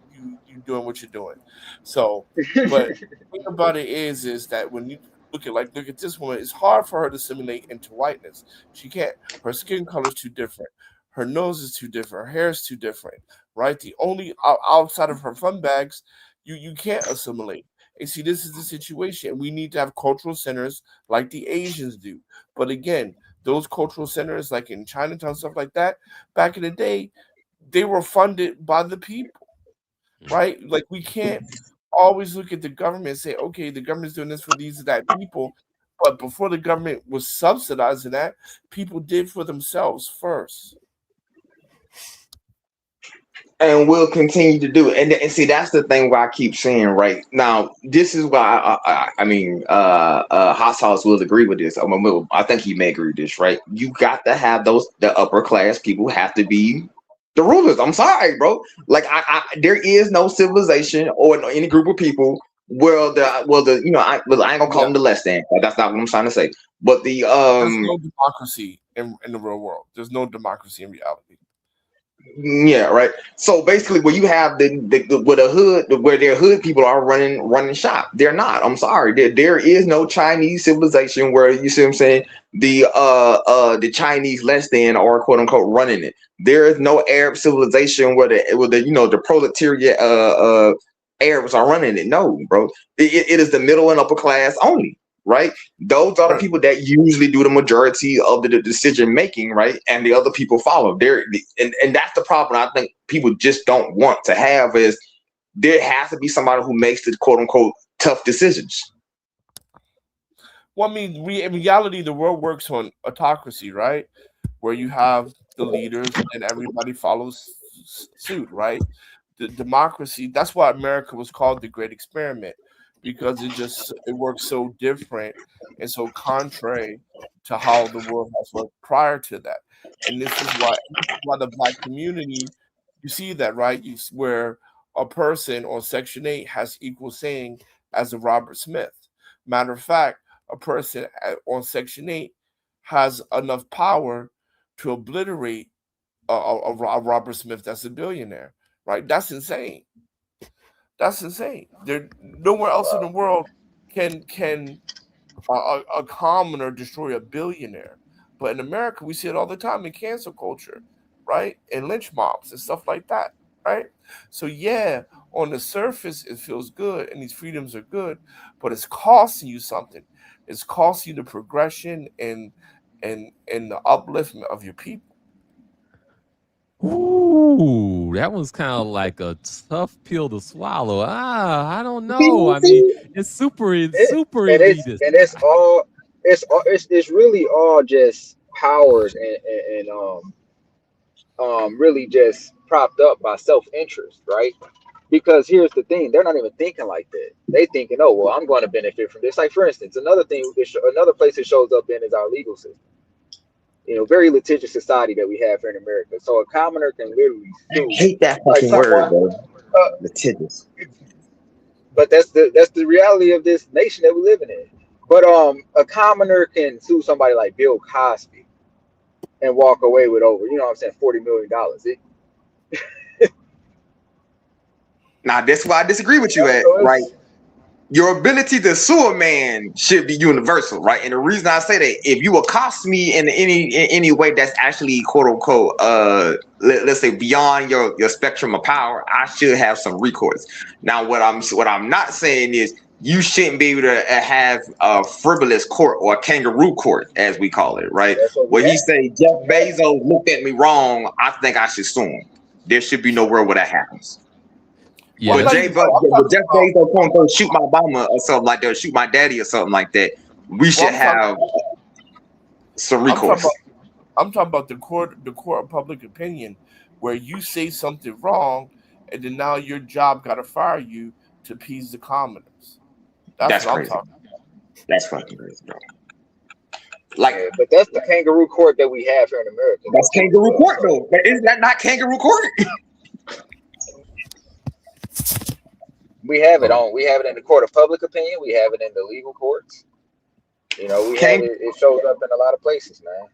doing what you're doing. So, but the thing about it is that when you look at this woman, it's hard for her to assimilate into whiteness. She can't. Her skin color is too different. Her nose is too different. Her hair is too different. Right. The only outside of her fun bags, you can't assimilate. And see, this is the situation. We need to have cultural centers like the Asians do. But again, those cultural centers, like in Chinatown, stuff like that, back in the day, they were funded by the people, right? Like we can't always look at the government and say, okay, the government's doing this for these or that people. But before the government was subsidizing that, people did for themselves first. And we'll continue to do it. And see, that's the thing where I keep saying right now. This is why Hot Sauce will agree with this. I think he may agree with this, right? You got to have the upper class people have to be the rulers. I'm sorry, bro. Like there is no civilization or any group of people where I ain't gonna call them the less than. That's not what I'm trying to say. But there's no democracy in the real world. There's no democracy in reality. Yeah, right. So basically, where you have where their hood people are running shop, they're not. I'm sorry, there is no Chinese civilization where you see what I'm saying. The Chinese less than are quote unquote running it. There is no Arab civilization where the proletariat Arabs are running it. No, bro. It is the middle and upper class only. Right, those are the people that usually do the majority of the decision making, right? And the other people follow. And that's the problem. I think people just don't want to have is there has to be somebody who makes the quote unquote tough decisions. Well, I mean, in reality, the world works on autocracy, right? Where you have the leaders and everybody follows suit, right? The democracy. That's why America was called the Great Experiment. Because it works so different and so contrary to how the world has worked prior to that. And this is why the Black community, you see that, right? Where a person on Section 8 has equal saying as a Robert Smith. Matter of fact, a person on Section 8 has enough power to obliterate a Robert Smith that's a billionaire, right? That's insane. That's insane. There nowhere else in the world can a commoner destroy a billionaire. But in America, we see it all the time in cancel culture, right? And lynch mobs and stuff like that, right? So yeah, on the surface, it feels good and these freedoms are good, but it's costing you something. It's costing you the progression and the upliftment of your people. Ooh, that was kind of like a tough pill to swallow. I don't know. I mean, it's super elitist. And it's really all just powered and really just propped up by self-interest, right? Because here's the thing, they're not even thinking like that. They thinking, oh, well, I'm going to benefit from this. Like, for instance, another place it shows up in is our legal system. Very litigious society that we have here in America. So a commoner can literally sue. I hate that fucking word, bro. Litigious. But that's the reality of this nation that we're living in. But a commoner can sue somebody like Bill Cosby and walk away with over, $40 million. Now that's why I disagree with you right? Your ability to sue a man should be universal, right? And the reason I say that, if you accost me in any way that's actually quote unquote let's say beyond your spectrum of power, I should have some recourse. Now what I'm not saying is you shouldn't be able to have a frivolous court or a kangaroo court, as we call it, right? When he say Jeff Bezos looked at me wrong, I think I should sue him. There should be no world where that happens. Yeah, but Jeff Bezos quote unquote shoot my Obama or something like that, or shoot my daddy or something like that, we should have some recourse. I'm talking about the court of public opinion, where you say something wrong, and then now your job got to fire you to appease the commoners. That's what I'm crazy. talking about. That's fucking crazy, bro. Like, yeah, but that's the kangaroo court that we have here in America. That's kangaroo court, though. But is that not kangaroo court? We have it on. We have it in the court of public opinion. We have it in the legal courts. We have it. It shows up in a lot of places, man.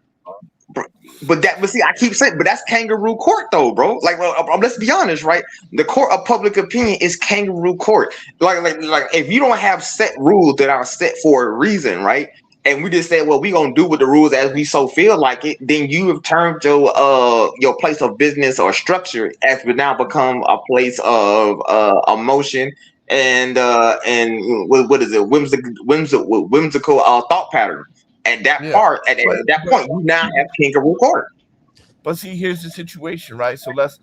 But see, I keep saying, but that's kangaroo court, though, bro. Like, well, let's be honest, right? The court of public opinion is kangaroo court. Like, if you don't have set rules that are set for a reason, right? And we just said, well, we gonna do with the rules as we so feel like it. Then you have turned your place of business or structure as we now become a place of emotion and what is it, whimsical thought pattern. At that part, at that point, you now have kangaroo court. But see, here's the situation, right? So let's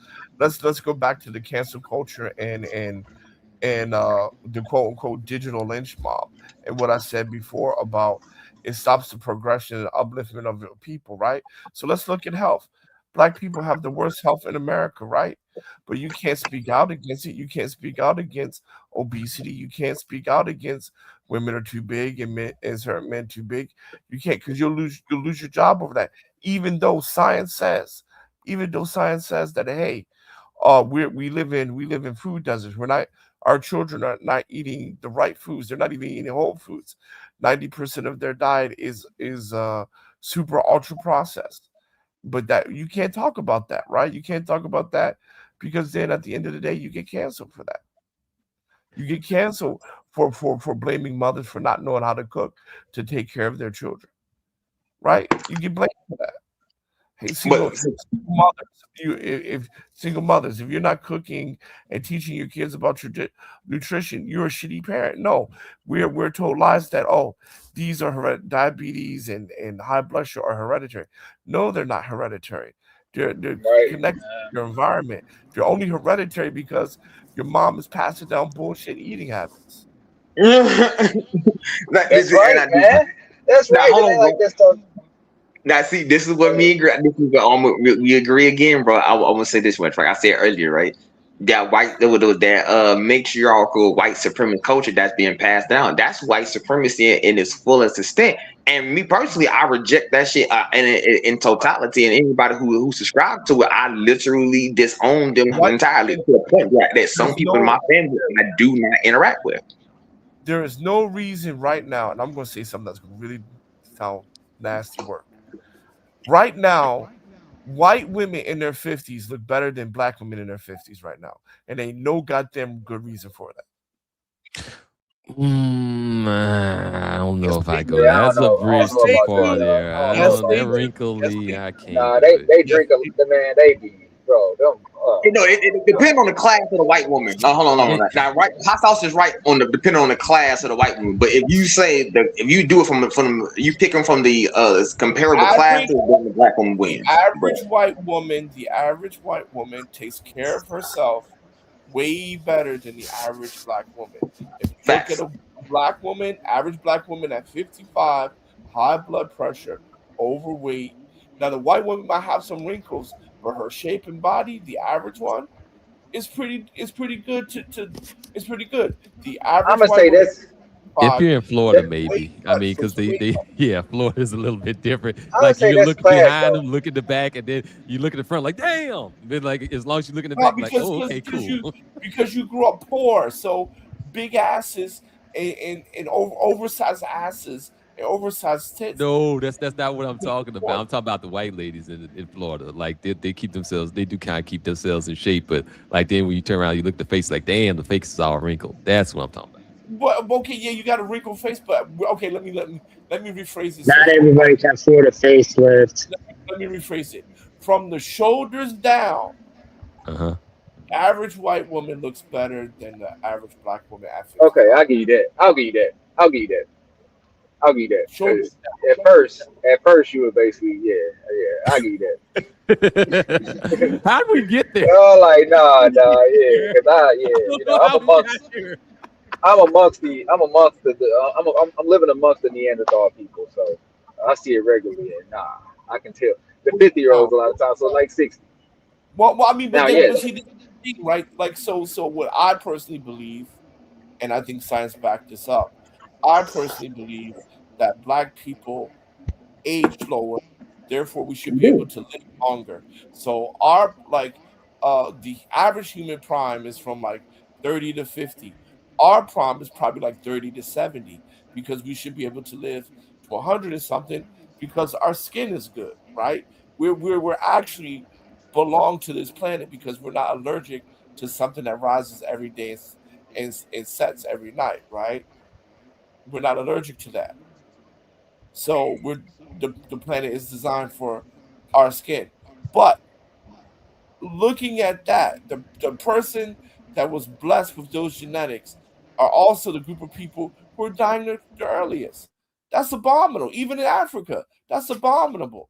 go back to the cancel culture and the quote unquote digital lynch mob, and what I said before about it stops the progression and upliftment of people, right? So let's look at health. Black people have the worst health in America, right? But you can't speak out against it. You can't speak out against obesity. You can't speak out against women are too big and certain men too big. You can't, because you'll lose your job over that. Even though science says that, hey, we live in food deserts. Our children are not eating the right foods. They're not even eating whole foods. 90% of their diet is super ultra processed. But that you can't talk about that, right? You can't talk about that because then at the end of the day, you get canceled for that. You get canceled for blaming mothers for not knowing how to cook to take care of their children, right? You get blamed for that. Hey, single mothers, if you're not cooking and teaching your kids about your nutrition, you're a shitty parent. No, we're told lies that these are diabetes and high blood sugar are hereditary. No, they're not hereditary. They're connected to your environment. They're only hereditary because your mom is passing down bullshit eating habits. That's right, man. That's right. It ain't like this stuff. Now, see, this is what me and we agree again, bro. I want to say this much. Like I said earlier, right? That matriarchal white supremacist culture that's being passed down. That's white supremacy in its fullest extent. And me personally, I reject that shit in totality. And anybody who subscribes to it, I literally disown them entirely to a point that some people in my family I do not interact with. There is no reason right now, and I'm going to say something that's going to really sound nasty work. Right now, white women in their 50s look better than black women in their 50s right now. And ain't no goddamn good reason for that. I don't know if I go. That's a bridge too far there. I don't know. They're wrinkly. I can't. Nah, they drink the man. They be, bro. It depends on the class of the white woman. No, hold on. Now, right, hot sauce is right on depending on the class of the white woman. But if you say if you do it from you pick them from the comparable classes, then the black woman wins. The average white woman takes care of herself way better than the average black woman. If you look at a average black woman at 55, high blood pressure, overweight. Now the white woman might have some wrinkles, but her shape and body, the average one, is pretty good. It's pretty good. The average. I'm gonna say this. If you're in Florida, maybe. I mean, because Florida is a little bit different. Like you look behind them, look at the back, and then you look at the front, like damn. Then as long as you look in the back, like okay, cool. Because you grew up poor, so big asses and oversized asses and oversized tits. No, that's not what I'm talking about. I'm talking about the white ladies in Florida. Like they keep themselves, they do kind of keep themselves in shape, but like then when you turn around, you look at the face, like damn, the face is all wrinkled. That's what I'm talking about. But okay, yeah, you got a wrinkled face, but okay, let me rephrase this. Not everybody can afford a facelift. Let me rephrase it. From the shoulders down, average white woman looks better than the average black woman at 50. Okay, I'll give you that. I'll give you that. At first you were basically, I'll give you that. How did we get there? Like, nah, yeah, because I'm living amongst the Neanderthal people, so I see it regularly, and I can tell. the 50-year-olds a lot of times, so like 60. Well, I mean, Now, but yeah, see, this is the thing, right? Like, so what I personally believe, and I think science backed this up. I personally believe that Black people age slower, therefore we should be able to live longer. So our the average human prime is from like 30 to 50. Our prime is probably like 30 to 70 because we should be able to live to 100 and something because our skin is good, right? We're actually belong to this planet because we're not allergic to something that rises every day and sets every night, right? We're not allergic to that. So the planet is designed for our skin. But looking at that, the person that was blessed with those genetics are also the group of people who are dying the earliest. That's abominable. Even in Africa, that's abominable.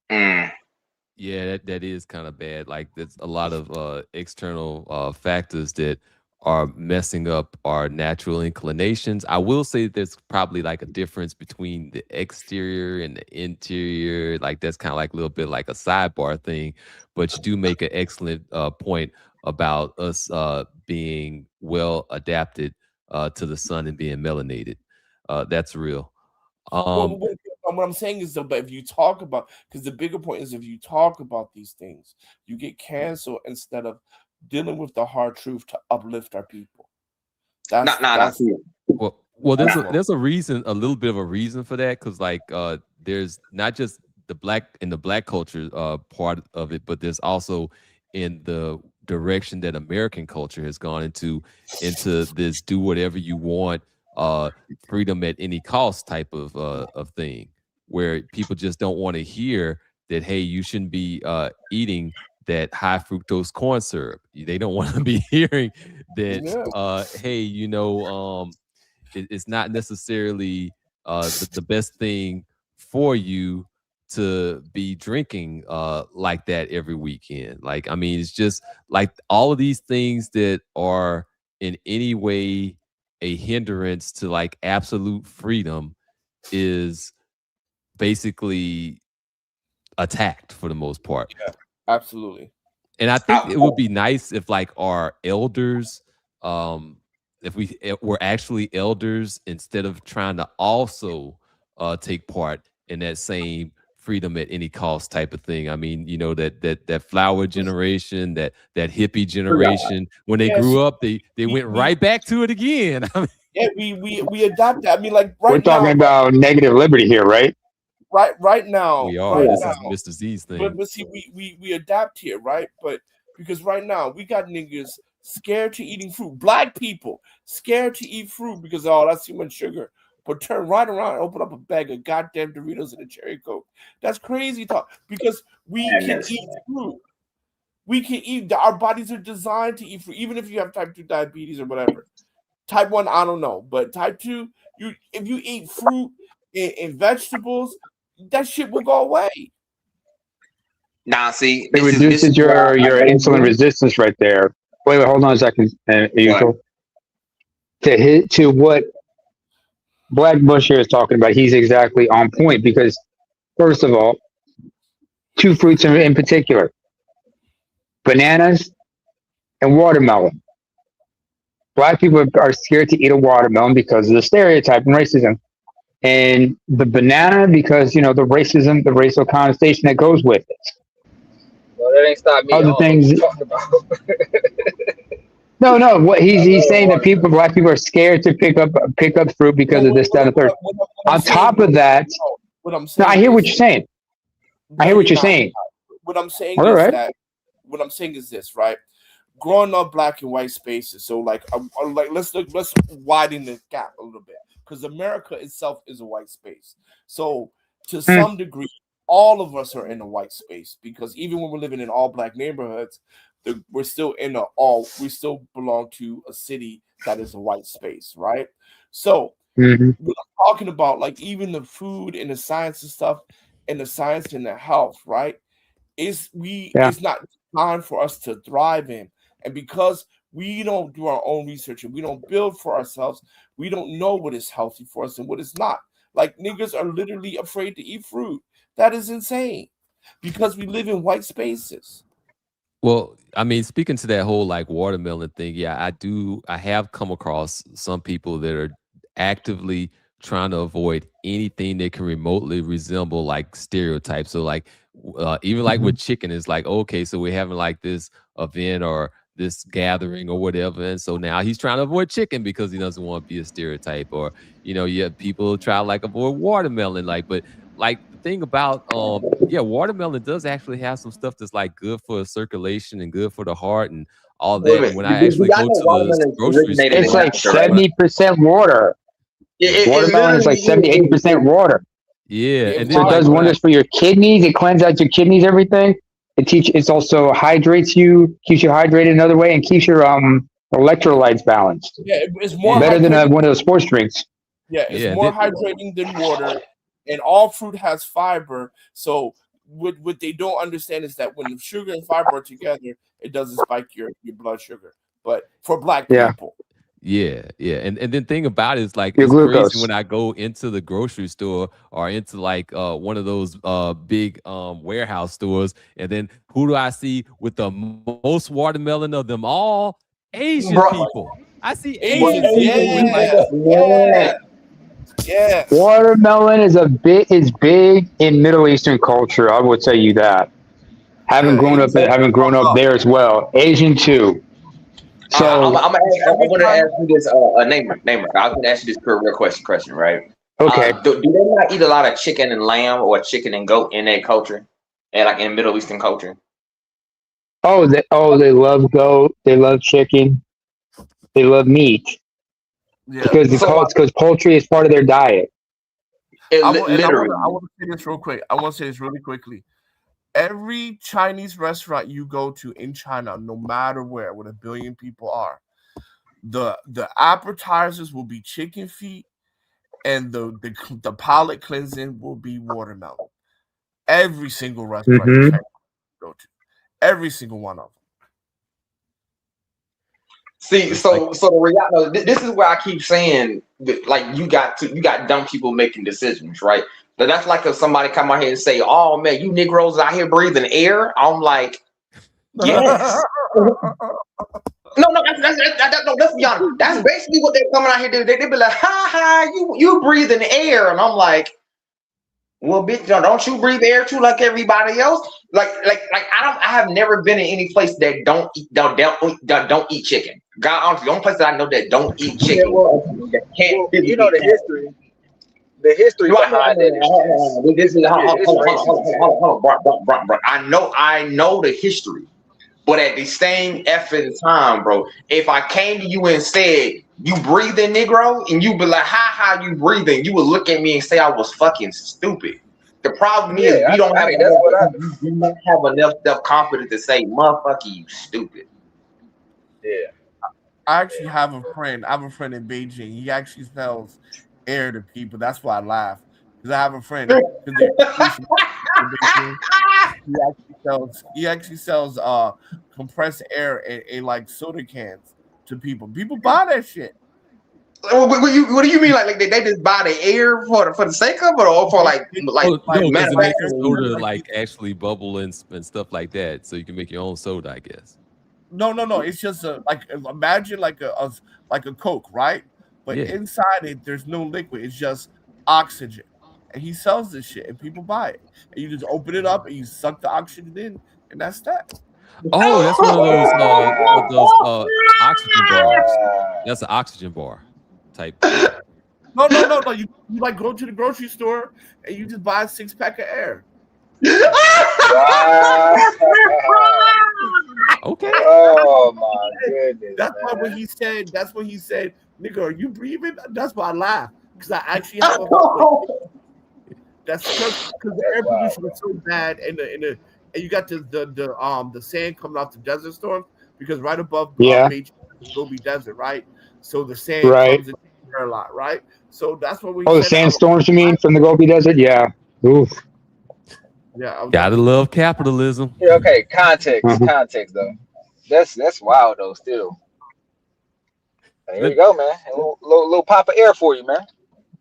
Yeah, that is kind of bad. Like there's a lot of external factors that are messing up our natural inclinations. I will say that there's probably like a difference between the exterior and the interior. Like that's kind of like a little bit like a sidebar thing. But you do make an excellent point about us being well adapted to the sun and being melanated. That's real. Well, what I'm saying is, though, but if you talk about, because the bigger point is, if you talk about these things, you get canceled instead of dealing with the hard truth to uplift our people. That's Well, there's a reason, a little bit of a reason for that, because like there's not just the black culture part of it, but there's also in the direction that American culture has gone into this do whatever you want, freedom at any cost type of thing, where people just don't want to hear that, hey, you shouldn't be eating that high fructose corn syrup. They don't want to be hearing that, hey, it's not necessarily the best thing for you to be drinking like that every weekend. Like, I mean, it's just like all of these things that are in any way a hindrance to like absolute freedom is basically attacked for the most part. Yeah, absolutely. And I think it would be nice if like our elders, if we were actually elders instead of trying to also take part in that same freedom at any cost type of thing. I mean, that flower generation, that hippie generation, when they grew up, they went right back to it again. I mean, yeah, we adapt that. I mean, like We're talking about negative liberty here, right? Right now, we are. This is Mr. Z's thing. But see, we adapt here, right? But because right now we got niggas scared to eating fruit. Black people scared to eat fruit because that's too much sugar. But turn right around and open up a bag of goddamn Doritos and a cherry Coke. That's crazy talk. Because we can eat fruit. We can eat. Our bodies are designed to eat fruit, even if you have type 2 diabetes or whatever. Type 1, I don't know, but type 2, if you eat fruit and vegetables, that shit will go away. Now, see, it reduces your insulin resistance right there. Wait, hold on a second. To what Black Bush here is talking about, he's exactly on point because, first of all, two fruits in particular, bananas and watermelon. Black people are scared to eat a watermelon because of the stereotype and racism. And the banana because, the racism, the racial connotation that goes with it. Well, that ain't stopped me. Other things. No. What he's saying that Black people are scared to pick up fruit because of this, that, and the third. On top of that, I hear what you're saying. I hear what you're saying. What I'm saying is that what I'm saying is this, right? Growing up Black and white spaces. So let's widen the gap a little bit because America itself is a white space. So to some degree, all of us are in a white space because even when we're living in all Black neighborhoods, we still belong to a city that is a white space, right? So what I'm talking about, like even the food and the science and stuff, and the science and the health, right? It's not designed for us to thrive in, and because we don't do our own research and we don't build for ourselves, we don't know what is healthy for us and what is not. Like niggas are literally afraid to eat fruit. That is insane because we live in white spaces. Well, I mean, speaking to that whole like watermelon thing, yeah, I have come across some people that are actively trying to avoid anything that can remotely resemble like stereotypes. So like even like with chicken, it's like, okay, so we're having like this event or this gathering or whatever. And so now he's trying to avoid chicken because he doesn't want to be a stereotype. Or, you have people try to like avoid watermelon, like, but like the thing about yeah, watermelon does actually have some stuff that's like good for circulation and good for the heart and all Wait a that. And minute. when I actually Y'all go know to the watermelon grocery originated store, It's in like Africa, right? 70% water. It Watermelon is like literally 70, 80% water. yeah, and So then it like does when I wonders for your kidneys. It cleanses out your kidneys, everything. It's also hydrates you, keeps you hydrated another way, and keeps your electrolytes balanced. Yeah, it's more Better than hydrating. one of those sports drinks. Yeah, it's yeah, more hydrating than water, and all fruit has fiber. So what they don't understand is that when sugar and fiber are together, it doesn't spike your blood sugar. But for black Yeah, people, yeah, yeah. And then thing about it is like your it's crazy glucose. when I go into the grocery store or into like one of those big warehouse stores, and then who do I see with the most watermelon of them all? Asian Bro, people. I see Asians, Asian people with like yeah, yes. Watermelon is big in Middle Eastern culture. I will tell you that. Yeah, Asians. Having grown up there as well. Asian too. I'm So gonna ask. I Every want to time, ask you this. Namer. I was gonna ask you this real question, right? okay. Do they not eat a lot of chicken and lamb or chicken and goat in their culture, and like in Middle Eastern culture? They love goat. They love chicken. They love meat yeah. because poultry is part of their diet. I want Literally. to say this real quick. I want to say this really quickly. Every Chinese restaurant you go to in China, no matter where 1 billion people are, the appetizers will be chicken feet, and the palate cleansing will be watermelon. Every single restaurant in China you go to, every single one of them. See, so the reality. This is where I keep saying that, like you got dumb people making decisions, right? But that's like if somebody come out here and say, "Oh man, you Negroes out here breathing air." I'm like, yes. No, let's be honest. That's basically what they're coming out here to do. They be like, "Ha ha, you breathing air," and I'm like, well, bitch, don't you breathe air too like everybody else? Like I have never been in any place that don't eat chicken. God, honestly, the only place that I know that don't eat chicken, Yeah, well, that can't you know physically the history No, behind that is just it's racist. hold on, bro. I know the history, but at the same effing time, bro, if I came to you and said you breathing, Negro, and you be like, how you breathing, you would look at me and say I was fucking stupid. The problem is Yeah, we don't have that's what I. we do not have enough self confidence to say, motherfucker, you stupid. Yeah. I actually have a friend. I have a friend in Beijing. He actually sells air to people. That's why I laugh because I have a friend because in Beijing. He actually sells compressed air in like soda cans to people. People buy that shit. What do you mean? Like they just buy the air for the sake of it, or for like Oh no, because it makes the manufacturing? soda like actually bubble and stuff like that, so you can make your own soda, I guess. No. It's just like imagine like a Coke, right? But Yeah. inside it, there's no liquid. It's just oxygen, and he sells this shit, and people buy it. And you just open it up, and you suck the oxygen in, and that's that. Oh, that's one of those oxygen bars. That's an oxygen bar type. No. You like go to the grocery store and you just buy a 6-pack of air. Okay. Oh my goodness. That's why when he said, nigga, are you breathing? That's why I laughed. Because I actually have a that's because the air pollution is so bad and you got the sand coming off the desert storm because right above Beach Gobi Desert, right? So the sand comes in the air a lot, right? So that's what we the sandstorms you mean from the Gobi Desert? Yeah. Oof. Yeah. Gotta love capitalism. Yeah, okay, context though. That's wild though, still. Here you go, man. A little pop of air for you, man.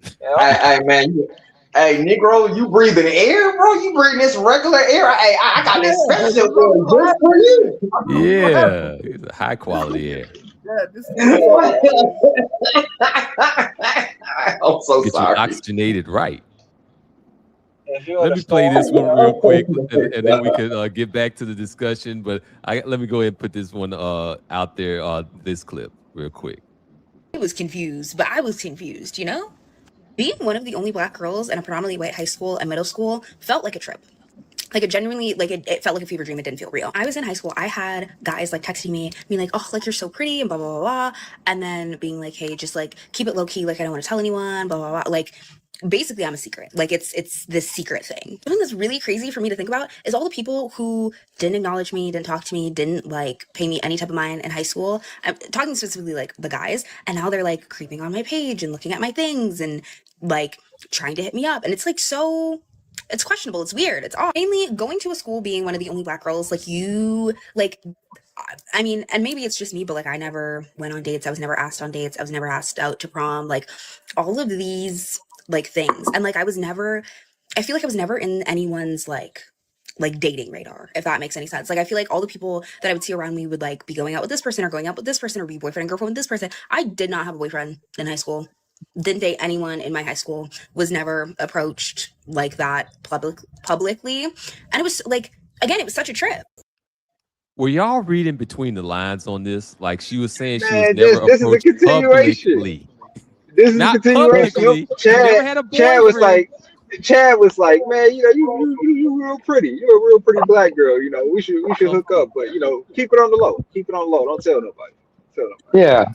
Hey, man, hey, Negro, you breathing air, bro? You breathing this regular air? Hey, I got this special one just for you. Yeah, it's a high quality air. Yeah, this I'm so Get you sorry. oxygenated right. Let me play this one real quick, and then we can get back to the discussion. But let me go ahead and put this one out there, this clip, real quick. I was confused, but I was confused, you know? Being one of the only Black girls in a predominantly white high school and middle school felt like a trip. Like it genuinely, like it felt like a fever dream. It didn't feel real. I was in high school. I had guys like texting me, being like, oh, like you're so pretty and blah, blah, blah, blah. And then being like, hey, just like keep it low key. Like I don't want to tell anyone, blah, blah, blah. Like basically I'm a secret. Like it's this secret thing. Something that's really crazy for me to think about is all the people who didn't acknowledge me, didn't talk to me, didn't like pay me any type of mind in high school. I'm talking specifically like the guys. And now they're like creeping on my page and looking at my things and like trying to hit me up. And it's like so... it's questionable. It's weird. It's odd. Mainly going to a school being one of the only Black girls, like you, like, I mean, and maybe it's just me, but like I never went on dates. I was never asked on dates. I was never asked out to prom. Like all of these like things. And like I feel like I was never in anyone's like dating radar, if that makes any sense. Like I feel like all the people that I would see around me would like be going out with this person or going out with this person or be boyfriend and girlfriend with this person. I did not have a boyfriend in high school. Didn't date anyone in my high school, was never approached like that publicly. And it was like, again, it was such a trip. Were y'all reading between the lines on this? Like she was saying she Man, was never this is a approached continuation. publicly. This is Not a continuation. publicly. She never had a boyfriend. Chad was like, man, you know, you real pretty. You're a real pretty Black girl. You know, we should hook up, but you know, keep it on the low. Keep it on the low. Don't tell nobody. Yeah.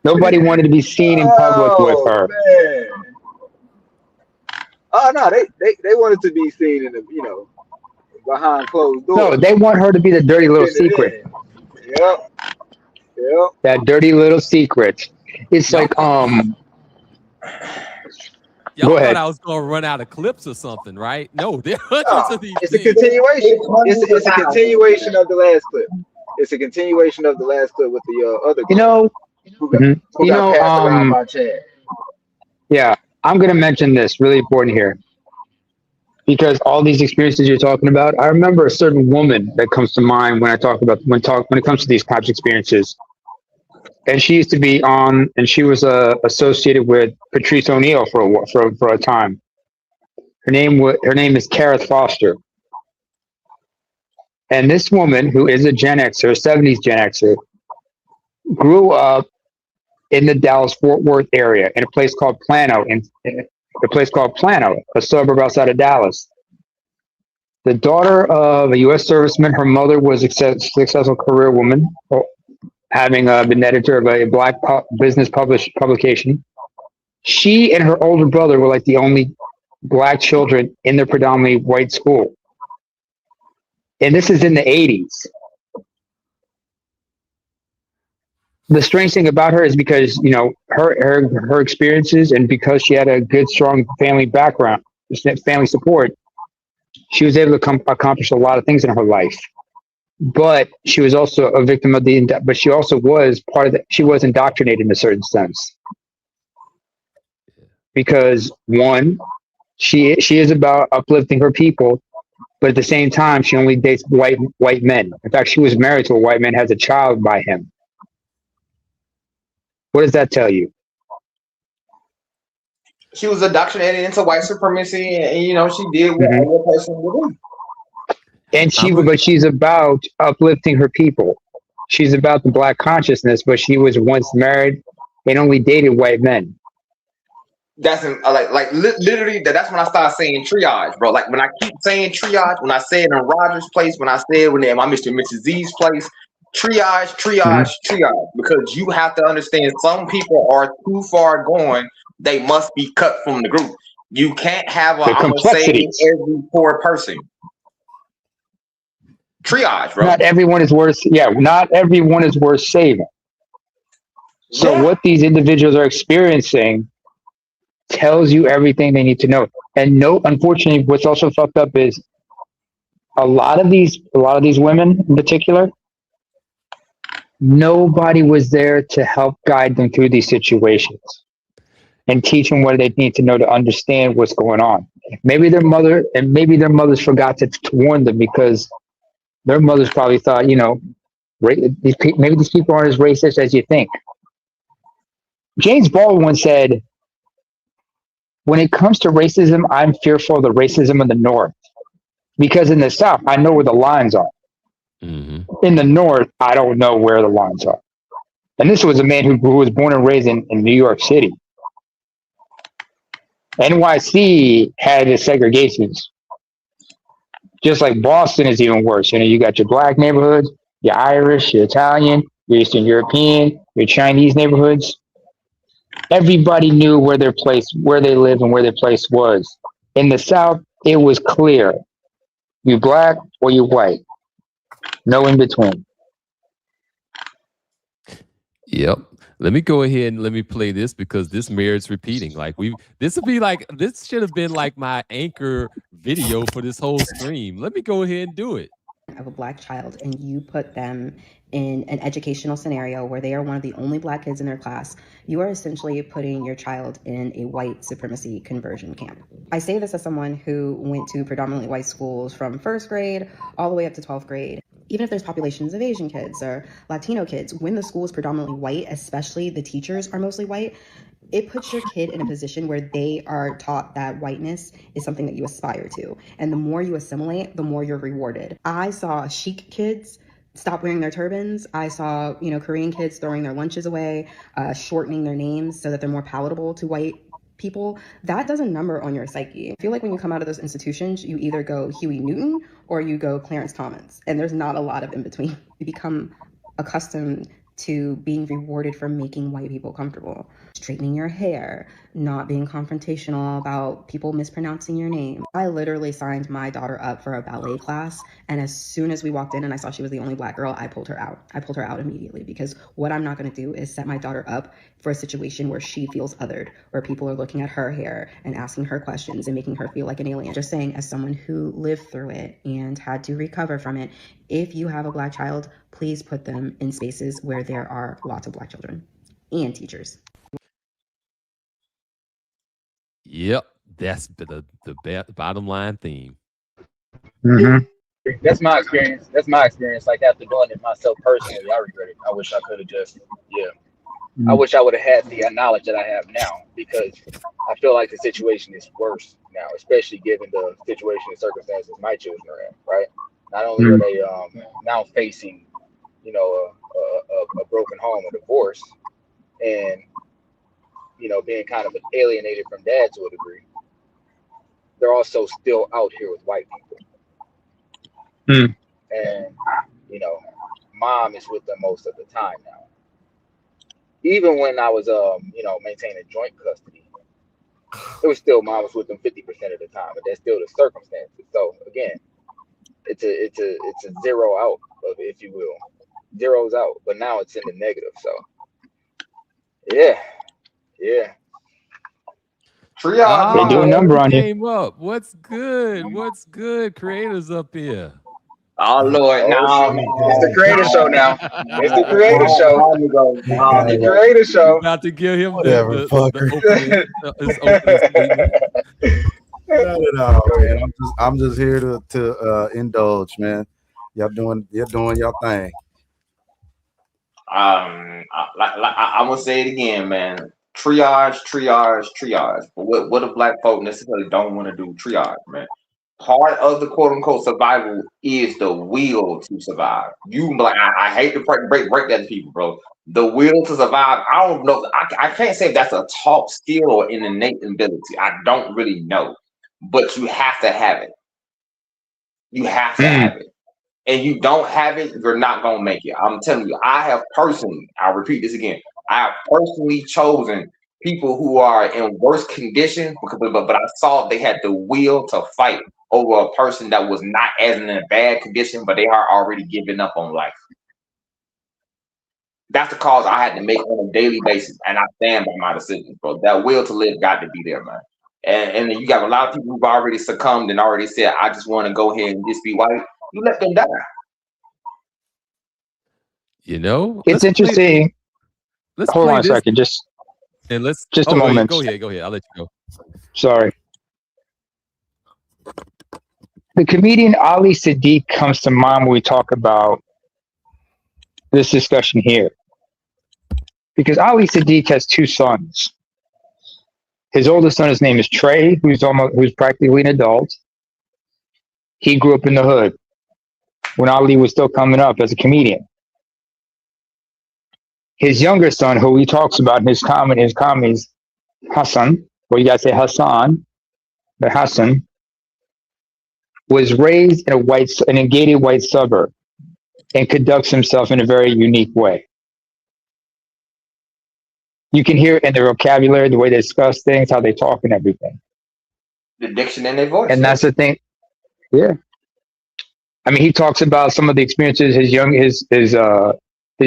Nobody wanted to be seen in public with her. Man. Oh no, they wanted to be seen in the, you know, behind closed doors. No, they want her to be the dirty little secret. Yep. That dirty little secret. It's like Y'all Go ahead. thought I was gonna run out of clips or something, right? No, there are hundreds of these It's a things. continuation. It's a continuation of the last clip. It's a continuation of the last clip with the other clip. You know, who got passed around by Chad. Yeah, I'm going to mention this, really important here. Because all these experiences you're talking about, I remember a certain woman that comes to mind when I talk about when it comes to these types of experiences. And she used to be on, and she was associated with Patrice O'Neill for a time. Her name is Kareth Foster. And this woman, who is a Gen Xer, 70s Gen Xer, grew up in the Dallas-Fort Worth area in a place called Plano, a suburb outside of Dallas. The daughter of a U.S. serviceman, her mother was a successful career woman, having been editor of a Black business publication. She and her older brother were like the only Black children in their predominantly white school. And this is in the 80s. The strange thing about her is because, you know, her experiences, and because she had a good, strong family background, family support, she was able to accomplish a lot of things in her life. But she was also a victim of but she also was she was indoctrinated in a certain sense. Because one, she is about uplifting her people, but at the same time, she only dates white men. In fact, she was married to a white man, has a child by him. What does that tell you? She was indoctrinated into white supremacy, and you know she did what every person would do. And but she's about uplifting her people. She's about the Black consciousness, but she was once married and only dated white men. That's literally that's when I started saying triage, bro. Like when I keep saying triage, when I say it in Roger's place, when I say it in my Mr. and Mrs. Z's place, triage, because you have to understand some people are too far gone. They must be cut from the group. You can't have I'm gonna say every poor person. Triage, bro. Not everyone is worth saving. So what these individuals are experiencing tells you everything they need to know. And unfortunately, what's also fucked up is a lot of these women in particular, nobody was there to help guide them through these situations. and teach them what they need to know to understand what's going on. Maybe their mothers forgot to warn them because their mothers probably thought, maybe these people aren't as racist as you think. James Baldwin said, when it comes to racism, I'm fearful of the racism of the North. Because in the South, I know where the lines are. In the North, I don't know where the lines are. And this was a man who was born and raised in New York City. NYC had its segregations. Just like Boston is even worse. You got your black neighborhoods, your Irish, your Italian, your Eastern European, your Chinese neighborhoods. Everybody knew where they lived and where their place was. In the South, it was clear. You black or you white. No in between. Yep. Let me go ahead and let me play this because this merits repeating. This should have been like my anchor video for this whole stream. Let me go ahead and do it. Of a black child and you put them in an educational scenario where they are one of the only black kids in their class, you are essentially putting your child in a white supremacy conversion camp. I say this as someone who went to predominantly white schools from first grade all the way up to 12th grade. Even if there's populations of Asian kids or Latino kids, when the school is predominantly white, especially the teachers are mostly white, it puts your kid in a position where they are taught that whiteness is something that you aspire to. And the more you assimilate, the more you're rewarded. I saw Sikh kids stop wearing their turbans. I saw, Korean kids throwing their lunches away, shortening their names so that they're more palatable to white people. That does a number on your psyche. I feel like when you come out of those institutions, you either go Huey Newton or you go Clarence Thomas. And there's not a lot of in between. You become accustomed to being rewarded for making white people comfortable. Straightening your hair, not being confrontational about people mispronouncing your name. I literally signed my daughter up for a ballet class, and as soon as we walked in and I saw she was the only black girl, I pulled her out. I pulled her out immediately because what I'm not gonna do is set my daughter up for a situation where she feels othered, where people are looking at her hair and asking her questions and making her feel like an alien. Just saying, as someone who lived through it and had to recover from it, if you have a black child, please put them in spaces where there are lots of black children and teachers. Yep, that's the bottom line theme. That's my experience. Like after doing it myself personally, I regret it. I wish I could have I wish I would have had the knowledge that I have now, because I feel like the situation is worse now, especially given the situation and circumstances my children are in. Right? Not only are they now facing, a broken home, a divorce, and being kind of alienated from dad to a degree, they're also still out here with white people. And mom is with them most of the time now. Even when I was maintaining joint custody, it was still mom was with them 50% of the time, but that's still the circumstances. So again, it's a zero out of, if you will, zeros out, but now it's in the negative. So yeah. They do a number on you. Came up. What's good? Creators up here. Oh Lord, now it's the creator show now. It's the creator show. The creator show. About to give him the opening Not at all, man. I'm just here to indulge, man. You're doing your thing. I'm gonna say it again, man. Triage. But what if black folk necessarily don't want to do triage, man? Part of the quote unquote survival is the will to survive. I hate to break that to people, bro. The will to survive. I don't know. I can't say if that's a taught skill or an innate ability. I don't really know, but you have to have it. You have to have it. And you don't have it, you're not gonna make it. I'm telling you, I'll repeat this again. I have personally chosen people who are in worse condition, but I saw they had the will to fight over a person that was not as in a bad condition, but they are already giving up on life. That's the cause I had to make on a daily basis, and I stand by my decisions, bro. That will to live got to be there, man. And then you got a lot of people who've already succumbed and already said, I just want to go ahead and just be white. You let them die. It's interesting. Hold on a second. And let's Just a go ahead, moment. go ahead. I'll let you go. Sorry. The comedian Ali Sadiq comes to mind when we talk about this discussion here. Because Ali Sadiq has two sons. His oldest son, his name is Trey, who's practically an adult. He grew up in the hood when Ali was still coming up as a comedian. His younger son, who he talks about in his comedies, Hassan, or you guys say Hassan, but Hassan, was raised in a gated white suburb and conducts himself in a very unique way. You can hear it in their vocabulary, the way they discuss things, how they talk, and everything. The diction in their voice. And that's the thing. Yeah. I mean, he talks about some of the experiences his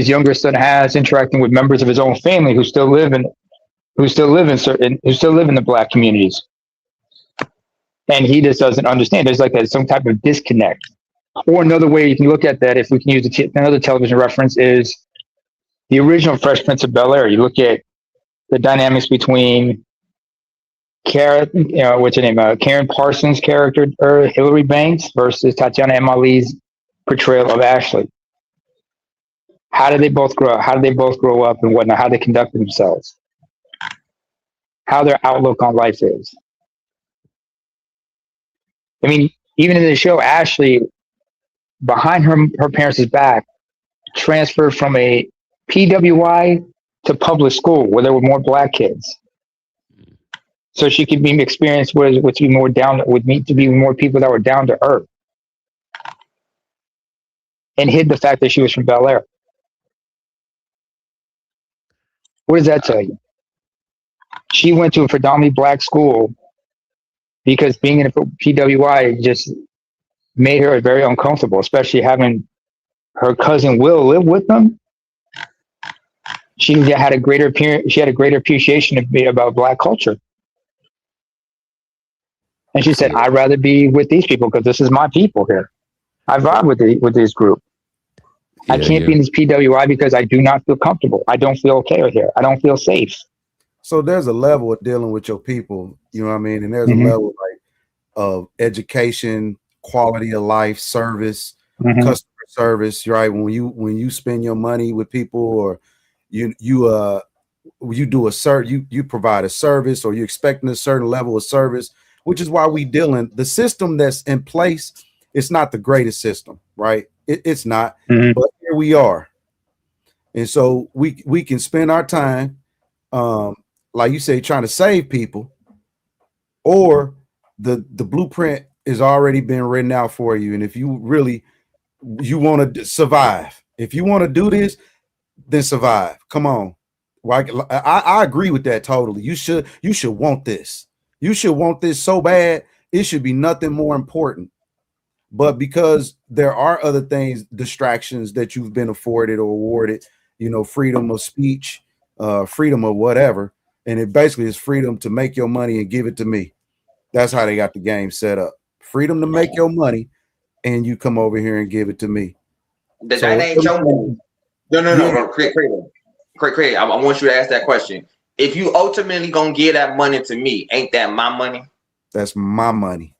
younger son has interacting with members of his own family who still live in the Black communities. And he just doesn't understand. There's like some type of disconnect. Or another way you can look at that, if we can use another television reference, is the original Fresh Prince of Bel-Air. You look at the dynamics between Karen Parsons' character, or Hillary Banks, versus Tatiana Emali's portrayal of Ashley. How did they both grow up? How did they both grow up and whatnot? How they conduct themselves? How their outlook on life is. I mean, even in the show, Ashley, behind her parents' back, transferred from a PWI to public school where there were more Black kids, so she could be experienced with to be more people that were down to earth, and hid the fact that she was from Bel Air. What does that tell you? She went to a predominantly Black school because being in a PWI just made her very uncomfortable, especially having her cousin Will live with them. She had a greater appreciation about Black culture. And she said, I'd rather be with these people because this is my people here. I vibe with this group. I can't be in this PWI because I do not feel comfortable. I don't feel okay here. I don't feel safe. So there's a level of dealing with your people, you know what I mean? And there's a level of education, quality of life, service, customer service, right? When you spend your money with people, or you do you provide a service, or you're expecting a certain level of service, which is why we dealing the system that's in place. It's not the greatest system, right? It's not, but here we are. And so we can spend our time, like you say, trying to save people, or the blueprint has already been written out for you. And if you want to survive, if you want to do this, then survive. Come on. I agree with that totally. You should want this. You should want this so bad. It should be nothing more important. But because there are other things, distractions that you've been afforded or awarded, freedom of speech, freedom of whatever. And it basically is freedom to make your money and give it to me. That's how they got the game set up. Freedom to make your money, and you come over here and give it to me. That ain't your money. No. Craig, I want you to ask that question. If you ultimately gonna give that money to me, ain't that my money? That's my money.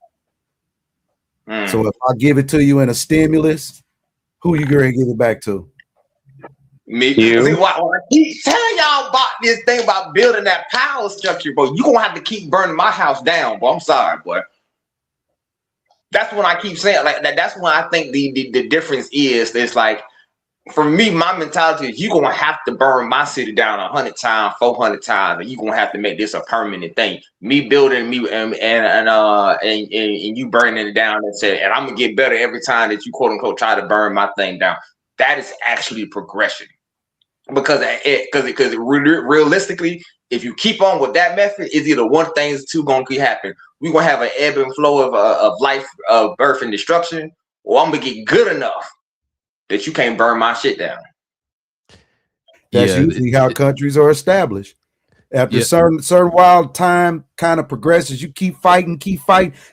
So if I give it to you in a stimulus, who you gonna give it back to? Me. See, why I keep telling y'all about this thing about building that power structure, bro. You gonna have to keep burning my house down, bro. I'm sorry, boy. That's when I keep saying like that. That's when I think the difference is. It's like, for me, my mentality is you gonna have to burn my city down 100 times, 400 times, and you gonna have to make this a permanent thing. Me building and you burning it down and I'm gonna get better every time that you quote unquote try to burn my thing down. That is actually progression, because realistically, if you keep on with that method, it's either one thing or two gonna keep happening. We're gonna have an ebb and flow of life, of birth and destruction, or I'm gonna get good enough that you can't burn my shit down. That's usually how countries are established. After certain while time kind of progresses, you keep fighting,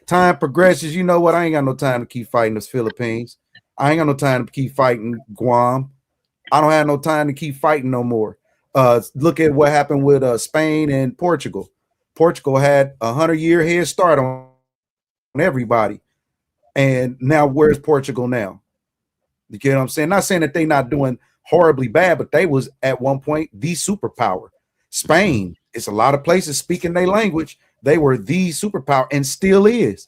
time progresses. You know what? I ain't got no time to keep fighting the Philippines. I ain't got no time to keep fighting Guam. I don't have no time to keep fighting no more. Look at what happened with Spain and Portugal. Portugal had 100-year head start on everybody, and now where's Portugal now? You get what I'm saying? Not saying that they not doing horribly bad, but they was at one point the superpower. Spain, it's a lot of places speaking their language. They were the superpower and still is.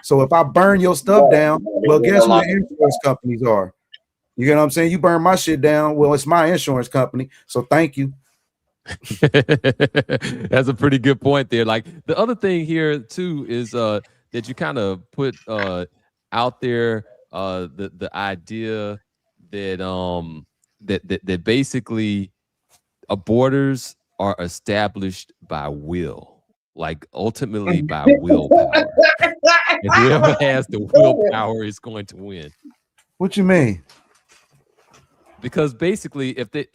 So if I burn your stuff down, well, guess who the insurance companies are? You get what I'm saying? You burn my shit down, well, it's my insurance company. So thank you. That's a pretty good point there. Like the other thing here too is that you kind of put out there the idea that that basically borders are established by will, like ultimately by willpower. And whoever has the willpower is going to win. What you mean? Because basically, if they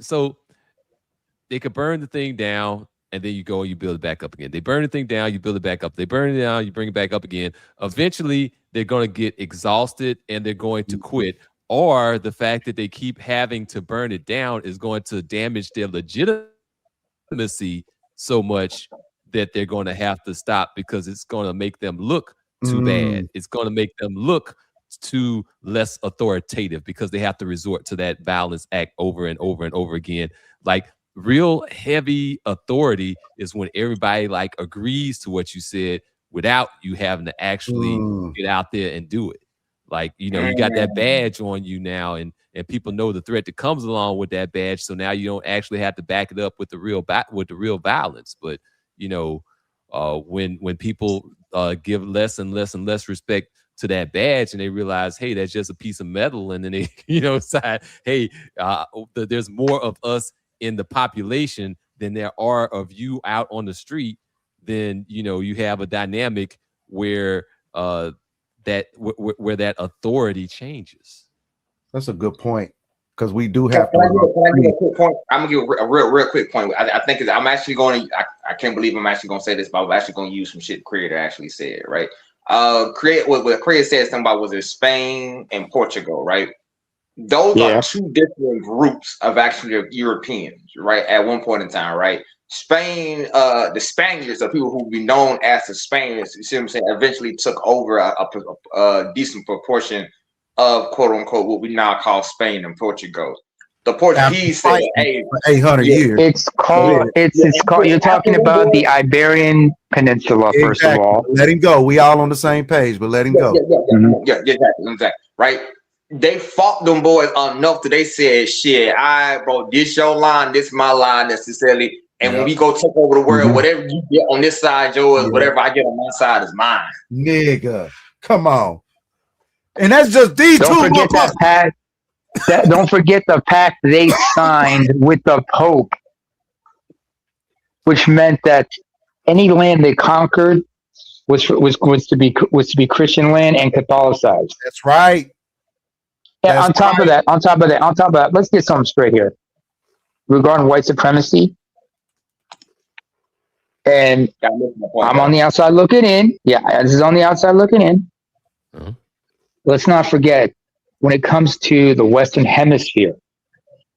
could burn the thing down, and then you go and you build it back up again. They burn the thing down, you build it back up. They burn it down, you bring it back up again. Eventually, they're going to get exhausted and they're going to quit. Or the fact that they keep having to burn it down is going to damage their legitimacy so much that they're going to have to stop, because it's going to make them look too bad. It's going to make them look too less authoritative, because they have to resort to that violence act over and over and over again. Like, real heavy authority is when everybody like agrees to what you said without you having to actually get out there and do it. Like, you know, you got that badge on you now, and people know the threat that comes along with that badge. So now you don't actually have to back it up with the real violence. But you know, when people give less and less and less respect to that badge, and they realize, hey, that's just a piece of metal, and then they, you know, decide, hey, there's more of us in the population than there are of you out on the street, then, you know, you have a dynamic where where that authority changes. That's a good point, because we do have to. Can I give a quick point? I'm gonna give a real quick point. I think I'm actually going to. I can't believe I'm actually going to say this, but I'm actually going to use some shit Creator actually said. Right? What Creator said something about, was it Spain and Portugal? Right? Those are two different groups of actually Europeans, right? At one point in time, right? Spain, the Spaniards, are people who would be known as the Spaniards, you see what I'm saying, eventually took over a decent proportion of, quote unquote, what we now call Spain and Portugal. The Portuguese said, hey, 800 years. It's called, it's called, you're talking about the Iberian Peninsula, first of all. Let him go. We all on the same page, but let him go. Exactly. Right? They fought them boys enough that they said, shit, bro, this your line, this my line necessarily. And when we go take over the world, whatever you get on this side, yours, whatever I get on my side is mine. Nigga, come on. And that's just these don't two. Forget that pact. Don't forget the pact they signed with the Pope, which meant that any land they conquered was to be Christian land and Catholicized. That's right. Yeah, on top of that, let's get something straight here regarding white supremacy. And I'm on the outside looking in. Yeah, this is on the outside looking in. Let's not forget, when it comes to the Western Hemisphere,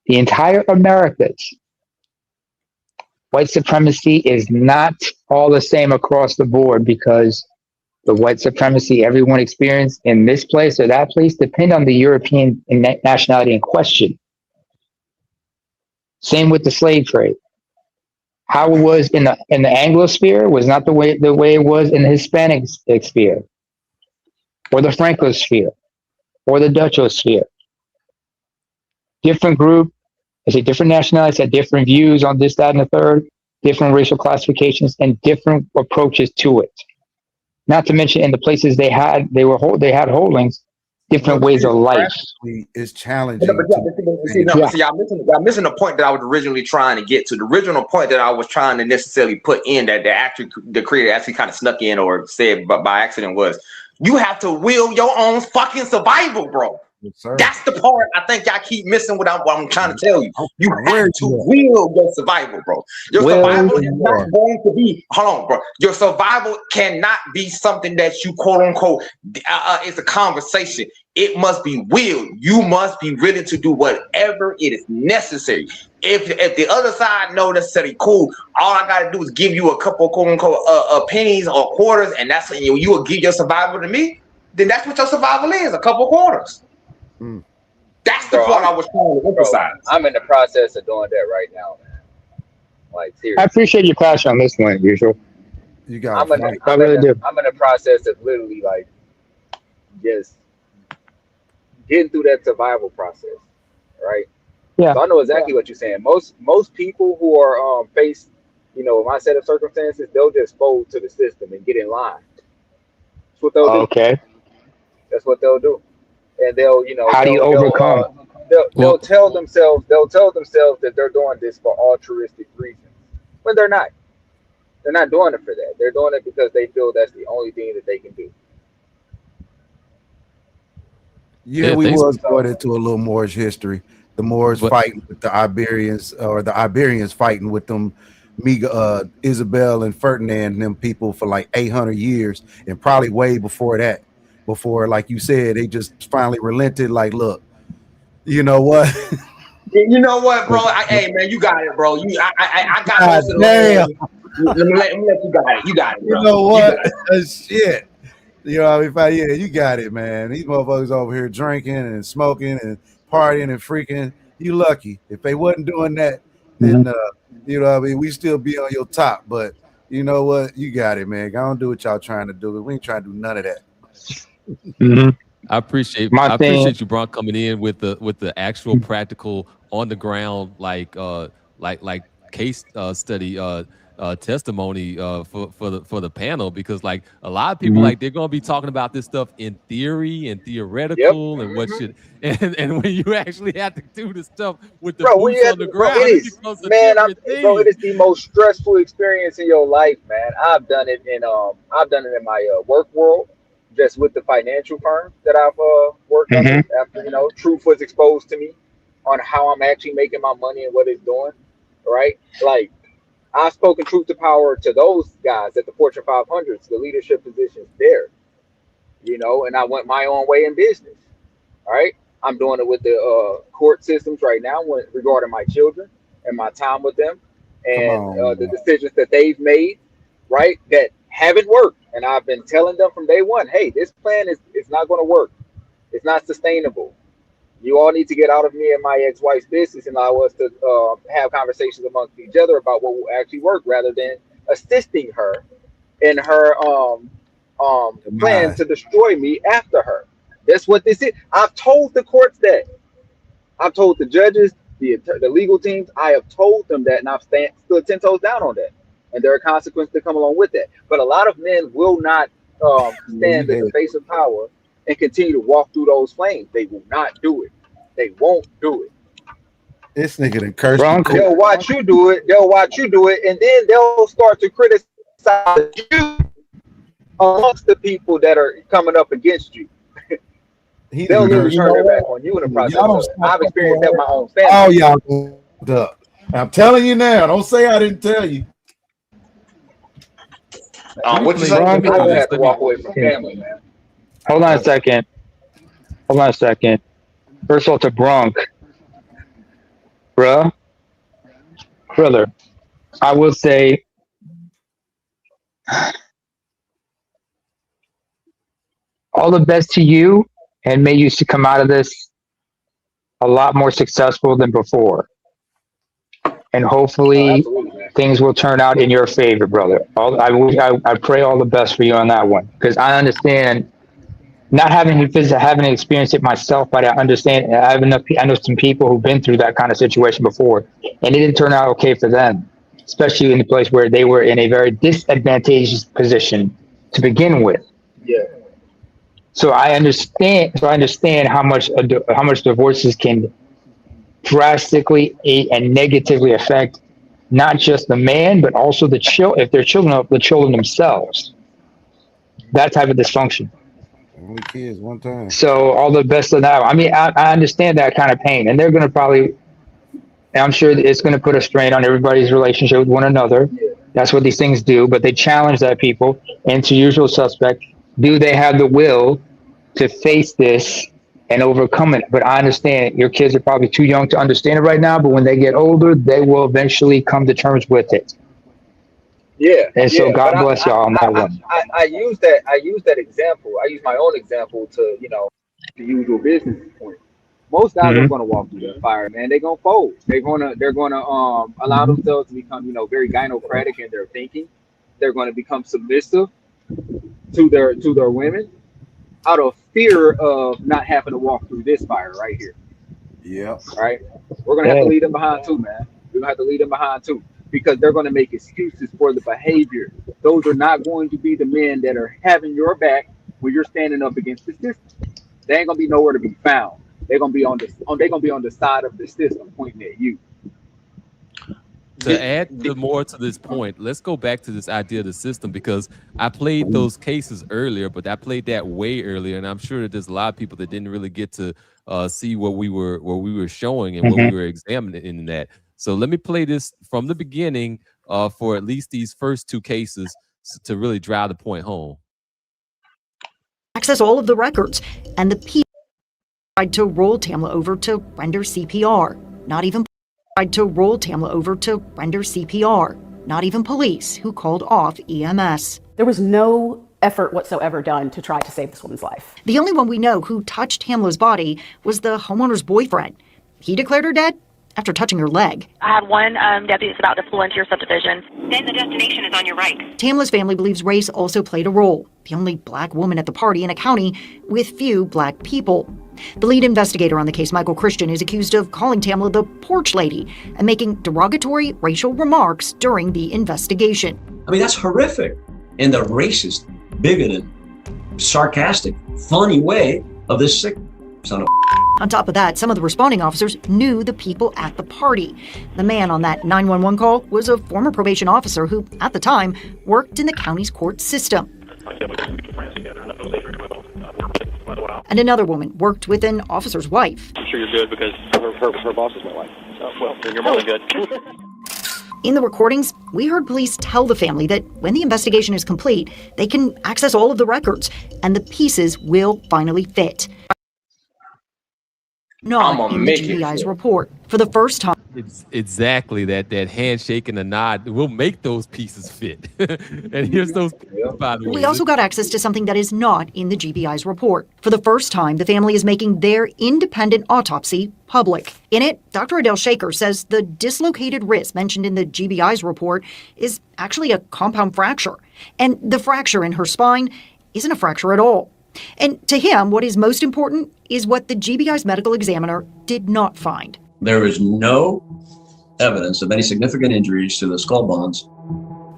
the entire Americas, white supremacy is not all the same across the board, because the white supremacy everyone experienced in this place or that place depend on the European nationality in question. Same with the slave trade. How it was in the Anglosphere was not the way it was in the Hispanic sphere, or the Francosphere, or the Dutchosphere. Different group, I say different nationalities had different views on this, that, and the third, different racial classifications, and different approaches to it. Not to mention, in the places they had holdings, different ways of life. Is challenging. Y'all missing the point that I was originally trying to get to. The original point that I was trying to necessarily put in, that the Creator actually kind of snuck in or said by accident, was you have to will your own fucking survival, bro. Yes, sir. That's the part I think y'all keep missing. What I'm trying to tell you, you have to will your survival, bro. Your survival is not going to be. Hold on, bro. Your survival cannot be something that you quote unquote. It's a conversation. It must be willed. You must be willing to do whatever whenever it is necessary. If the other side know necessarily cool, all I gotta do is give you a couple quote unquote pennies or quarters, and that's you will give your survival to me. Then that's what your survival is, a couple quarters. That's the part I was trying to emphasize. I'm in the process of doing that right now, man. Like seriously. I appreciate your passion on this one, Usual. You got I'm in the process of literally like just getting through that survival process, right? Yeah. So I know exactly what you're saying. Most people who are faced, my set of circumstances, they'll just fold to the system and get in line. That's what they'll do. Okay. That's what they'll do, and they'll How do you overcome? They'll tell themselves that they're doing this for altruistic reasons when they're not. They're not doing it for that. They're doing it because they feel that's the only thing that they can do. Yeah, we was going into a little Moorish history. The Moors fighting with the Iberians, or the Iberians fighting with them, Isabel and Ferdinand and them people for like 800 years, and probably way before that. Before, like you said, they just finally relented. Like, look, you know what? You know what, bro? Hey, man, you got it, bro. I got most of the land. Let me let you got it. You got it, bro. You know what? Shit. You know what I mean? Yeah, you got it, man. These motherfuckers over here drinking and smoking and partying and freaking. You lucky. If they wasn't doing that, then you know what I mean, we still be on your top. But you know what? You got it, man. Go on, do what y'all trying to do. We ain't trying to do none of that. I appreciate you, Bron, coming in with the actual practical on the ground like case study testimony for the panel, because like a lot of people like they're gonna be talking about this stuff in theory and theoretical and what should and when you actually have to do the stuff with the boots on the ground, it is the most stressful experience in your life, man. I've done it in my work world, just with the financial firm that I've worked under after truth was exposed to me on how I'm actually making my money and what it's doing, right? Like, I've spoken truth to power to those guys at the Fortune 500s, the leadership positions there, and I went my own way in business. All right. I'm doing it with the court systems right now regarding my children and my time with them and the decisions that they've made, right, that haven't worked. And I've been telling them from day one, hey, this plan is not going to work. It's not sustainable. You all need to get out of me and my ex-wife's business and allow us to have conversations amongst each other about what will actually work, rather than assisting her in her plan to destroy me after her. That's what this is. I've told the courts that. I've told the judges, the legal teams. I have told them that, and I've stood 10 toes down on that. And there are consequences that come along with that. But a lot of men will not stand in the face of power and continue to walk through those flames. They will not do it. They won't do it. This nigga done cursed. They'll watch you do it. And then they'll start to criticize you amongst the people that are coming up against you. They'll literally turn their back on you in the process. I've experienced that in my own family. Oh, y'all. I'm telling you now. Don't say I didn't tell you. What you say? I have to walk away from family, man. Hold on a second. First of all, to Bronk, brother, I will say, all the best to you, and may you come out of this a lot more successful than before. And hopefully things will turn out in your favor, brother. I pray all the best for you on that one, because I understand, not having experienced it myself, but I understand. I know some people who've been through that kind of situation before, and it didn't turn out okay for them, especially in the place where they were in a very disadvantageous position to begin with. Yeah. So I understand how much divorces can drastically and negatively affect not just the man, but also the children, if they're children, the children themselves. That type of dysfunction. Only kids one time. So all the best of that. I mean, I understand that kind of pain, and they're going to probably, I'm sure it's going to put a strain on everybody's relationship with one another. That's what these things do, but they challenge that people. And to usual suspect, do they have the will to face this and overcome it. But I understand your kids are probably too young to understand it right now, but when they get older, they will eventually come to terms with it. Yeah, And so yeah. But God bless y'all on that one. I use that example. I use my own example to, the usual business point. Most guys are Mm-hmm. gonna walk through that fire, man. They're gonna fold. They're gonna allow themselves to become, very gynocratic in their thinking. They're gonna become submissive to their women out of fear of not having to walk through this fire right here. Yep. Right? We're gonna have to lead them behind too, man. We're gonna have to lead them behind too, because they're gonna make excuses for the behavior. Those are not going to be the men that are having your back when you're standing up against the system. They ain't gonna be nowhere to be found. They're gonna be on the side of the system pointing at you. To add more to this point, let's go back to this idea of the system, because I played those cases earlier, but I played that way earlier, and I'm sure that there's a lot of people that didn't really get to see what we were showing and what we were examining in that. So let me play this from the beginning for at least these first two cases to really drive the point home. Access all of the records, and the people tried to roll Tamla over to render CPR. Not even tried to roll Tamla over to render CPR. Not even police, who called off EMS. There was no effort whatsoever done to try to save this woman's life. The only one we know who touched Tamla's body was the homeowner's boyfriend. He declared her dead after touching her leg. I have one deputy that's about to pull into your subdivision. Then the destination is on your right. Tamla's family believes race also played a role. The only black woman at the party in a county with few black people. The lead investigator on the case, Michael Christian, is accused of calling Tamla the porch lady and making derogatory racial remarks during the investigation. I mean, that's horrific in the racist, bigoted, sarcastic, funny way of this sick son of On top of that, some of the responding officers knew the people at the party. The man on that 911 call was a former probation officer who, at the time, worked in the county's court system. And another woman worked with an officer's wife. I'm sure you're good because her boss is my wife. So, well, then you're more than good. In the recordings, we heard police tell the family that when the investigation is complete, they can access all of the records, and the pieces will finally fit. Not in the GBI's report. For the first time. It's exactly that handshake and a nod will make those pieces fit. And here's those pieces, by the way. We also got access to something that is not in the GBI's report. For the first time, the family is making their independent autopsy public. In it, Dr. Adele Shaker says the dislocated wrist mentioned in the GBI's report is actually a compound fracture. And the fracture in her spine isn't a fracture at all. And to him, what is most important is what the GBI's medical examiner did not find. There is no evidence of any significant injuries to the skull bones.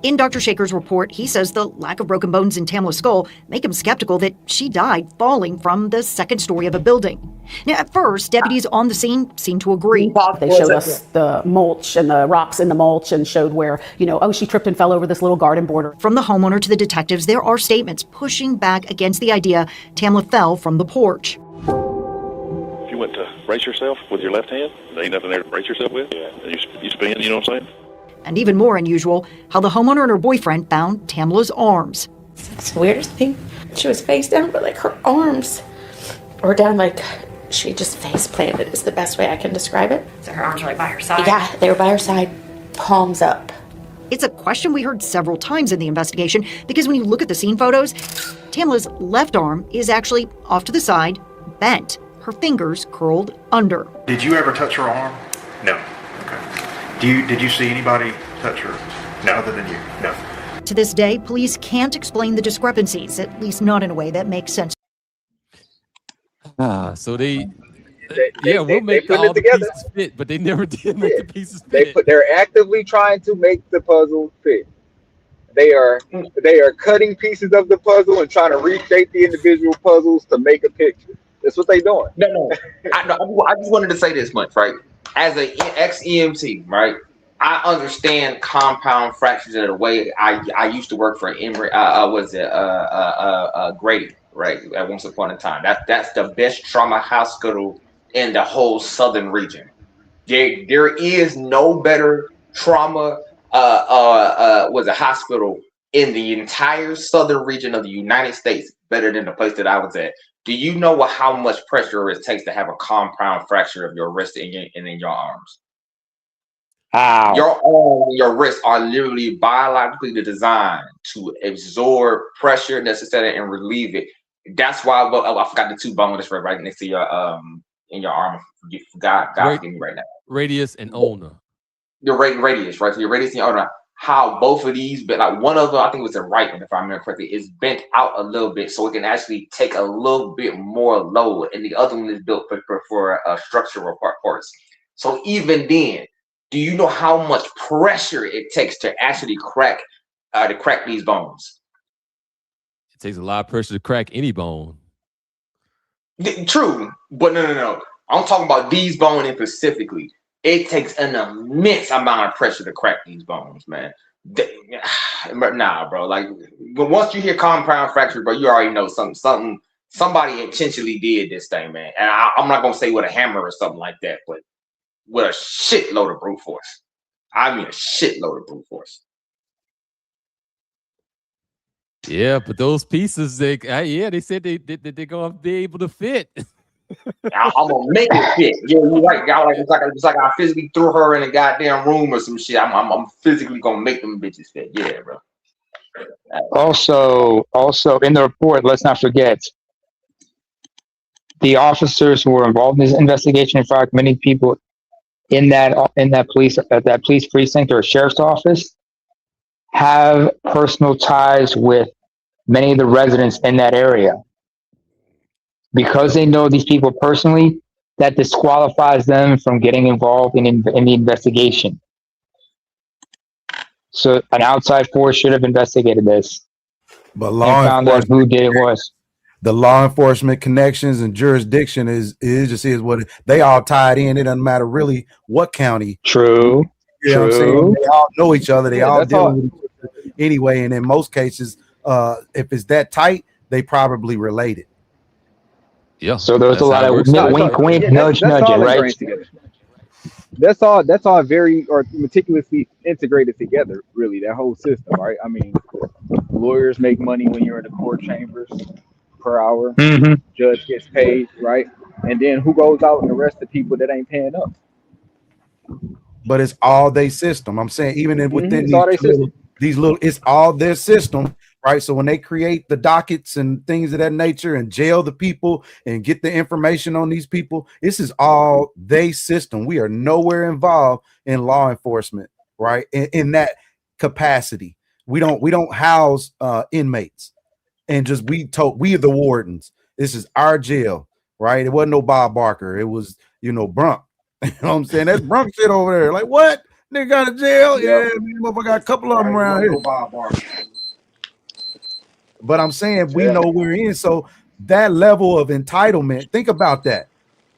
In Dr. Shaker's report, he says the lack of broken bones in Tamla's skull make him skeptical that she died falling from the second story of a building. Now, at first, deputies on the scene seemed to agree. They showed us the mulch and the rocks in the mulch and showed where, she tripped and fell over this little garden border. From the homeowner to the detectives, there are statements pushing back against the idea Tamla fell from the porch. If you went to brace yourself with your left hand, there ain't nothing there to brace yourself with. Yeah. And you spin, you know what I'm saying? And even more unusual, how the homeowner and her boyfriend found Tamla's arms. It's the weirdest thing. She was face down, but her arms were down she just face planted is the best way I can describe it. So her arms were by her side? Yeah, they were by her side, palms up. It's a question we heard several times in the investigation because when you look at the scene photos, Tamla's left arm is actually off to the side, bent, her fingers curled under. Did you ever touch her arm? No. Okay. Did you see anybody touch her? No, other than you? No. To this day, police can't explain the discrepancies, at least not in a way that makes sense. So we'll make all the pieces fit, but they never did make the pieces fit. They're actively trying to make the puzzle fit. They are cutting pieces of the puzzle and trying to reshape the individual puzzles to make a picture. That's what they're doing. No. I just wanted to say this much, right? As an ex-EMT, right? I understand compound fractures in a way. I used to work for Emory. Grady, right? At once upon a time. That's the best trauma hospital in the whole southern region. There is no better trauma hospital in the entire southern region of the United States better than the place that I was at. Do you know how much pressure it takes to have a compound fracture of your wrist and in your arms? Ow. Your arm and your wrist are literally biologically designed to absorb pressure necessary and relieve it. That's why I forgot the two bones that's right next to your in your arm. God forgive me right now. Radius and ulna. Your radius, right? So your radius and your ulna. How both of these, but like one of them, I think it was the right one, if I remember correctly, is bent out a little bit so it can actually take a little bit more load, and the other one is built for structural parts. So even then, do you know how much pressure it takes to actually crack these bones? It takes a lot of pressure to crack any bone. True, but no. I'm talking about these bones specifically. It takes an immense amount of pressure to crack these bones, man. Nah, bro. Like, but once you hear compound fracture, bro, you already know somebody intentionally did this thing, man. And I'm not gonna say with a hammer or something like that, but with a shitload of brute force. I mean, a shitload of brute force. Yeah, but those pieces, they said they're gonna be able to fit. I'm gonna make it fit. Yeah, you're right. Y'all it's like I physically threw her in a goddamn room or some shit. I'm physically gonna make them bitches fit. Yeah, bro. Also in the report, let's not forget the officers who were involved in this investigation. In fact, many people in that police precinct or sheriff's office have personal ties with many of the residents in that area. Because they know these people personally, that disqualifies them from getting involved in the investigation. So an outside force should have investigated this, but and found out who did it was. The law enforcement connections and jurisdiction is what they all tied in. It doesn't matter really what county. True. You know what I'm saying? They all know each other. They all deal with each other anyway. And in most cases, if it's that tight, they probably related. Yeah. So there's a lot of wink, nudge, right? That's all very meticulously integrated together, really, that whole system, right? I mean, lawyers make money when you're in the court chambers per hour. Mm-hmm. Judge gets paid, right? And then who goes out and arrests the people that ain't paying up? But it's all their system. I'm saying even within these little, it's all their system, right? So when they create the dockets and things of that nature and jail the people and get the information on these people, this is all their system. We are nowhere involved in law enforcement, right? In that capacity, we don't house inmates, and just we are the wardens. This is our jail, right? It wasn't no Bob Barker. It was Brunk. You know what I'm saying? That's Brunk shit over there. Like what? Nigga got a jail? Yeah, motherfucker got a couple of them around here. But I'm saying we know we're in. So that level of entitlement, think about that.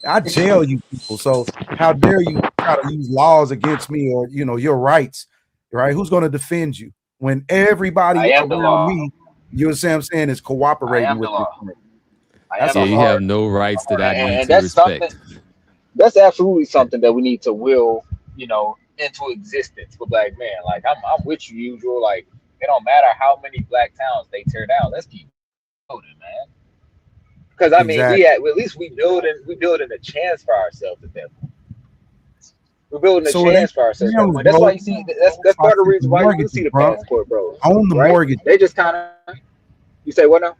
I jail you people. So how dare you try to use laws against me or your rights, right? Who's going to defend you when everybody around me, you know what I'm saying, is cooperating with you? You have no rights that I need to respect. That's absolutely something that we need to will, into existence for black men. Like I'm with you, usual. Like it don't matter how many black towns they tear down. Let's keep building, man. Because I mean, at least we building a chance for ourselves at that point. We're building a chance for ourselves. That's why you see. That's part of the reason why you see the passport, bro. Own the mortgage. They just kind of. You say what now?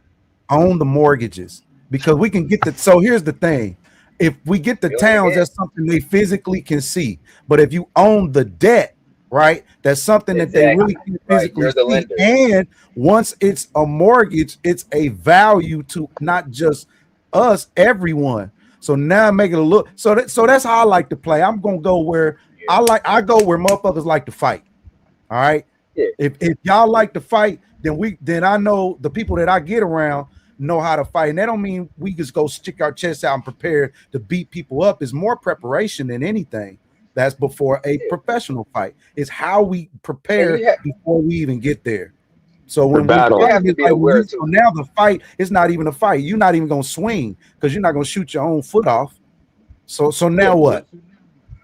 Own the mortgages because we can get the. So here's the thing. If we get the towns, that's something they physically can see. But if you own the debt, right, that's something that they really can physically see. And once it's a mortgage, it's a value to not just us, everyone. So now make it a look. So that's how I like to play. I'm gonna go where I go where motherfuckers like to fight. All right. Yeah. If y'all like to fight, then I know the people that I get around know how to fight. And that don't mean we just go stick our chests out and prepare to beat people up. It's more preparation than anything. That's before a professional fight. It's how we prepare before we even get there. So when battle, now the fight is not even a fight. You're not even gonna swing because you're not gonna shoot your own foot off. So now what?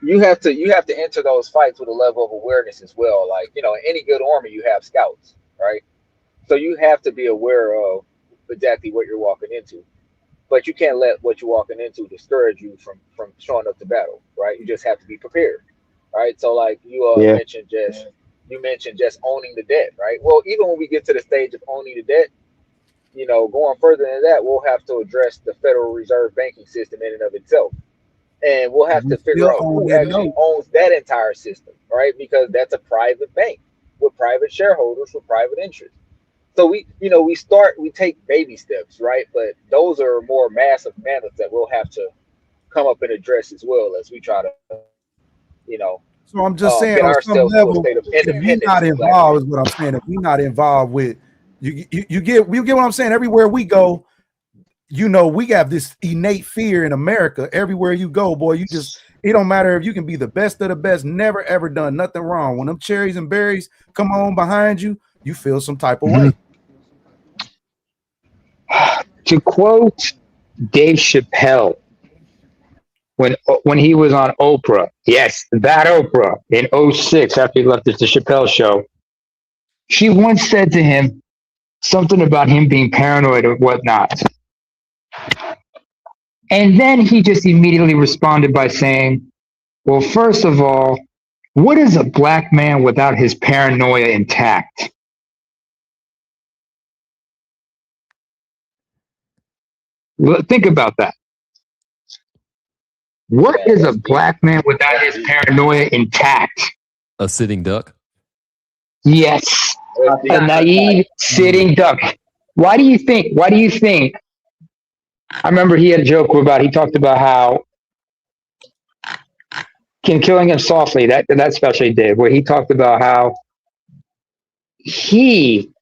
You have to enter those fights with a level of awareness as well. Like in any good army, you have scouts, right? So you have to be aware of exactly what you're walking into. but you can't let what you're walking into discourage you from showing up to battle, right? You just have to be prepared, right? So like you Yeah. mentioned just owning the debt, right? Well, even when we get to the stage of owning the debt, you know, going further than that, we'll have to address the Federal Reserve banking system in and of itself. And we'll have We to figure still out own who that actually note. owns that entire system, right? Because that's a private bank with private shareholders with private interests. So we take baby steps, right? But those are more massive matters that we'll have to come up and address as well as we try to, you know, So I'm just saying, get on some ourselves to a level, state of if we independence not as Black men. involved, is what I'm saying. If we not involved with you get what I'm saying. Everywhere we go, you know, we have this innate fear in America. Everywhere you go, boy, it don't matter if you can be the best of the best, never ever done nothing wrong. When them cherries and berries come on behind you, you feel some type of way. To quote Dave Chappelle when he was on Oprah, yes, that Oprah in 06 after he left the Chappelle show, she once said to him something about him being paranoid or whatnot. And then he just immediately responded by saying, well, first of all, what is a Black man without his paranoia intact? Think about that. What is a Black man without his paranoia intact? A sitting duck. Yes, a naive sitting duck. Why do you think? I remember he had a joke he talked about how killing him softly, that especially did, where he talked about how he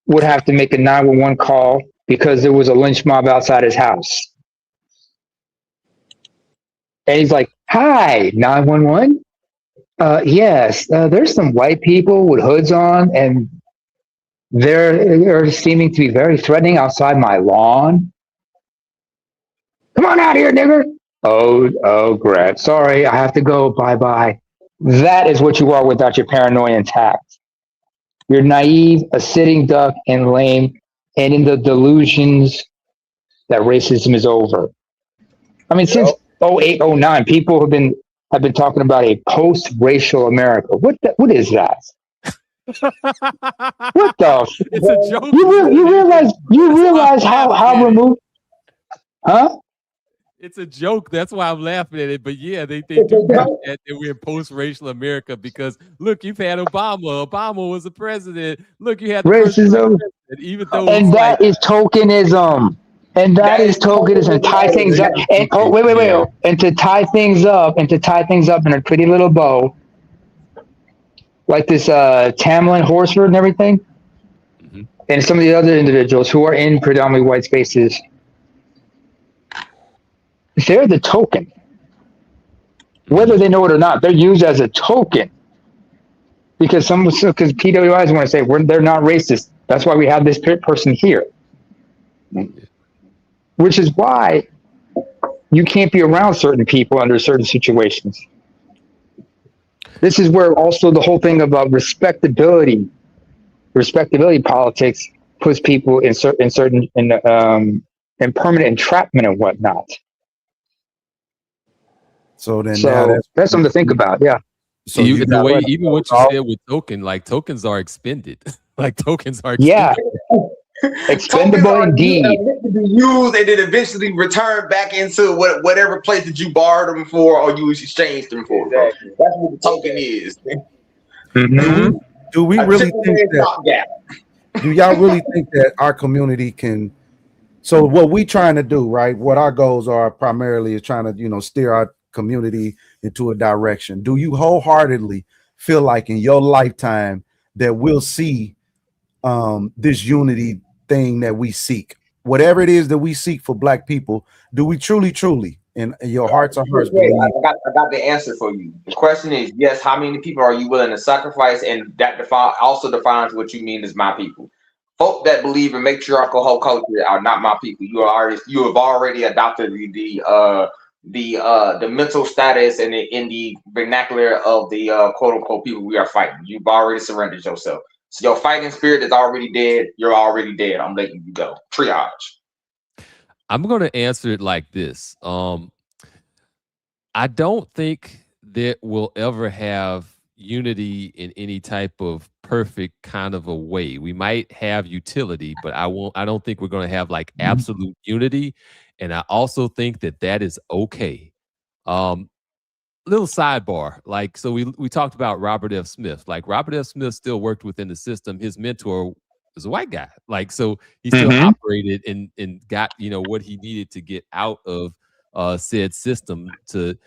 would have to make a 911 call because there was a lynch mob outside his house. And he's like, hi, 911? Yes, there's some white people with hoods on, and they're seeming to be very threatening outside my lawn. Come on out here, nigger. Oh, Greg. Sorry, I have to go. Bye-bye. That is what you are without your paranoia intact. You're naive, a sitting duck, and lame, and in the delusions that racism is over. I mean, since 08, 09, people have been talking about a post-racial America. What is that? What the? It's a joke. You realize how removed? Huh? It's a joke. That's why I'm laughing at it. But yeah, they do that we're in post-racial America because look, you've had Obama. Obama was the president. Look, you had the racism, even though and that is tokenism. And that is tokenism. Tie things up. And wait. And to tie things up in a pretty little bow, like this Tamla Horsford and everything, and some of the other individuals who are in predominantly white spaces, they're the token. Whether they know it or not, they're used as a token. Because PWIs want to say they're not racist. That's why we have this person here. Which is why you can't be around certain people under certain situations. This is where also the whole thing about respectability politics puts people in permanent entrapment and whatnot. So then that's something to think about. Yeah. So even what you said with tokens are expended. Like tokens are expended. Yeah. Expendable indeed. To be used and then eventually returned back into whatever place that you borrowed them for or you exchanged them for. Exactly. That's what the token is. Mm-hmm. Do we really think that? Do y'all really think that our community can? So what we trying to do, right? What our goals are primarily is trying to, steer our community into a direction. Do you wholeheartedly feel like in your lifetime that we'll see this unity thing that we seek, whatever it is that we seek for Black people? Do we truly in your hearts or hearts believe? I got the answer for you. The question is, yes, how many people are you willing to sacrifice? And that also defines what you mean as my people. Folk that believe in matriarchal whole culture are not my people. You have already adopted the mental status and in the vernacular of the quote unquote people we are fighting. You've already surrendered yourself. So your fighting spirit is already dead. You're already dead. I'm letting you go. Triage. I'm going to answer it like this. I don't think that we'll ever have unity in any type of perfect kind of a way. We might have utility, but I don't think we're going to have like absolute unity. And I also think that that is okay. Little sidebar, like, so we talked about Robert F. Smith. Like, Robert F. Smith still worked within the system. His mentor was a white guy. Like, so he still operated and got, what he needed to get out of said system to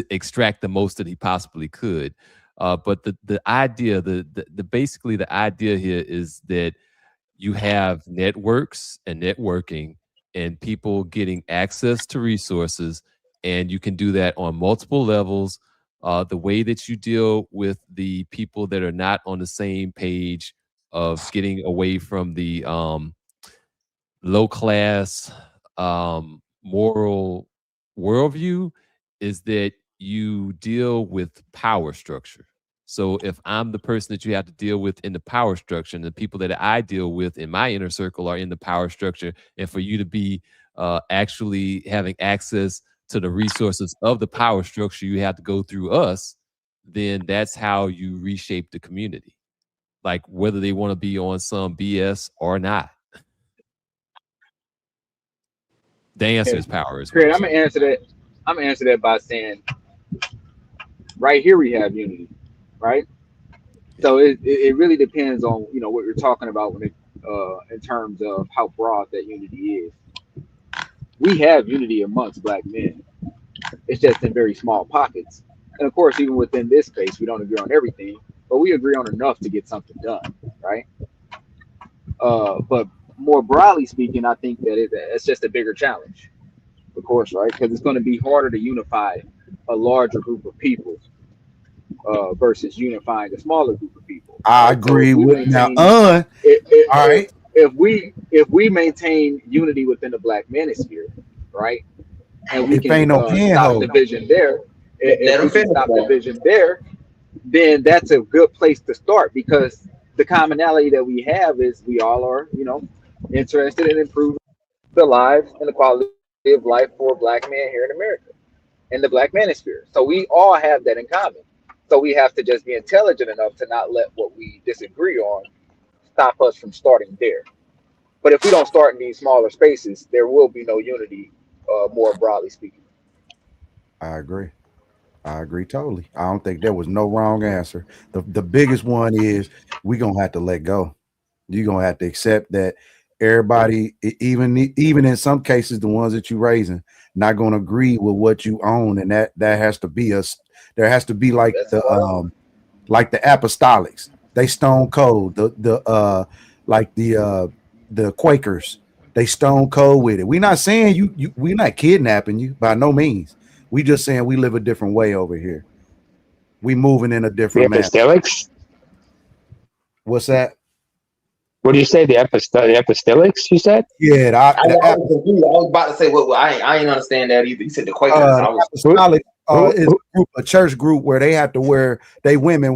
extract the most that he possibly could. But the idea, the basically the idea here is that you have networks and networking and people getting access to resources, and you can do that on multiple levels. The way that you deal with the people that are not on the same page of getting away from the low class moral worldview is that you deal with power structure. So if I'm the person that you have to deal with in the power structure, and the people that I deal with in my inner circle are in the power structure, and for you to be actually having access to the resources of the power structure, you have to go through us, then that's how you reshape the community. Like, whether they want to be on some BS or not. The answer is power. Craig, I'm gonna answer that. I'm gonna answer that by saying, right here we have unity, right? So it really depends on what you're talking about when it in terms of how broad that unity is. We have unity amongst black men. It's just in very small pockets, and of course, even within this space, we don't agree on everything, but we agree on enough to get something done, right? But more broadly speaking, I think that it's just a bigger challenge, of course, right? Because it's going to be harder to unify a larger group of people versus unifying a smaller group of people. I agree with now. All right. If we maintain unity within the black manosphere, right, and we can stop division there, if we can stop division there, then that's a good place to start, because the commonality that we have is we all are, interested in improving the lives and the quality of life for black men here in America, in the black manosphere. So we all have that in common. So we have to just be intelligent enough to not let what we disagree on stop us from starting there. But if we don't start in these smaller spaces, there will be no unity, more broadly speaking. I agree totally. I don't think there was no wrong answer. The biggest one is we're gonna have to let go. You're gonna have to accept that everybody, even in some cases, the ones that you're raising, not gonna agree with what you own, and that has to be us. There has to be like the apostolics. They stone cold. The Quakers, they stone cold with it. We're not saying we're not kidnapping you by no means. We just saying we live a different way over here. We moving in a different manner. Apostolics? What's that? What do you say? The apostolics? You said? Yeah, I was about to say I ain't understand that either. You said the Quakers. Apostolic is a church group where they have to wear they women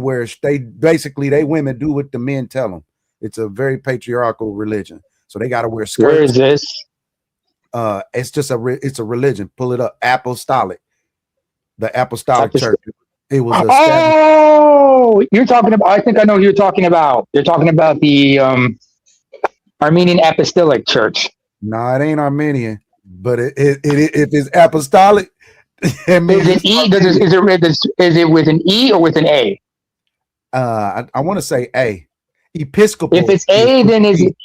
do what the men tell them. It's a very patriarchal religion, so they got to wear skirts. Where is this? It's just it's a religion. Pull it up. Apostolic, the apostolic church. It was. You're talking about. I think I know who you're talking about. You're talking about the Armenian Apostolic Church. No, it ain't Armenian, but if it's apostolic, it means is it is it with an E or with an A? I want to say A. Episcopal. If it's A, then is it?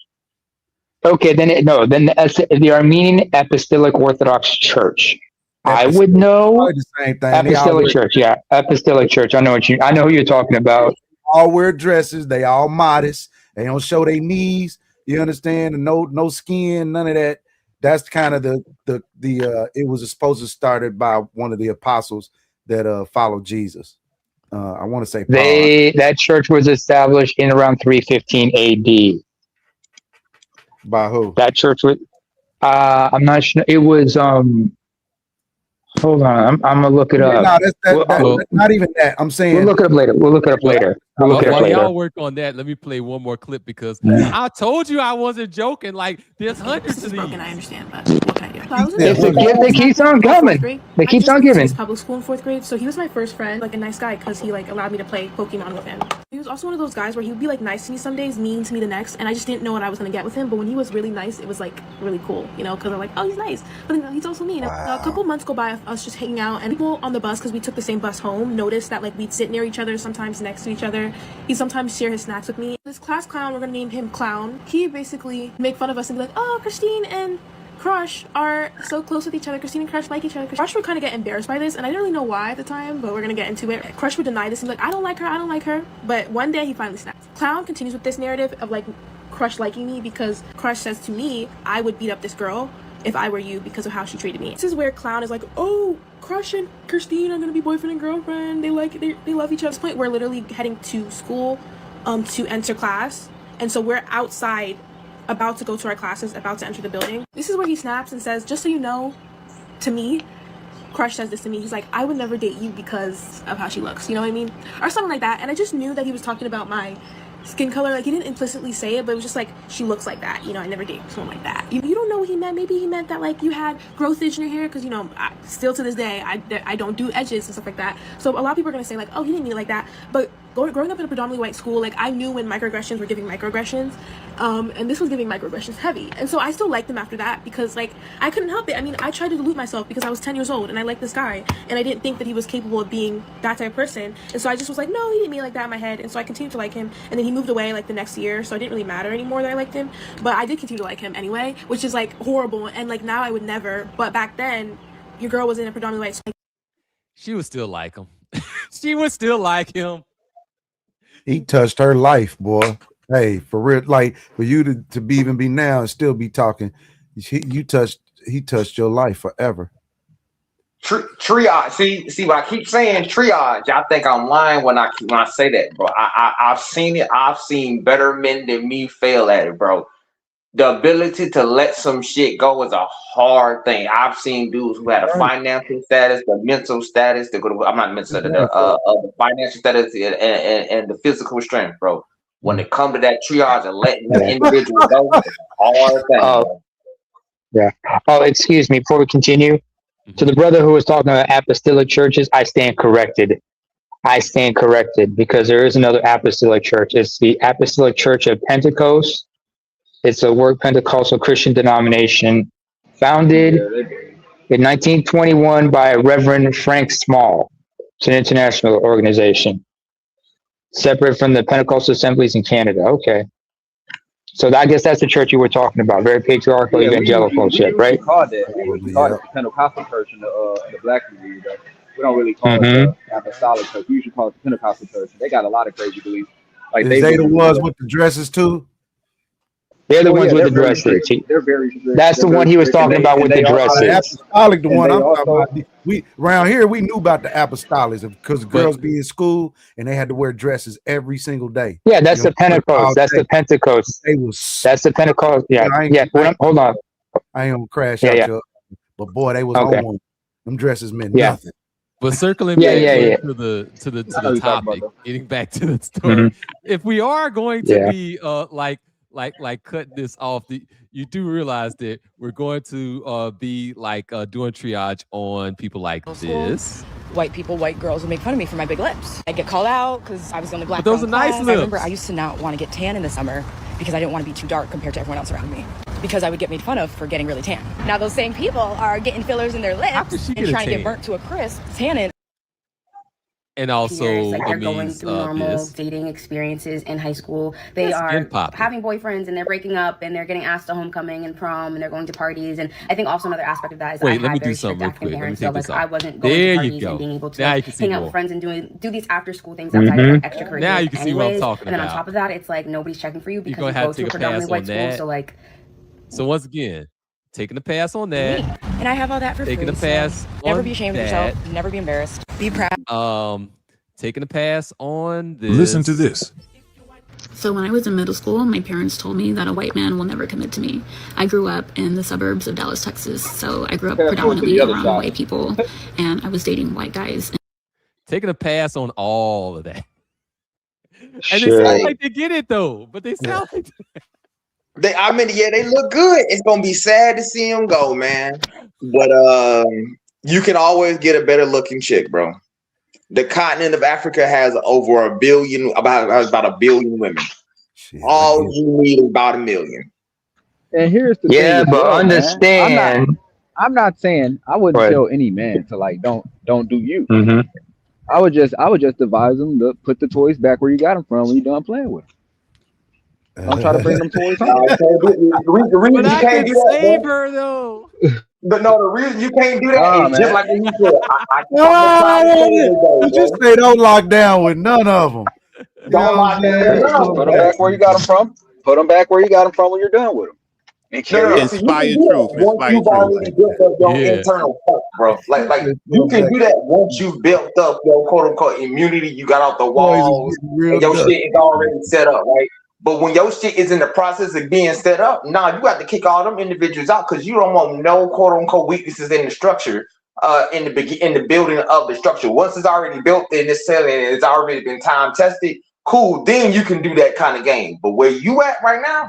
Okay, then the Armenian Apostolic Orthodox Church. I would know the same thing. Apostolic Church, yeah, Apostolic Church. I know who you're talking about. All wear dresses. They all modest. They don't show their knees. You understand? And no skin, none of that. That's kind of the it was supposed to started by one of the apostles that followed Jesus. I want to say Paul. That church was established in around 315 AD. By who? That church was I'm not sure. It was hold on, I'm gonna look it up. No, that's not even that. I'm saying we'll look it up later. We'll look it up While later. y'all work on that, let me play one more clip because I told you I wasn't joking. Like, there's hundreds of these. I understand, but what can I do? So I was in It's a gift that keeps on coming. That keeps on I just moved to giving. this public school in 4th grade, so he was my first friend, like a nice guy, because he like allowed me to play Pokemon with him. He was also one of those guys where he would be like nice to me some days, mean to me the next, and I just didn't know what I was gonna get with him. But when he was really nice, it was like really cool, you know, because I'm like, oh, he's nice, but then he's also mean. A couple months go by of us just hanging out, and people on the bus, because we took the same bus home, noticed that like we'd sit near each other, sometimes next to each other. He'd sometimes share his snacks with me. This class clown, we're gonna name him Clown. He basically make fun of us and be like, oh, Christine and Crush are so close with each other. Christine and Crush like each other. Crush would kind of get embarrassed by this, and I didn't really know why at the time, but we're gonna get into it. Crush would deny this and be like, I don't like her. But one day he finally snapped. Clown continues with this narrative of like Crush liking me because Crush says to me, I would beat up this girl if I were you because of how she treated me. This is where Clown is like, oh, Crush and Christine are gonna be boyfriend and girlfriend. They love each other. At this point, we're literally heading to school to enter class, and so we're outside about to go to our classes, about to enter the building. This is where he snaps and says, just so you know, to me, Crush says this to me, he's like, I would never date you because of how she looks, you know what I mean? Or something like that. And I just knew that he was talking about my skin color. Like, he didn't implicitly say it, but it was just like, she looks like that, you know, I never date someone like that. You don't know what he meant. Maybe he meant that like you had growthage in your hair, because you know, still to this day, I don't do edges and stuff like that. So a lot of people are gonna say like, oh, he didn't mean it like that. But growing up in a predominantly white school, like I knew when microaggressions were giving microaggressions, and this was giving microaggressions heavy. And so I still liked him after that because like I couldn't help it. I mean, I tried to delude myself because I was 10 years old and I liked this guy and I didn't think that he was capable of being that type of person. And so I just was like, no, he didn't mean it like that in my head. And so I continued to like him. And then he moved away like the next year, so it didn't really matter anymore that I liked him. But I did continue to like him anyway, which is like horrible. And like now I would never. But back then, your girl was in a predominantly white school. She would still like him. She would still like him. He touched her life, boy. Hey, for real, like for you to be even be now and still be talking, he touched your life forever. Triage. See what I keep saying, triage. I think I'm lying when I say that, bro. I've seen it. I've seen better men than me fail at it, bro. The ability to let some shit go is a hard thing. I've seen dudes who had a financial status, the mental status, I'm not mental, the financial status and the physical strength, bro. When it comes to that triage and letting that individual go, it's a hard thing. Yeah. Oh, excuse me. Before we continue, to the brother who was talking about apostolic churches, I stand corrected. Because there is another apostolic church. It's the Apostolic Church of Pentecost. It's a work Pentecostal Christian denomination founded in 1921 by Reverend Frank Small. It's an international organization, separate from the Pentecostal Assemblies in Canada. Okay. So I guess that's the church you were talking about, very patriarchal evangelical shit, right? We call it the Pentecostal church in the black community, though. We don't really call it the apostolic church. We usually call it the Pentecostal church. They got a lot of crazy beliefs. Like Is they the ones with the dresses too? They're the ones with the dresses. They're very strict. That's the one he was talking about with the dresses. Apostolic, the one I'm talking about. We around here we knew about the apostolics because girls be in school and they had to wear dresses every single day. Yeah, that's the Pentecost. That's the Pentecost. That's the Pentecost. Yeah, hold on. I ain't gonna crash out your, but boy, they was on one. Them dresses meant nothing. But circling back to the topic, getting back to the story, if we are going to be like cut this off, you do realize that we're going to be like doing triage on people like this. White people, white girls would make fun of me for my big lips. I get called out because I was the only black But those girl in are nice class. lips. I remember I used to not want to get tan in the summer because I didn't want to be too dark compared to everyone else around me, because I would get made fun of for getting really tan. Now those same people are getting fillers in their lips and trying to get burnt to a crisp tannin. And also, like they're going through normal dating experiences in high school. They are having boyfriends and they're breaking up and they're getting asked to homecoming and prom and they're going to parties. And I think also another aspect of that is Wait, I let me had do very something strict real quick. African Let me parents, take so this like I off. wasn't going There to you parties go. and being able to Now you like, can see hang out more. with friends and do these after school things outside of like, extracurriculars. Now you can see what I'm anyways. talking And then on about. top of that, it's like nobody's checking for you because You're you gonna go have to to a take a pass predominantly white on school. that. So like, So once again, taking a pass on that. And I have all that for taking free. a pass. Never on be ashamed that. of yourself. Never be embarrassed. Be proud. Taking a pass on this. Listen to this. So when I was in middle school, my parents told me that a white man will never commit to me. I grew up in the suburbs of Dallas, Texas, so I grew up predominantly around white people, and I was dating white guys. Taking a pass on all of that. And they sound Like, like they get it though, but they sound like I mean, yeah, they look good. It's gonna be sad to see them go, man. But you can always get a better looking chick, bro. The continent of Africa has over about a billion women. All you need is about a million. And here's the thing Yeah, as but well, man. understand. I'm not saying I wouldn't Right. tell any man to like don't do you. Mm-hmm. I would just advise them to put the toys back where you got them from when you're done playing with them. Don't try to bring them toys home. The reason but you I can't could do that, save bro. her though. But no, the reason you can't do that Nah, is just man. like when you said, I keep on trying to say it You today, just say don't lock down with none of them. You know don't what I'm lock down with saying? Yeah, none just of put them. them back where you got them from. Put them back where you got them from when you're done with them, and carry on. See, you can Inspire do that truth. once Inspire you've truth. already built up your Yeah. internal pulse, bro. Like you can do that once you've built up your quote unquote immunity. You got off the Boys is walls getting real and your dusty. shit is already set up, right? But when your shit is in the process of being set up, nah, you got to kick all them individuals out because you don't want no quote unquote weaknesses in the structure, in the building of the structure. Once it's already built and it's set and it's already been time tested, cool. Then you can do that kind of game. But where you at right now,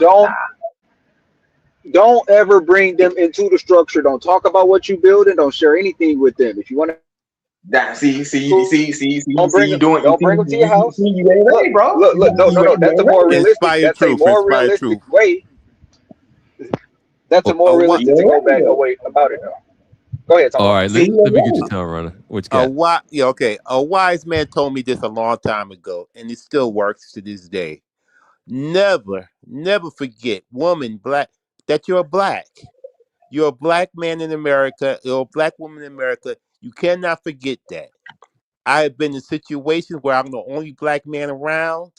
Don't ever bring them into the structure. Don't talk about what you build and don't share anything with them. If you want to, see, don't bring them. Don't bring them to your house. you ain't ready, bro. Look. No. That's a more realistic. Inspire That's a truth. more Inspire realistic truth. way. That's a more What? realistic to go back away about it. Though. Go ahead, All Tom. right, let me get your town runner. What you got? A wise man told me this a long time ago, and it still works to this day. Never forget, woman, black, that you're black. You're a black man in America. You're a black woman in America. You cannot forget that. I have been in situations where I'm the only black man around,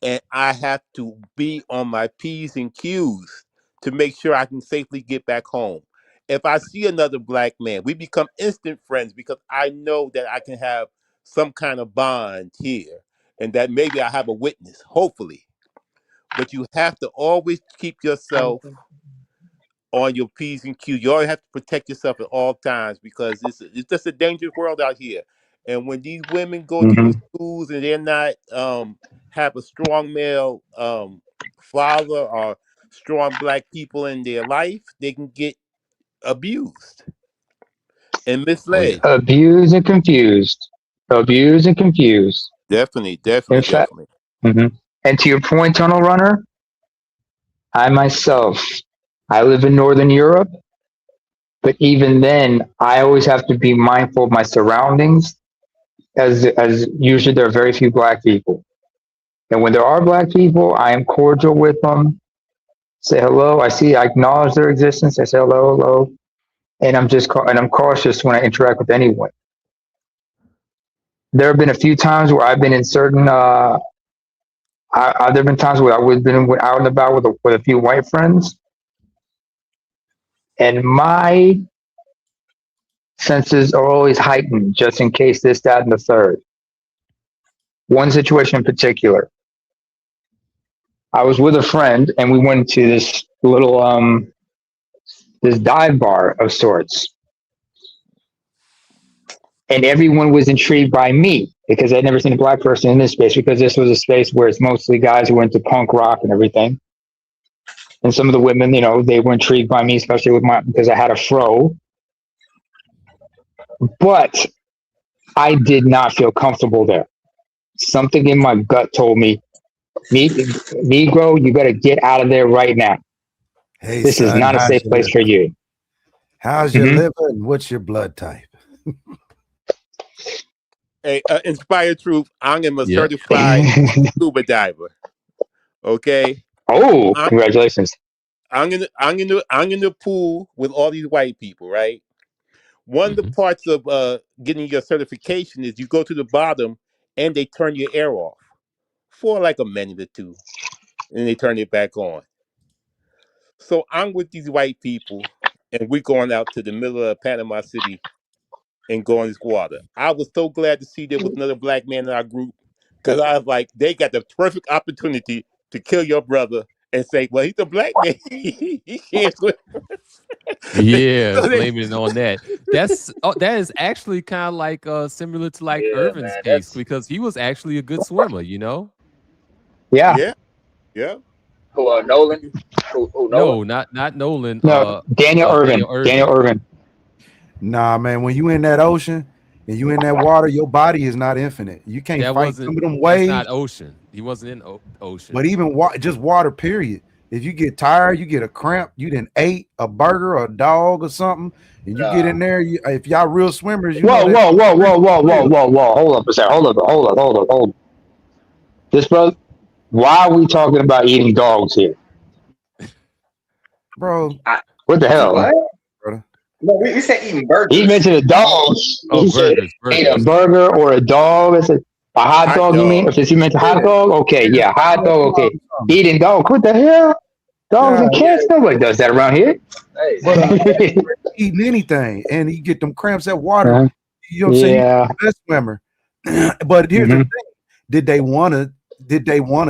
and I have to be on my P's and Q's to make sure I can safely get back home. If I see another black man, we become instant friends because I know that I can have some kind of bond here and that maybe I have a witness, hopefully. But you have to always keep yourself on your P's and Q's. You always have to protect yourself at all times because it's just a dangerous world out here. And when these women go to Mm-hmm. these schools and they're not have a strong male father or strong black people in their life, they can get abused and Oh yeah. misled. Abused and confused. Abused and confused. Definitely. In fact, mhm. And to your point, Tunnel Runner, I myself, I live in Northern Europe, but even then, I always have to be mindful of my surroundings, as usually there are very few black people. And when there are black people, I am cordial with them. Say hello. I acknowledge their existence. I say hello, and I'm cautious when I interact with anyone. There have been a few times where I've been in certain. There have been times where I've been out and about with a few white friends, and my senses are always heightened just in case this, that, and the third. One situation in particular, I was with a friend and we went to this little this dive bar of sorts, and everyone was intrigued by me because I'd never seen a black person in this space because this was a space where it's mostly guys who were into punk rock and everything. And some of the women, they were intrigued by me, especially because I had a fro. But I did not feel comfortable there. Something in my gut told me, Negro, you better get out of there right now. Hey, This is son, not a how's safe your place for liver? you. How's your Mhm. liver and what's your blood type? Hey, Inspired Truth, I am a Yeah. certified scuba diver. Okay? Oh, I'm congratulations. in the pool with all these white people, right? One of the Mm-hmm. parts of getting your certification is you go to the bottom and they turn your air off for like a minute or two, and they turn it back on. So I'm with these white people, and we're going out to the middle of Panama City and going this water. I was so glad to see there was another black man in our group because I was like, they got the perfect opportunity to kill your brother and say, well, he's a black man. He can't swim. Yeah, So they- blaming it on that. That is actually kind of like similar to like Yeah, Irvin's man. case That's because he was actually a good swimmer, you know? Yeah. yeah, yeah. who Nolan. Who Nolan? No, not Nolan. No, Daniel Daniel Erving. Daniel Erving. Erving. Nah, man, when you in that ocean and you in that water, your body is not infinite. You can't That fight wasn't. some of them That's waves. not ocean. He wasn't in ocean. But even just water, period. If you get tired, you get a cramp, you done ate a burger or a dog or something, and you get in there, if y'all real swimmers, you know Whoa, that. whoa, whoa, whoa, whoa, whoa, whoa, whoa. Hold up a second. Hold up. This brother, why are we talking about eating dogs here? Bro, What the hell? What? brother. No, we said eating He burgers. mentioned a dog. Oh, He said burgers, ate a burgers. burger or a dog. I said, a hot dog, you mean? If he meant a hot dog? Okay, yeah, hot dog, okay. Eating dog. What the hell? Dogs and cats? Nobody does that around here. Hey, But eating anything, and you get them cramps that water. You know what I'm saying? Yeah. You're the best swimmer. But here's the thing: did they want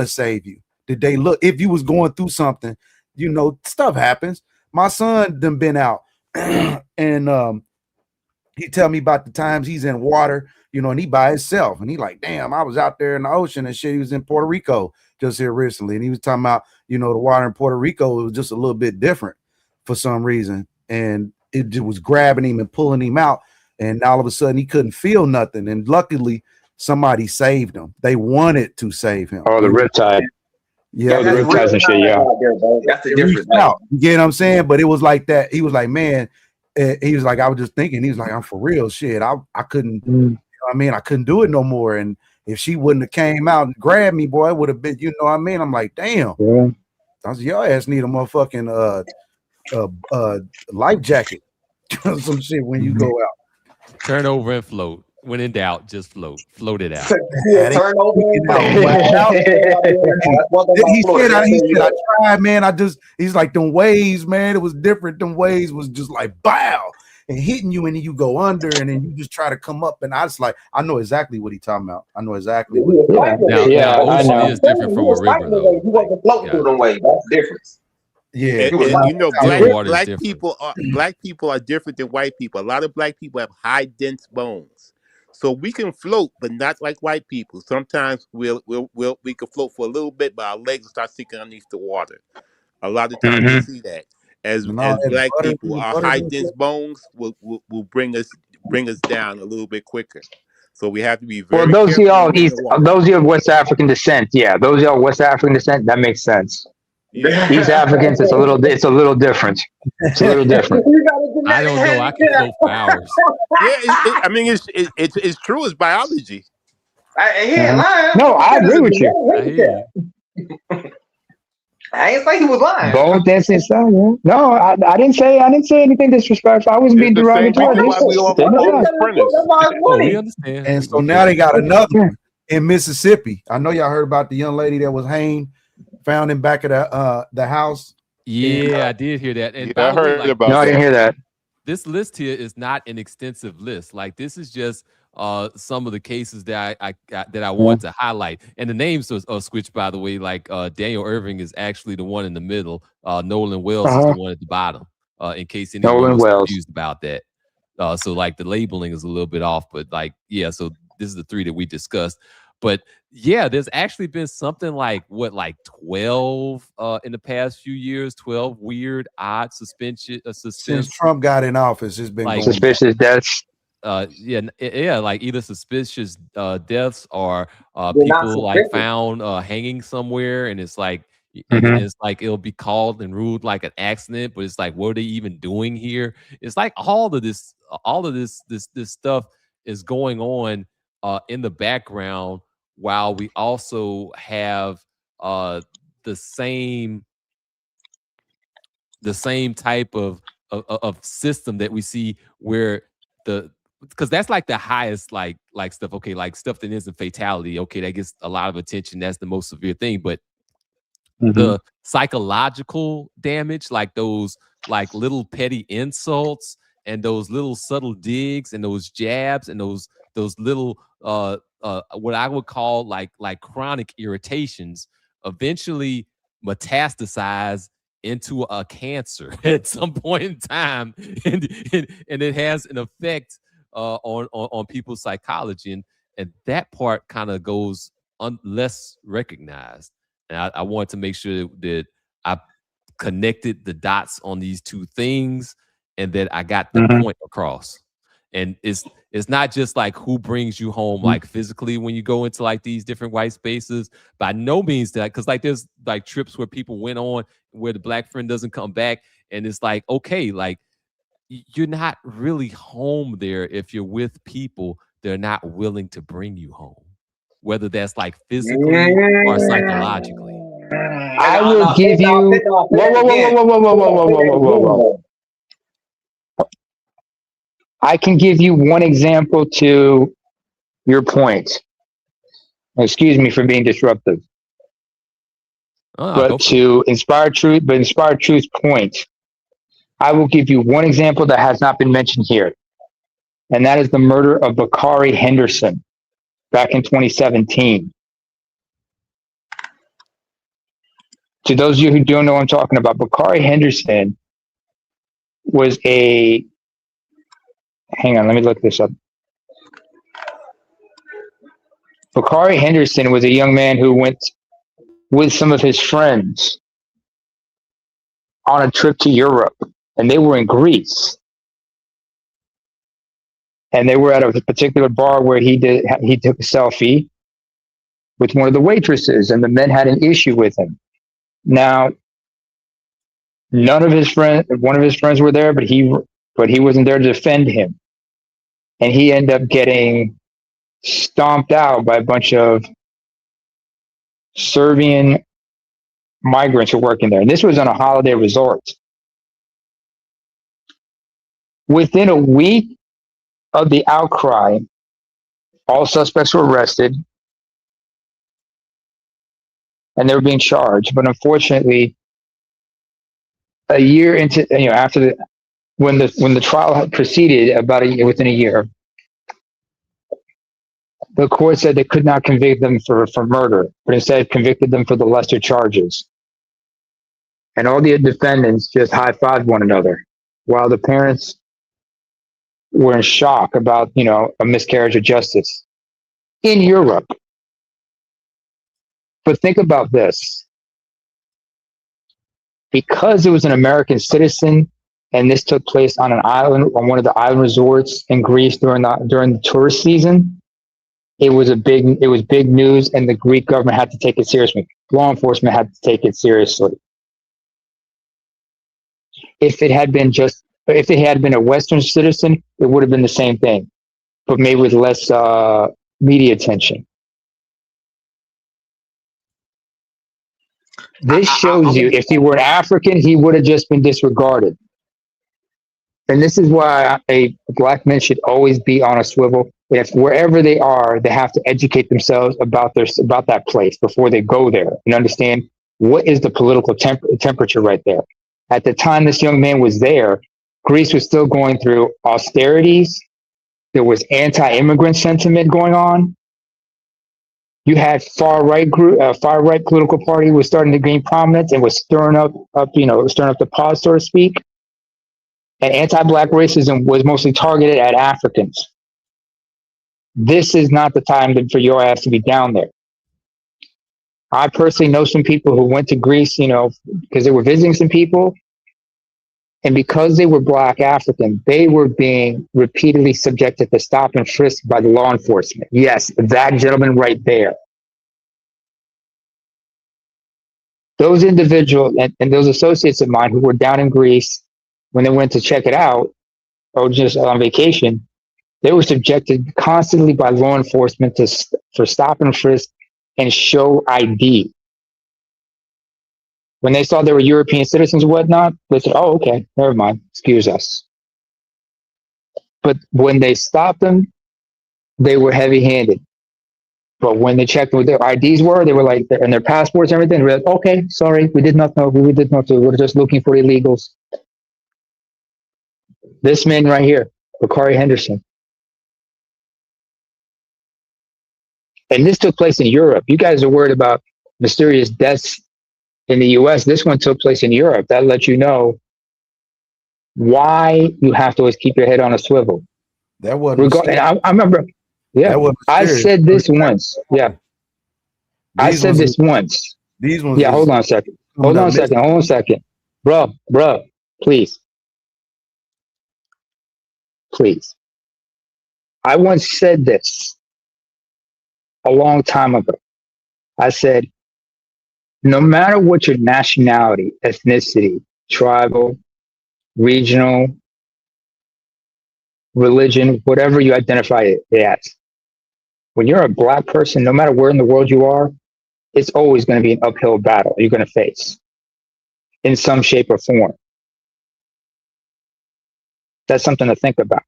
to save you? Did they look if you was going through something? You know, stuff happens. My son done been out, and he tell me about the times he's in water, you know, and he by himself, and he like, damn, I was out there in the ocean and shit. He was in Puerto Rico just here recently, and he was talking about, you know, the water in Puerto Rico was just a little bit different for some reason, and it just was grabbing him and pulling him out, and all of a sudden he couldn't feel nothing, and luckily somebody saved him. They wanted to save him. Oh, the riptide. Yeah, the riptides and shit, yeah. That's the difference. You get what I'm saying? But it was like that. He was like, man, he was like, I was just thinking, he was like, I'm for real shit. I couldn't, you know what I mean? I couldn't do it no more. And if she wouldn't have came out and grabbed me, boy, it would have been, you know what I mean? I'm like, damn. Yeah. I was, your ass need a motherfucking life jacket. Some shit when you go out. Turn over and float. When in doubt, just float. Float it out. Turn over and He said, I tried, man. He's like, them waves, man. It was different. Them waves was just like, bow, and hitting you, and then you go under, and then you just try to come up. And I was like, I know exactly what he's talking about. I know exactly what Now, ocean is different from a river, though. You wasn't floating through them waves. That's the difference. Yeah, And, you know, black people are different than white people. A lot of black people have high, dense bones, so we can float, but not like white people. Sometimes we can float for a little bit, but our legs will start sinking underneath the water. A lot of times we see that as black people, our high, dense bones will bring us down a little bit quicker. So we have to be very. Well, those of y'all those of you of West African descent, yeah, those of y'all West African descent, that makes sense. Yeah. East Africans, it's a little different. It's a little different. I don't know. I can float for hours. Yeah, I mean, it's true. It's biology. He ain't lying. No, I agree with you. I ain't say he was lying. Bone dancing style, yeah. No, I didn't say anything disrespectful. I wasn't being derogatory. We understand. And so now they got another one in Mississippi. I know y'all heard about the young lady that was hanged, found in back of the house. Yeah, I did hear that. And I heard about that. I didn't hear that. This list here is not an extensive list. Like, this is just some of the cases that I want to highlight. And the names are switched, by the way. Like Daniel Erving is actually the one in the middle. Nolan Wells is the one at the bottom. In case anyone was confused about that. So like the labeling is a little bit off, but like, yeah. So this is the three that we discussed. But yeah, there's actually been something like 12 in the past few years, 12 weird, odd suspension. Since Trump got in office, it's been like suspicious deaths. Yeah, like either suspicious deaths or people like found hanging somewhere, and it's like it's like it'll be called and ruled like an accident, but it's like, what are they even doing here? It's like all of this stuff is going on in the background, while we also have the same type of system that we see where because that's like the highest like stuff. Okay, like stuff that isn't fatality. Okay, that gets a lot of attention. That's the most severe thing. But the psychological damage, like those like little petty insults and those little subtle digs and those jabs and those little what I would call like chronic irritations, eventually metastasize into a cancer at some point in time, and it has an effect on people's psychology, and that part kind of goes less recognized. And I want to make sure that I connected the dots on these two things, and that I got the point across. And it's not just like who brings you home like physically when you go into like these different white spaces. By no means that, because like there's like trips where people went on where the black friend doesn't come back, and it's like, okay, like you're not really home there if you're with people they're not willing to bring you home, whether that's like physically or psychologically. I will give you whoa. I can give you one example to your point. Excuse me for being disruptive. But to inspire truth's point, I will give you one example that has not been mentioned here. And that is the murder of Bakari Henderson back in 2017. To those of you who don't know what I'm talking about, Bakari Henderson was hang on, let me look this up. Bakari Henderson was a young man who went with some of his friends on a trip to Europe, and they were in Greece. And they were at a particular bar where he took a selfie with one of the waitresses, and the men had an issue with him. Now, one of his friends were there, but he wasn't there to defend him. And he ended up getting stomped out by a bunch of Serbian migrants who were working there. And this was on a holiday resort. Within a week of the outcry, all suspects were arrested and they were being charged. But unfortunately, a year into, when the trial had proceeded within a year, the court said they could not convict them for murder, but instead convicted them for the lesser charges. And all the defendants just high-fived one another, while the parents were in shock about, a miscarriage of justice in Europe. But think about this. Because it was an American citizen, and this took place on an island, on one of the island resorts in Greece during the tourist season, it was big news, and the Greek government had to take it seriously. Law enforcement had to take it seriously. If it had been a Western citizen, it would have been the same thing, but maybe with less media attention. This shows you, if he were an African, he would have just been disregarded. And this is why black men should always be on a swivel. If wherever they are, they have to educate themselves about that place before they go there and understand what is the political temperature right there. At the time this young man was there, Greece was still going through austerities. There was anti-immigrant sentiment going on. You had far right political party was starting to gain prominence and was stirring up the pot, so to speak. And anti-black racism was mostly targeted at Africans. This is not the time for your ass to be down there. I personally know some people who went to Greece, because they were visiting some people. And because they were black African, they were being repeatedly subjected to stop and frisk by the law enforcement. Yes, that gentleman right there. Those individuals and those associates of mine who were down in Greece when they went to check it out or just on vacation, they were subjected constantly by law enforcement for stop and frisk and show ID. When they saw they were European citizens and whatnot, they said, oh, okay, never mind, excuse us. But when they stopped them, they were heavy-handed. But when they checked what their IDs were, they were like, and their passports and everything, they were like, okay, sorry, we did not know who we did not do. We're just looking for illegals. This man right here, Bakari Henderson. And this took place in Europe. You guys are worried about mysterious deaths in the US. This one took place in Europe. That lets you know why you have to always keep your head on a swivel. That wasn't And I remember, yeah, that wasn't I serious. said this once. Yeah. I These said ones this once. These ones Yeah, hold on a second. Hold on a second. Hold on a second. Bro, please. Please. I once said this a long time ago. I said, no matter what your nationality, ethnicity, tribal, regional, religion, whatever you identify it as, when you're a black person, no matter where in the world you are, it's always going to be an uphill battle you're going to face in some shape or form. That's something to think about.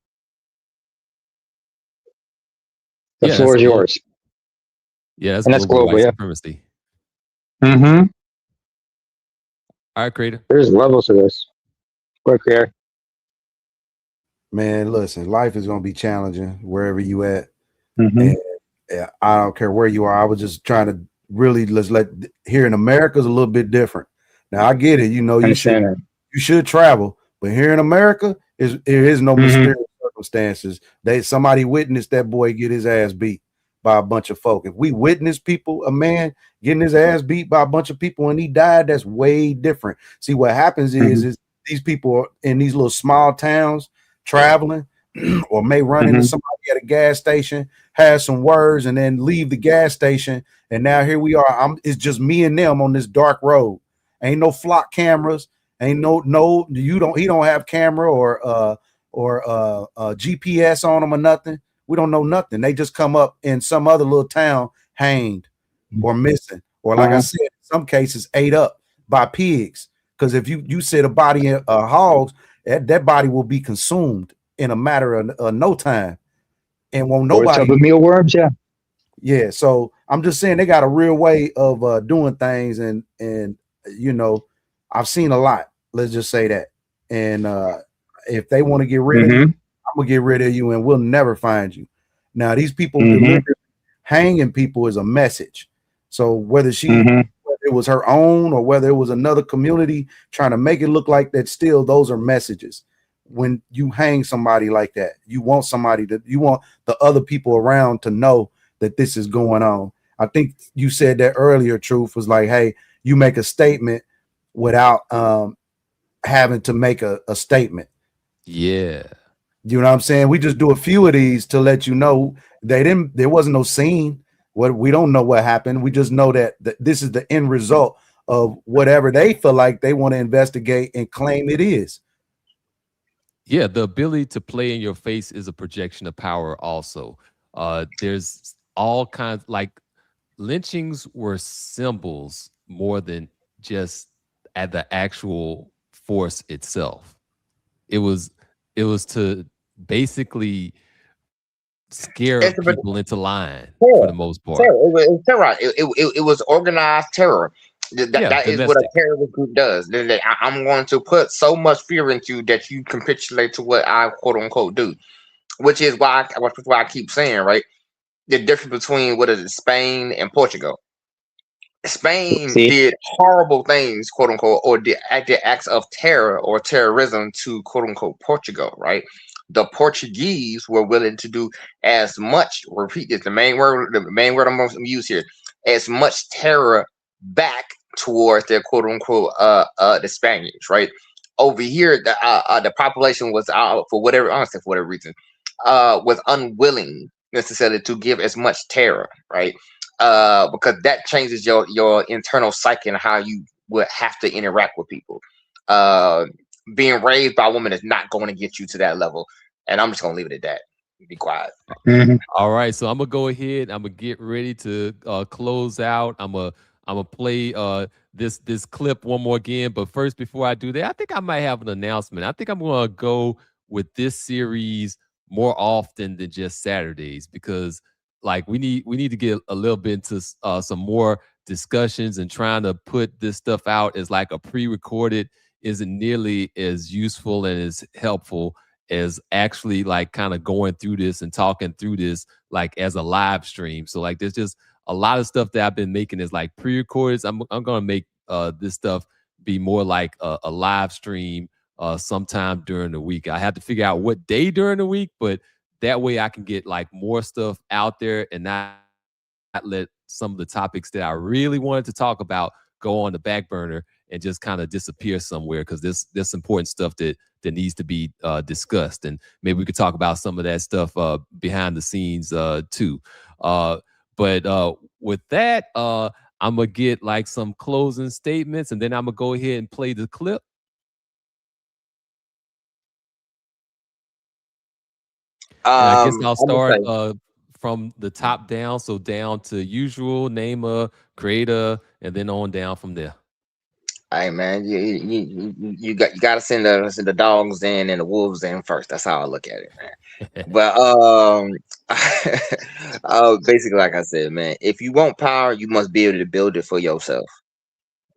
The floor is yours. Yeah, that's and that's global, white yeah. supremacy. Mm-hmm. All right, Creator. There's levels to this. Quick here. Man, listen, life is going to be challenging wherever you at. Mm-hmm. And I don't care where you are. I was just trying to really here in America is a little bit different. Now I get it. You know, you should travel, but here in America there is no mysterious circumstances. Somebody witnessed that boy get his ass beat by a bunch of folk. If we witness a man getting his ass beat by a bunch of people and he died, that's way different. See, what happens is these people are in these little small towns traveling or may run into somebody at a gas station, have some words, and then leave the gas station. And now here we are. It's just me and them on this dark road. Ain't no flock cameras. Ain't he don't have camera or GPS on them or nothing. We don't know nothing. They just come up in some other little town hanged or missing, or like I said, in some cases ate up by pigs. Because if you set a body in hogs, that body will be consumed in a matter of no time, and won't nobody mealworms. Yeah. So I'm just saying they got a real way of doing things, and you know, I've seen a lot. Let's just say that. And if they want to get rid of you, I'm gonna get rid of you, and we'll never find you. Now these people hanging people is a message. So whether whether it was her own or whether it was another community trying to make it look like that, still those are messages. When you hang somebody like that, you want the other people around to know that this is going on. I think you said that earlier, Truth, was like, hey, you make a statement without having to make a statement. Yeah. You know what I'm saying? We just do a few of these to let you know there wasn't no scene. We don't know what happened. We just know that this is the end result of whatever they feel like they want to investigate and claim it is. Yeah, the ability to play in your face is a projection of power also. There's all kinds, like lynchings were symbols more than just at the actual force itself. It was to basically scare people into line for the most part. Terror. It was terror. It was organized terror. That is what a terrorist group does. I'm going to put so much fear into you that you capitulate to what I quote unquote do, which is why I keep saying, right, the difference between what is it, Spain and Portugal. Spain did horrible things, quote unquote, or did acts of terror or terrorism to quote unquote Portugal, right? The Portuguese were willing to do as much. Repeat this: the main word I'm going to use here, as much terror back towards their quote unquote the Spaniards, right? Over here, the population was for whatever reason, was unwilling necessarily to give as much terror, right? Because that changes your internal psyche and how you would have to interact with people. Being raised by a woman is not going to get you to that level, and I'm just going to leave it at that. Be quiet. All right, so I'm gonna go ahead. I'm gonna get ready to close out. I'm gonna play this clip one more again. But first, before I do that, I think I might have an announcement. I think I'm gonna go with this series more often than just Saturdays, because like we need to get a little bit into some more discussions, and trying to put this stuff out as like a pre-recorded isn't nearly as useful and as helpful as actually like kind of going through this and talking through this like as a live stream. So like there's just a lot of stuff that I've been making is like pre-recorded. I'm gonna make this stuff be more like a live stream sometime during the week. I have to figure out what day during the week, but that way I can get like more stuff out there and not let some of the topics that I really wanted to talk about go on the back burner and just kind of disappear somewhere, because there's important stuff that needs to be discussed, and maybe we could talk about some of that stuff behind the scenes too. But with that, I'm gonna get like some closing statements, and then I'm gonna go ahead and play the clip. And I guess I'll start from the top down, so down to usual, name a creator, and then on down from there. Hey man, you got to send the dogs in and the wolves in first. That's how I look at it, man. But basically, like I said, man, if you want power, you must be able to build it for yourself.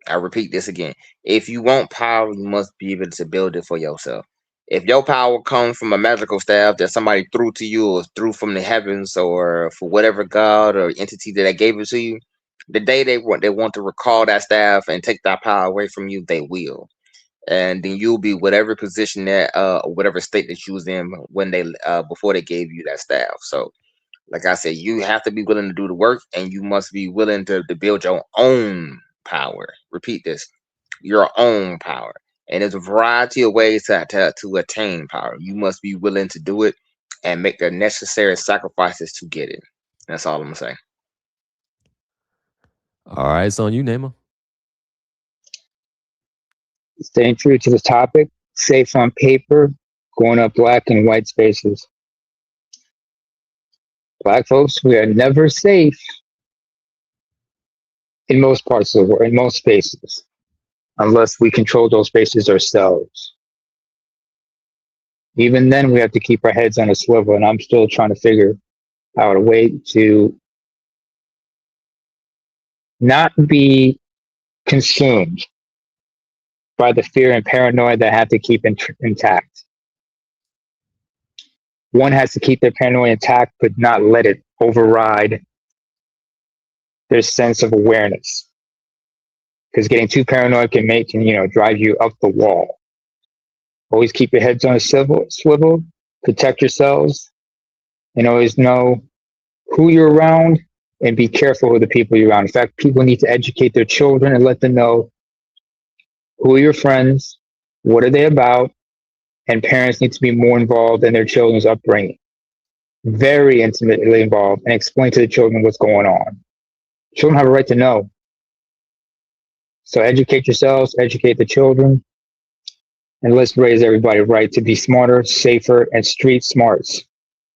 I repeat this again. If you want power, you must be able to build it for yourself. If your power comes from a magical staff that somebody threw to you, or threw from the heavens, or for whatever god or entity that gave it to you, the day they want to recall that staff and take that power away from you, they will. And then you'll be whatever position that whatever state that you was in when they before they gave you that staff. So like I said, you have to be willing to do the work, and you must be willing to build your own power. Repeat this: your own power. And there's a variety of ways to attain power. You must be willing to do it and make the necessary sacrifices to get it. That's all I'm gonna say. All right, it's on you, Nema. Staying true to the topic, safe on paper, going up black and white spaces. Black folks, we are never safe in most parts of the world, in most spaces, unless we control those spaces ourselves. Even then, we have to keep our heads on a swivel, and I'm still trying to figure out a way to not be consumed by the fear and paranoia that I have to keep intact. One has to keep their paranoia intact, but not let it override their sense of awareness. Because getting too paranoid can drive you up the wall. Always keep your heads on a swivel, protect yourselves, and always know who you're around and be careful with the people you're around. In fact, people need to educate their children and let them know who are your friends, what are they about, and parents need to be more involved in their children's upbringing. Very intimately involved, and explain to the children what's going on. Children have a right to know. So educate yourselves, educate the children, and let's raise everybody right to be smarter, safer, and street smarts.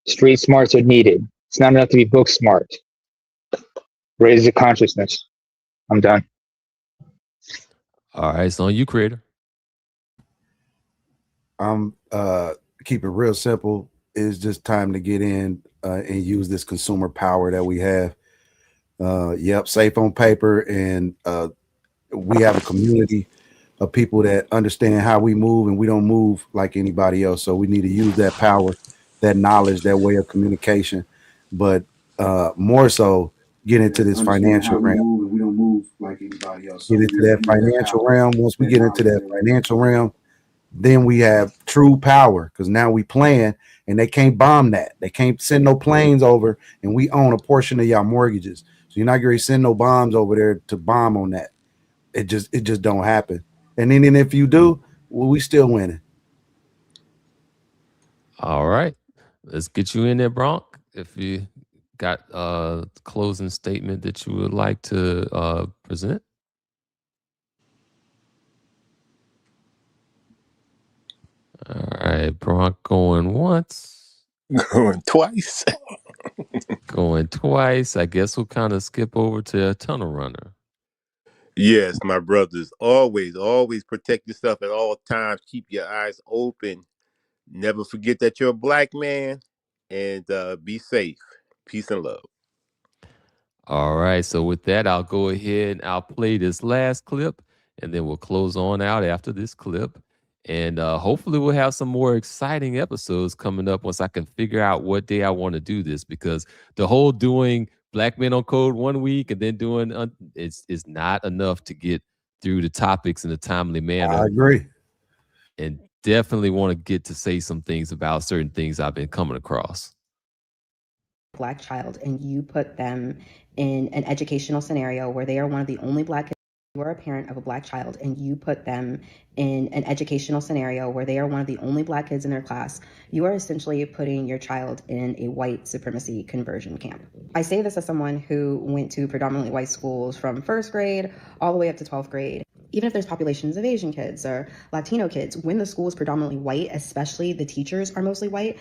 Street smarts are needed. It's not enough to be book smart. Raise the consciousness. I'm done. All right, so on you, creator. I'm keep it real simple. It's just time to get in and use this consumer power that we have. Yep, safe on paper, and we have a community of people that understand how we move, and we don't move like anybody else. So we need to use that power, that knowledge, that way of communication, but more so get into this financial realm. We don't move like anybody else. Get into that financial realm. Once we get into that financial realm, then we have true power, because now we plan, and they can't bomb that. They can't send no planes over, and we own a portion of y'all mortgages. So you're not going to send no bombs over there to bomb on that. It just don't happen. And then if you do, well, we still winning. All right, let's get you in there, Bronk. If you got a closing statement that you would like to present. All right, Bronk going once. Going twice. Going twice. I guess we'll kind of skip over to a tunnel runner. Yes, my brothers, always protect yourself at all times. Keep your eyes open. Never forget that you're a black man, and be safe. Peace and love. All right, so with that, I'll go ahead and I'll play this last clip, and then we'll close on out after this clip. And hopefully we'll have some more exciting episodes coming up once I can figure out what day I want to do this, because the whole doing Black Men on Code one week and then doing it's not enough to get through the topics in a timely manner. I agree. And definitely want to get to say some things about certain things I've been coming across. Black child and you put them in an educational scenario where they are one of the only Black kids. You are a parent of a Black child and you put them in an educational scenario where they are one of the only Black kids in their class. You are essentially putting your child in a white supremacy conversion camp. I say this as someone who went to predominantly white schools from first grade all the way up to 12th grade. Even if there's populations of Asian kids or Latino kids, when the school is predominantly white, especially the teachers are mostly white,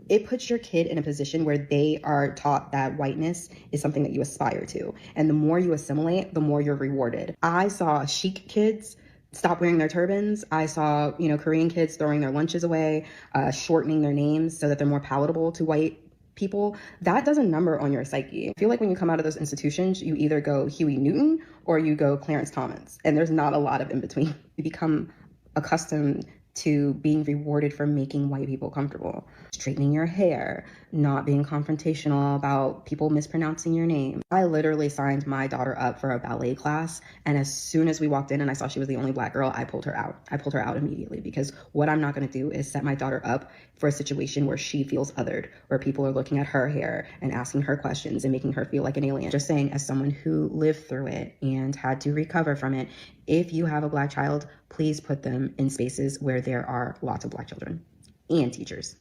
it puts your kid in a position where they are taught that whiteness is something that you aspire to. And the more you assimilate, the more you're rewarded. I saw chic kids stop wearing their turbans. I saw, Korean kids throwing their lunches away, shortening their names so that they're more palatable to white people. That does a number on your psyche. I feel like when you come out of those institutions, you either go Huey Newton or you go Clarence Thomas. And there's not a lot of in between. You become accustomed to being rewarded for making white people comfortable. Straightening your hair, not being confrontational about people mispronouncing your name. I literally signed my daughter up for a ballet class, and as soon as we walked in and I saw she was the only Black girl, I pulled her out. I pulled her out immediately, because what I'm not going to do is set my daughter up for a situation where she feels othered, where people are looking at her hair and asking her questions and making her feel like an alien. Just saying, as someone who lived through it and had to recover from it, if you have a Black child, please put them in spaces where there are lots of Black children and teachers.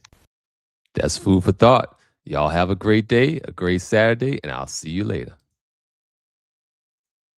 That's food for thought. Y'all have a great day, a great Saturday, and I'll see you later.